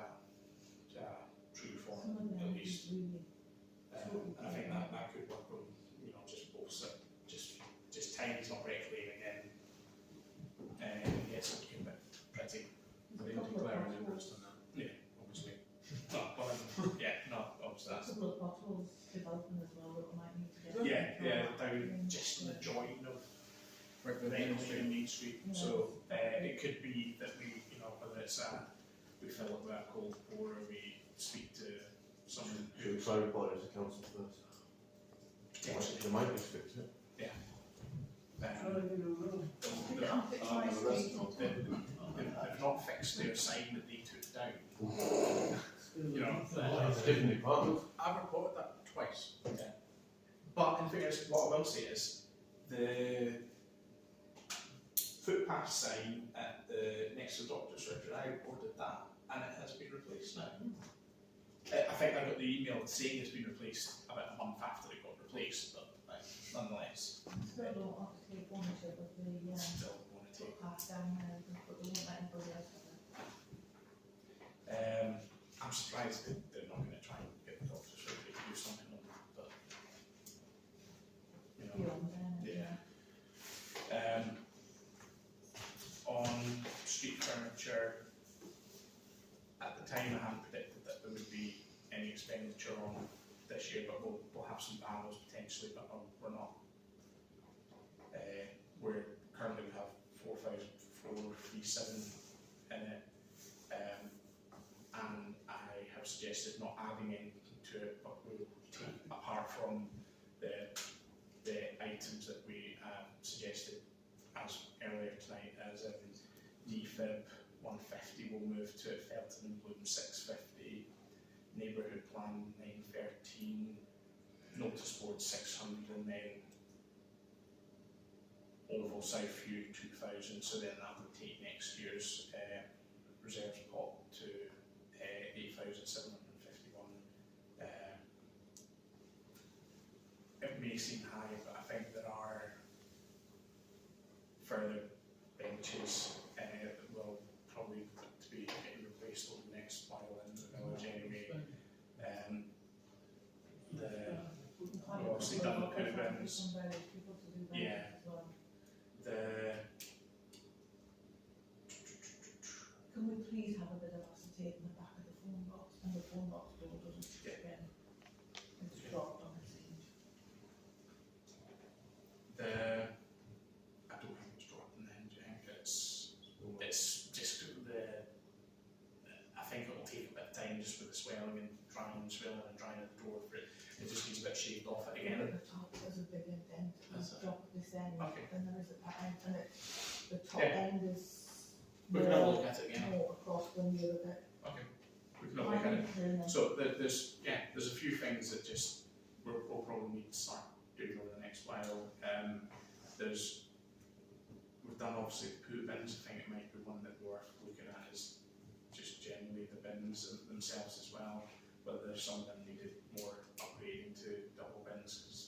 true form at least. And I think that could work on, you know, just both just tidy, not regularly again. Yes, it can be pretty. I didn't declare an interest on that. Yeah, obviously. No, well, yeah, no, obviously that's. A couple of potholes developing as well that we might need to get. Yeah, down just in the join of Main Street. Yeah. So it could be that we, you know, whether it's we fill it with alcohol or we speak to someone Should we who's try and report it to council first? potentially. They might just fix it. They've not fixed their sign that they took down. You know, It's a different department. I've reported that twice. Yeah. But in fairness, what I will say is the footpath sign at the next to the doctor's surgery, I reported that, and it has been replaced now. I think I got the email saying it's been replaced about a month after it got replaced, but nonetheless. Still don't want to take ownership of the Still want to take. footpath down there, but they won't let anybody else have it. I'm surprised that they're not going to try and get the doctor's surgery to do something on that, but you know. Beyond then, Yeah. On street furniture, at the time I hadn't predicted that there would be any expenditure on this year, but we'll have some panels potentially, but we're not. We're currently we have 4,437 in it, and I have suggested not adding anything to it, but we'll take apart from the items that we suggested as earlier tonight, as DFib 150 will move to Felton and Bloom 650, neighbourhood plan 913, notice board 600, and then Oval Southview 2000. So then that would take next year's reserves pot to 8,751. It may seem high, but I think there are further benches that will probably to be getting replaced over the next while in the village anyway. We've obviously done the pyramids. Yeah. Can we please have a bit of acetate in the back of the phone box, and the phone box door doesn't get it's dropped on the stage. I don't think it's dropped in the hinge. I think it's just I think it will take a bit of time just with the swelling and drying the door for it. It just needs a bit shaved off it again. At the top there's a big indent, That's it. drop this end, Okay. and there is a pattern, and the top Yeah. end is We can have a look at it again. more across than the other bit. Okay. We can have a look at it. So there's a few things that just we'll probably need to start doing over the next while. We've done obviously poo bins. I think it might be one that we're worth looking at is just generally the bins themselves as well. But there's some that needed more upgrading to double bins because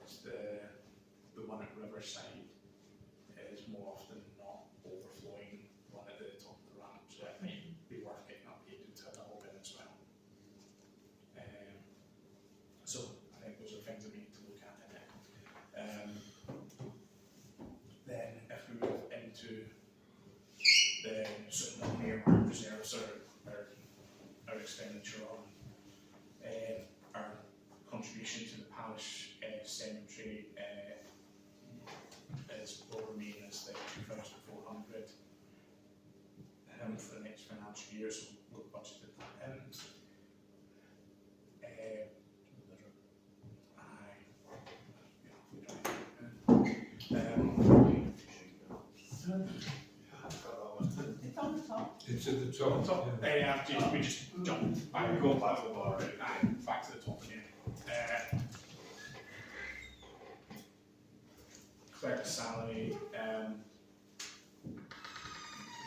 it's the one at Riverside is more often than not overflowing one at the top of the ramp, so it might be worth getting upgraded to a double bin as well. So I think those are things that we need to look at in it. Then if we move into the sort of non-earmarked reserves our expenditure on our contribution to the parish cemetery will remain as the 2,400 for the next financial year, so we've budgeted that in. It's on the top. It's at the top. Yeah. We just jump back, go back to the bar, back to the top again. Clerk's salary,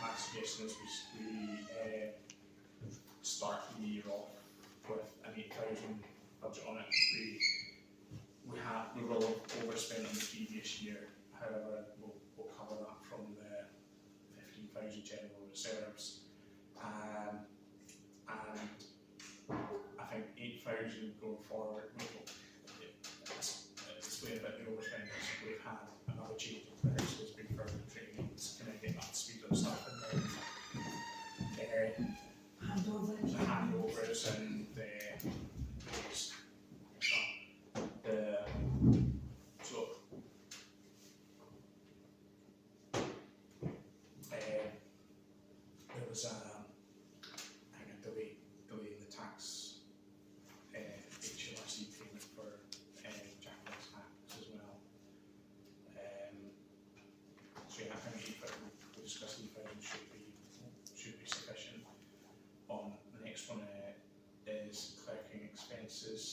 my suggestion is we start the year off with an 8,000 budget on it. We will have overspent on the previous year, however we'll cover that from the 15,000 general reserves. And I think 8,000 going forward, let's explain a bit the overspending. We've had another change in Parish, so there's been further training, it's kind of getting up to speed on stuff, and then the handovers and there was I think a delay in the tax HMRC payment for Japanese tax as well. So yeah, I think we discussed 8,000 should be sufficient. On the next one is clerking expenses.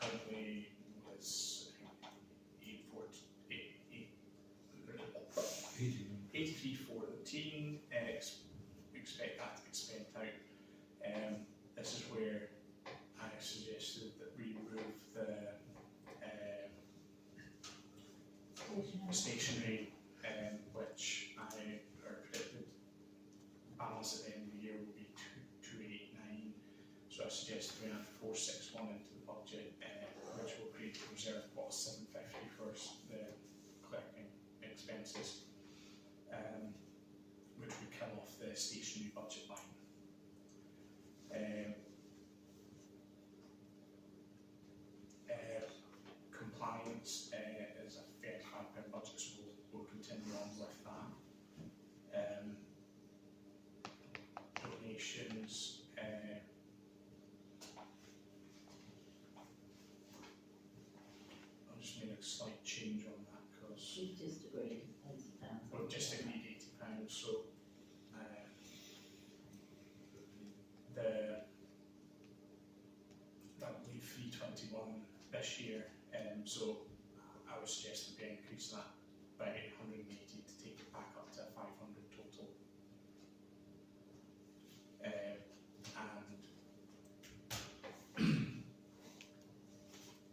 Currently was 83,413. We expect that to be spent out. This is where I suggested that we remove the stationery, which I predicted balance at the end of the year will be 289. So I suggested we add 461 into the budget, which will create a reserve pot of 750 for the clerking expenses, which would kill off the stationery budget line. Compliance is a £35 budget, so we'll continue on with that. Donations, I'll just make a slight change on that because We've just agreed £80. we've just agreed £80, so that will leave 321 this year, so I would suggest that we increase that by 180 to take it back up to 500 total. And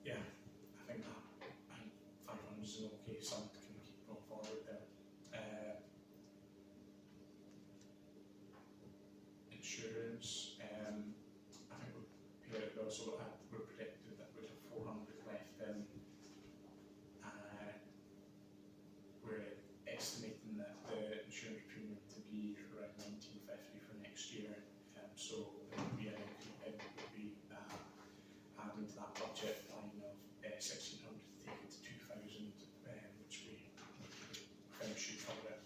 yeah, I think 500 is an okay sum to kind of keep going forward there. Insurance, I think we're also we're predicted that we'd have 400 left in. We're estimating that the insurance premium to be around 1950 for next year, so it would be adding to that budget line of 1,600 to take it to 2,000, which we think should cover it.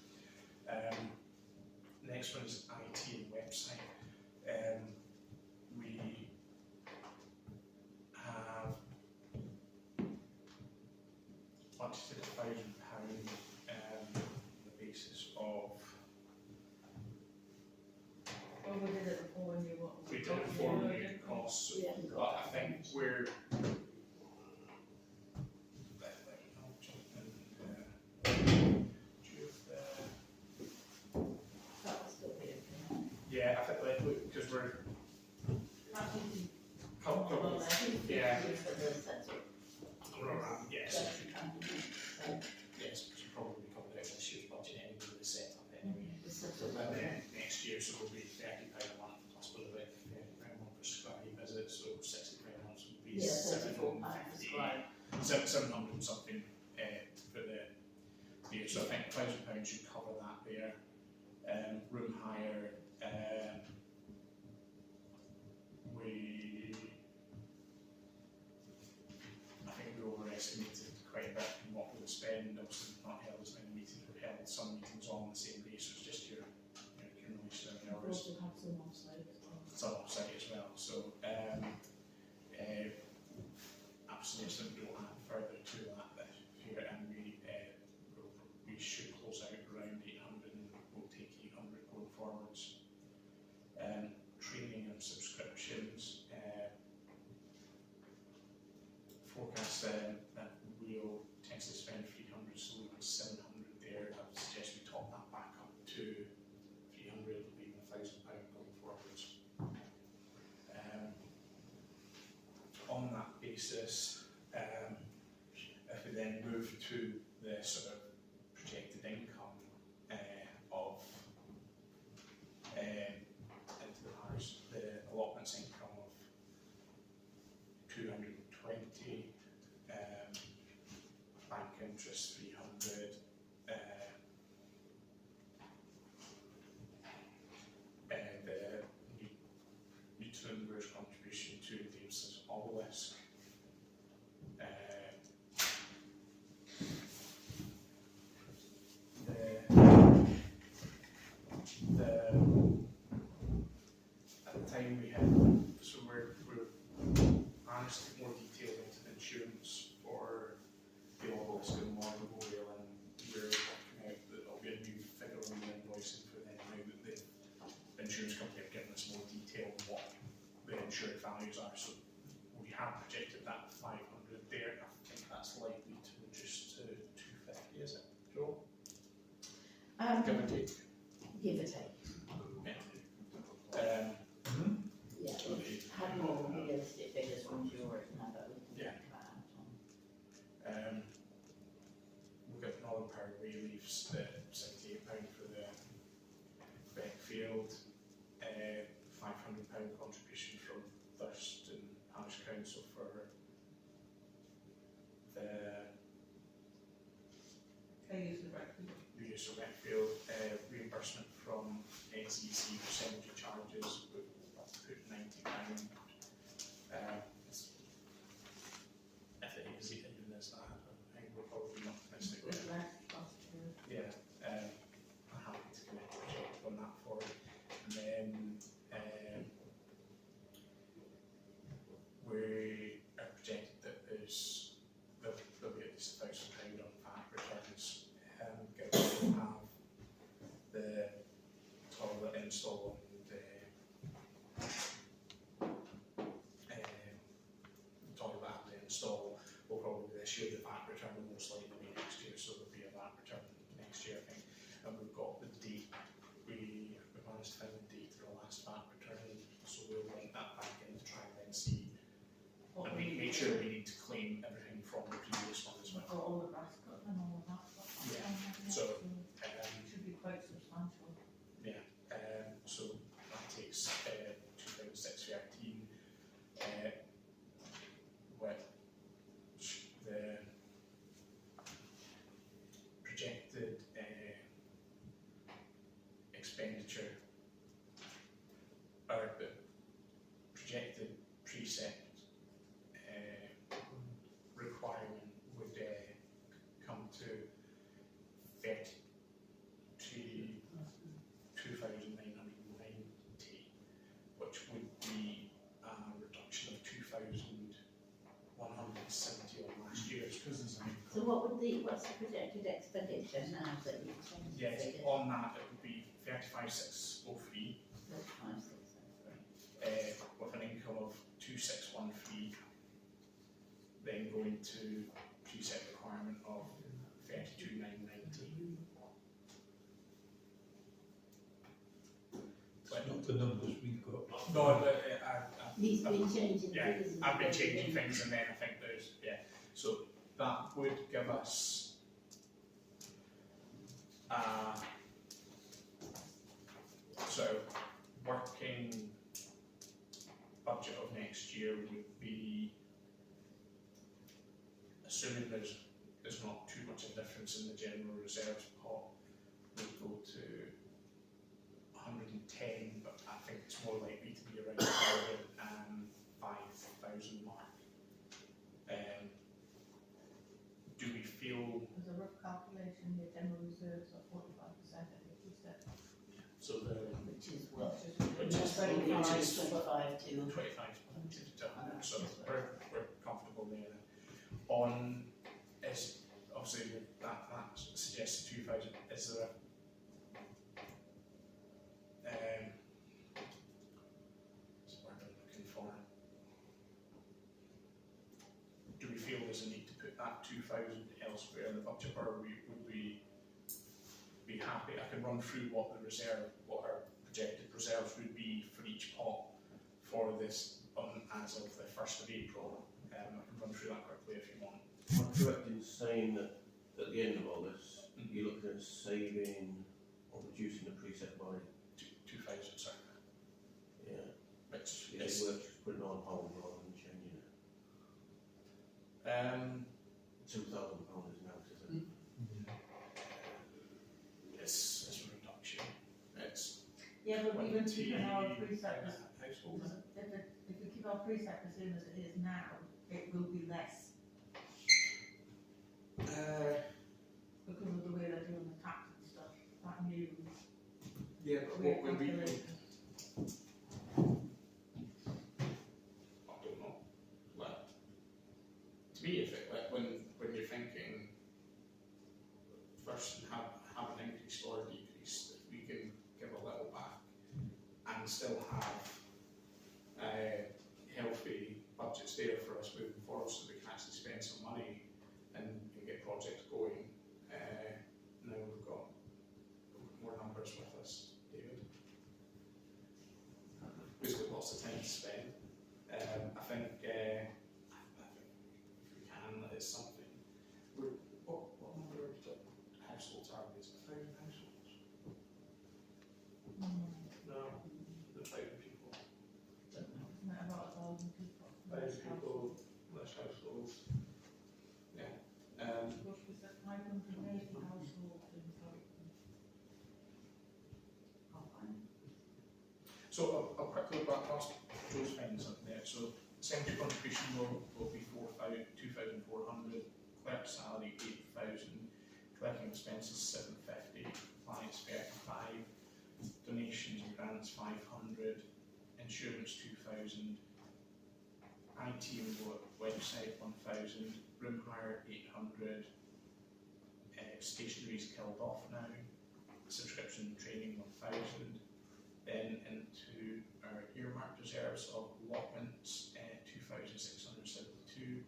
Next one is IT and website. We have budgeted £1,000 on the basis of. Well, we did it before when you were. We did it before when we did costs, so I think £1,000 should cover that there. Room hire, I think we overestimated quite a bit in what we would spend. Obviously, we've not held as many meetings, we've held some meetings on the same day, so it's just your accumulation of We hours. also have some offsite as well. It's on offsite as well, so absolutely we don't add further to that this year, and we should close out around 800 and we'll take 800 going forwards. Training and subscriptions, forecast that we'll potentially spend 300, so we've got 700 there. I would suggest we top that back up to 300, leaving £1,000 going forwards. On that basis, if we then move to the sort of projected income of into the parish, the allotments income of 220, bank interest 300, the Newton Brewers contribution to Davis's obelisk. At the time we had, so we're managed to get more detail into the insurance for the obelisk and more memorial, and we're working out that there'll be a new figure on the invoicing for them now that the insurance company have given us more detail on what the insured values are. So we have projected that 500 there. I think that's likely to reduce to 250, is it, Joel? Give or take. Give or take. Yeah, we've had more realistic figures from Europe now that we can think about. We've got Northern Power Leaves, the £78 for the Beckfield, £500 contribution from Thurston Parish Council for the use of Beckfield, reimbursement from SEC for cemetery charges, we put £90. If it is even as that, I think we're probably not optimistic with it. Yeah, I'm happy to kind of project on that forward. And then we are projected that there'll be at least £1,000 on VAT returns. We'll have the toilet install and toilet after install will probably be this year. The VAT return will most likely be next year, so there'll be a VAT return next year, I think. And we've got the date, we managed to find the date of the last VAT return, so we'll link that back in to try and then see and make sure we need to claim everything from the previous one as well. All the grass cut and all of that. Yeah, so should be quite substantial. yeah, so that takes 2006-13, which the projected expenditure or the projected precept requirement would come to 2,990, which would be a reduction of 2,170 on last year's. So what's the projected expenditure now that you've changed the Yes, figure? on that it would be 35,603 with an income of 2,613, then going to preset requirement of 32,990. Not the numbers we've got. No, but He's been changing yeah, figures. I've been changing things, and then I think there's so that would give us so working budget of next year would be, assuming there's not too much of a difference difference in the general reserves pot would go to 110, but I think it's more likely to be around the 5,000 mark. Do we feel, As a rough calculation, your general reserves are 45% of your reserve. so the Which is well, what? which is 25 to 25 to 100, so we're comfortable there. On, is obviously that suggests 2,000, is there what's the word I'm looking for? Do we feel there's a need to put that 2,000 elsewhere in the budget, or would we be happy? I can run through what our projected reserves would be for each pot for this as of the 1st of April. I can run through that quickly if you want. Am I correct in saying that at the end of all this, you're looking at saving or reducing the preset by 2,000, sorry. yeah, Which is is it worth just putting on hold rather than changing it? £2,000 is now, isn't it? it's a reduction. It's Yeah, but even 20 keeping our preset, households. if we keep our preset the same as it is now, it will be less because of the way they're doing the tax and stuff. That new Yeah, but way what of would we? calculating. I don't know. Like, to me, if it, like, when you're thinking first and have an increase or a decrease, if we can give a little back and still have healthy budgets there for us moving forward, so we can actually spend some money and get projects going. Now we've got more numbers with us, David. We've got lots of time to spend. I think if we can, that is something. What number of households are we? Is it 1,000 households? No, the 1,000 people. Isn't it about 1,000 people? 1,000 people, less households. Yeah. What was that, 580 households in Felton? So I'll quickly look back past those things up there. So central contribution will be 2,400, clerk salary 8,000, collecting expenses 750, compliance 35, donations and grants 500, insurance 2,000, IT and website 1,000, room hire 800, stationery's killed off now, subscription and training 1,000. Then into our earmarked reserves of allotments, 2,672,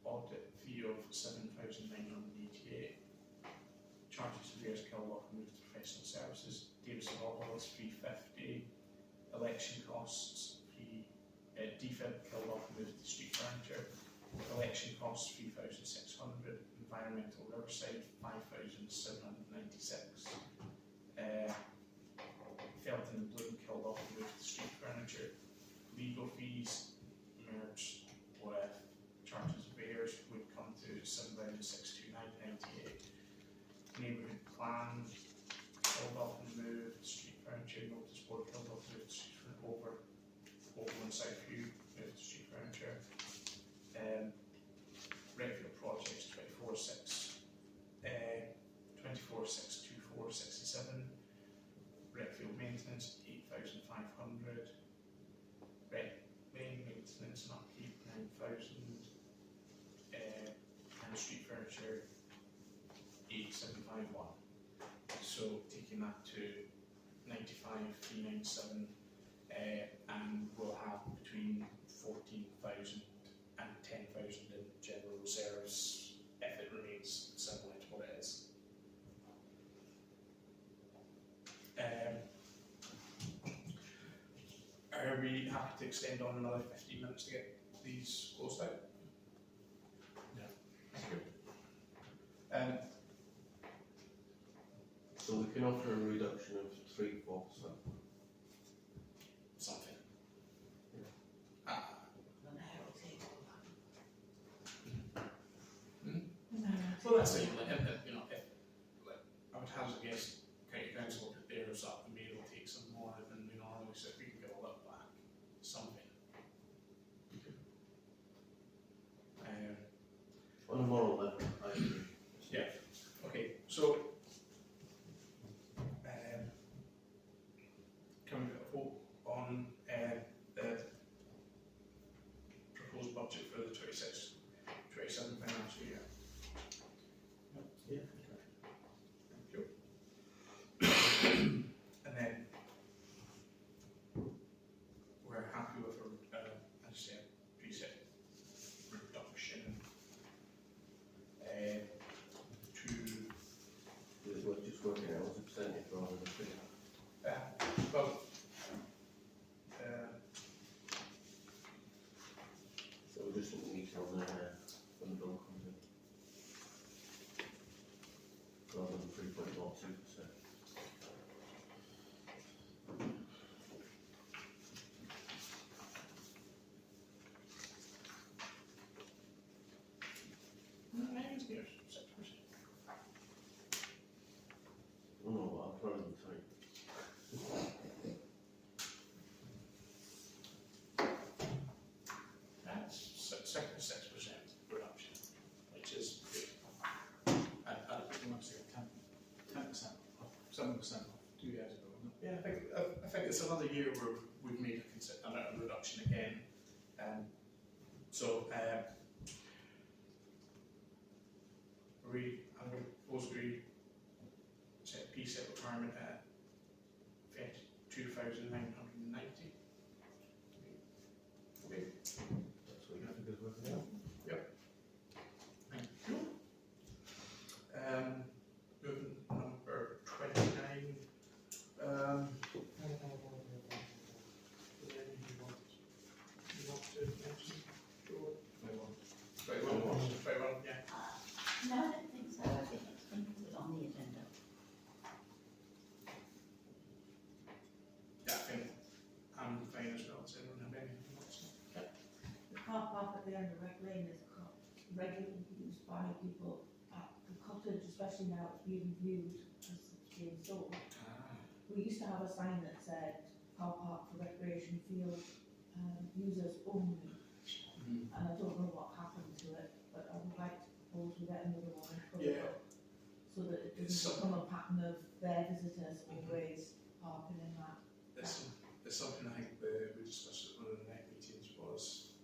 audit fee of 7,988, charges of years killed off and moved to professional services, Davis and Orwell's 350, election costs, defib killed off and moved to street furniture, election costs 3,600, environmental riverside 5,796. Felton and Bloom killed off and moved to street furniture, legal fees merged with charges of heirs would come to 7,629.98. Neighbourhood plan killed off and moved, street furniture, notice board killed off and moved to street furniture, Overland Southview moved to street furniture. Regular projects 24,624.67. Redfield maintenance 8,500. Red lane maintenance and upkeep 9,000. And street furniture 8,751. So taking that to 95,397, and we'll have between 14,000 and 10,000 in general reserves if it remains similar to what it is. Are we happy to extend on another 15 minutes to get these closed out? Yeah. Thank you. So we can offer a reduction of 3/4. Something. No. Well, that's it. 2%. Oh no, I'll try and think. That's 6% reduction, which is good. I don't want to say 10% off, 7% off 2 years ago, wasn't it? Yeah, I think it's another year where we've made a reduction again. I'm going to propose we set P-set requirement at 2,990. Okay. That's what you have to do with it. Thank you. Moving number 29. You want to mention? Sure. 21, yeah. No, I don't think so. I think it's been put on the agenda. Yeah, I think I'm fine as well. Does anyone have anything else? Yeah. The car park at the end of Red Lane is regularly used by people at the cottage, especially now it's being viewed as it's being sold. We used to have a sign that said car park for recreation field users only, and I don't know what happened to it, but I would like to propose we get another one and put it up so that it doesn't become a pattern of their visitors always parking in that. There's something I think we discussed at one of the next meetings was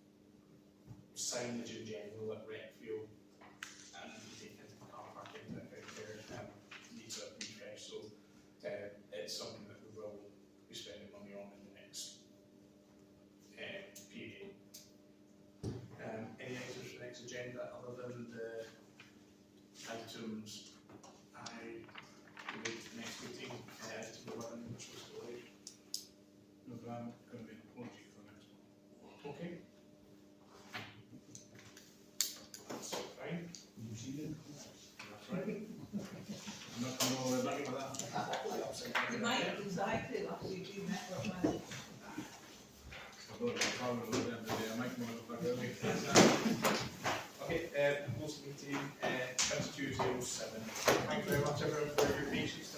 signage in general at Retfield and taking car parking out there needs a refresh. So it's something that we will be spending money on in the next period. Any items for the next agenda other than the items I will make for the next meeting to the one which was delayed? No, but I'm going to make an apology for the next one. Okay. That's fine. New Zealand. That's right. I'm not coming all the way back for that. You might decide to after you do network management. I might want to go back early. Okay, post meeting 22:07. Thank you very much everyone for your patience tonight.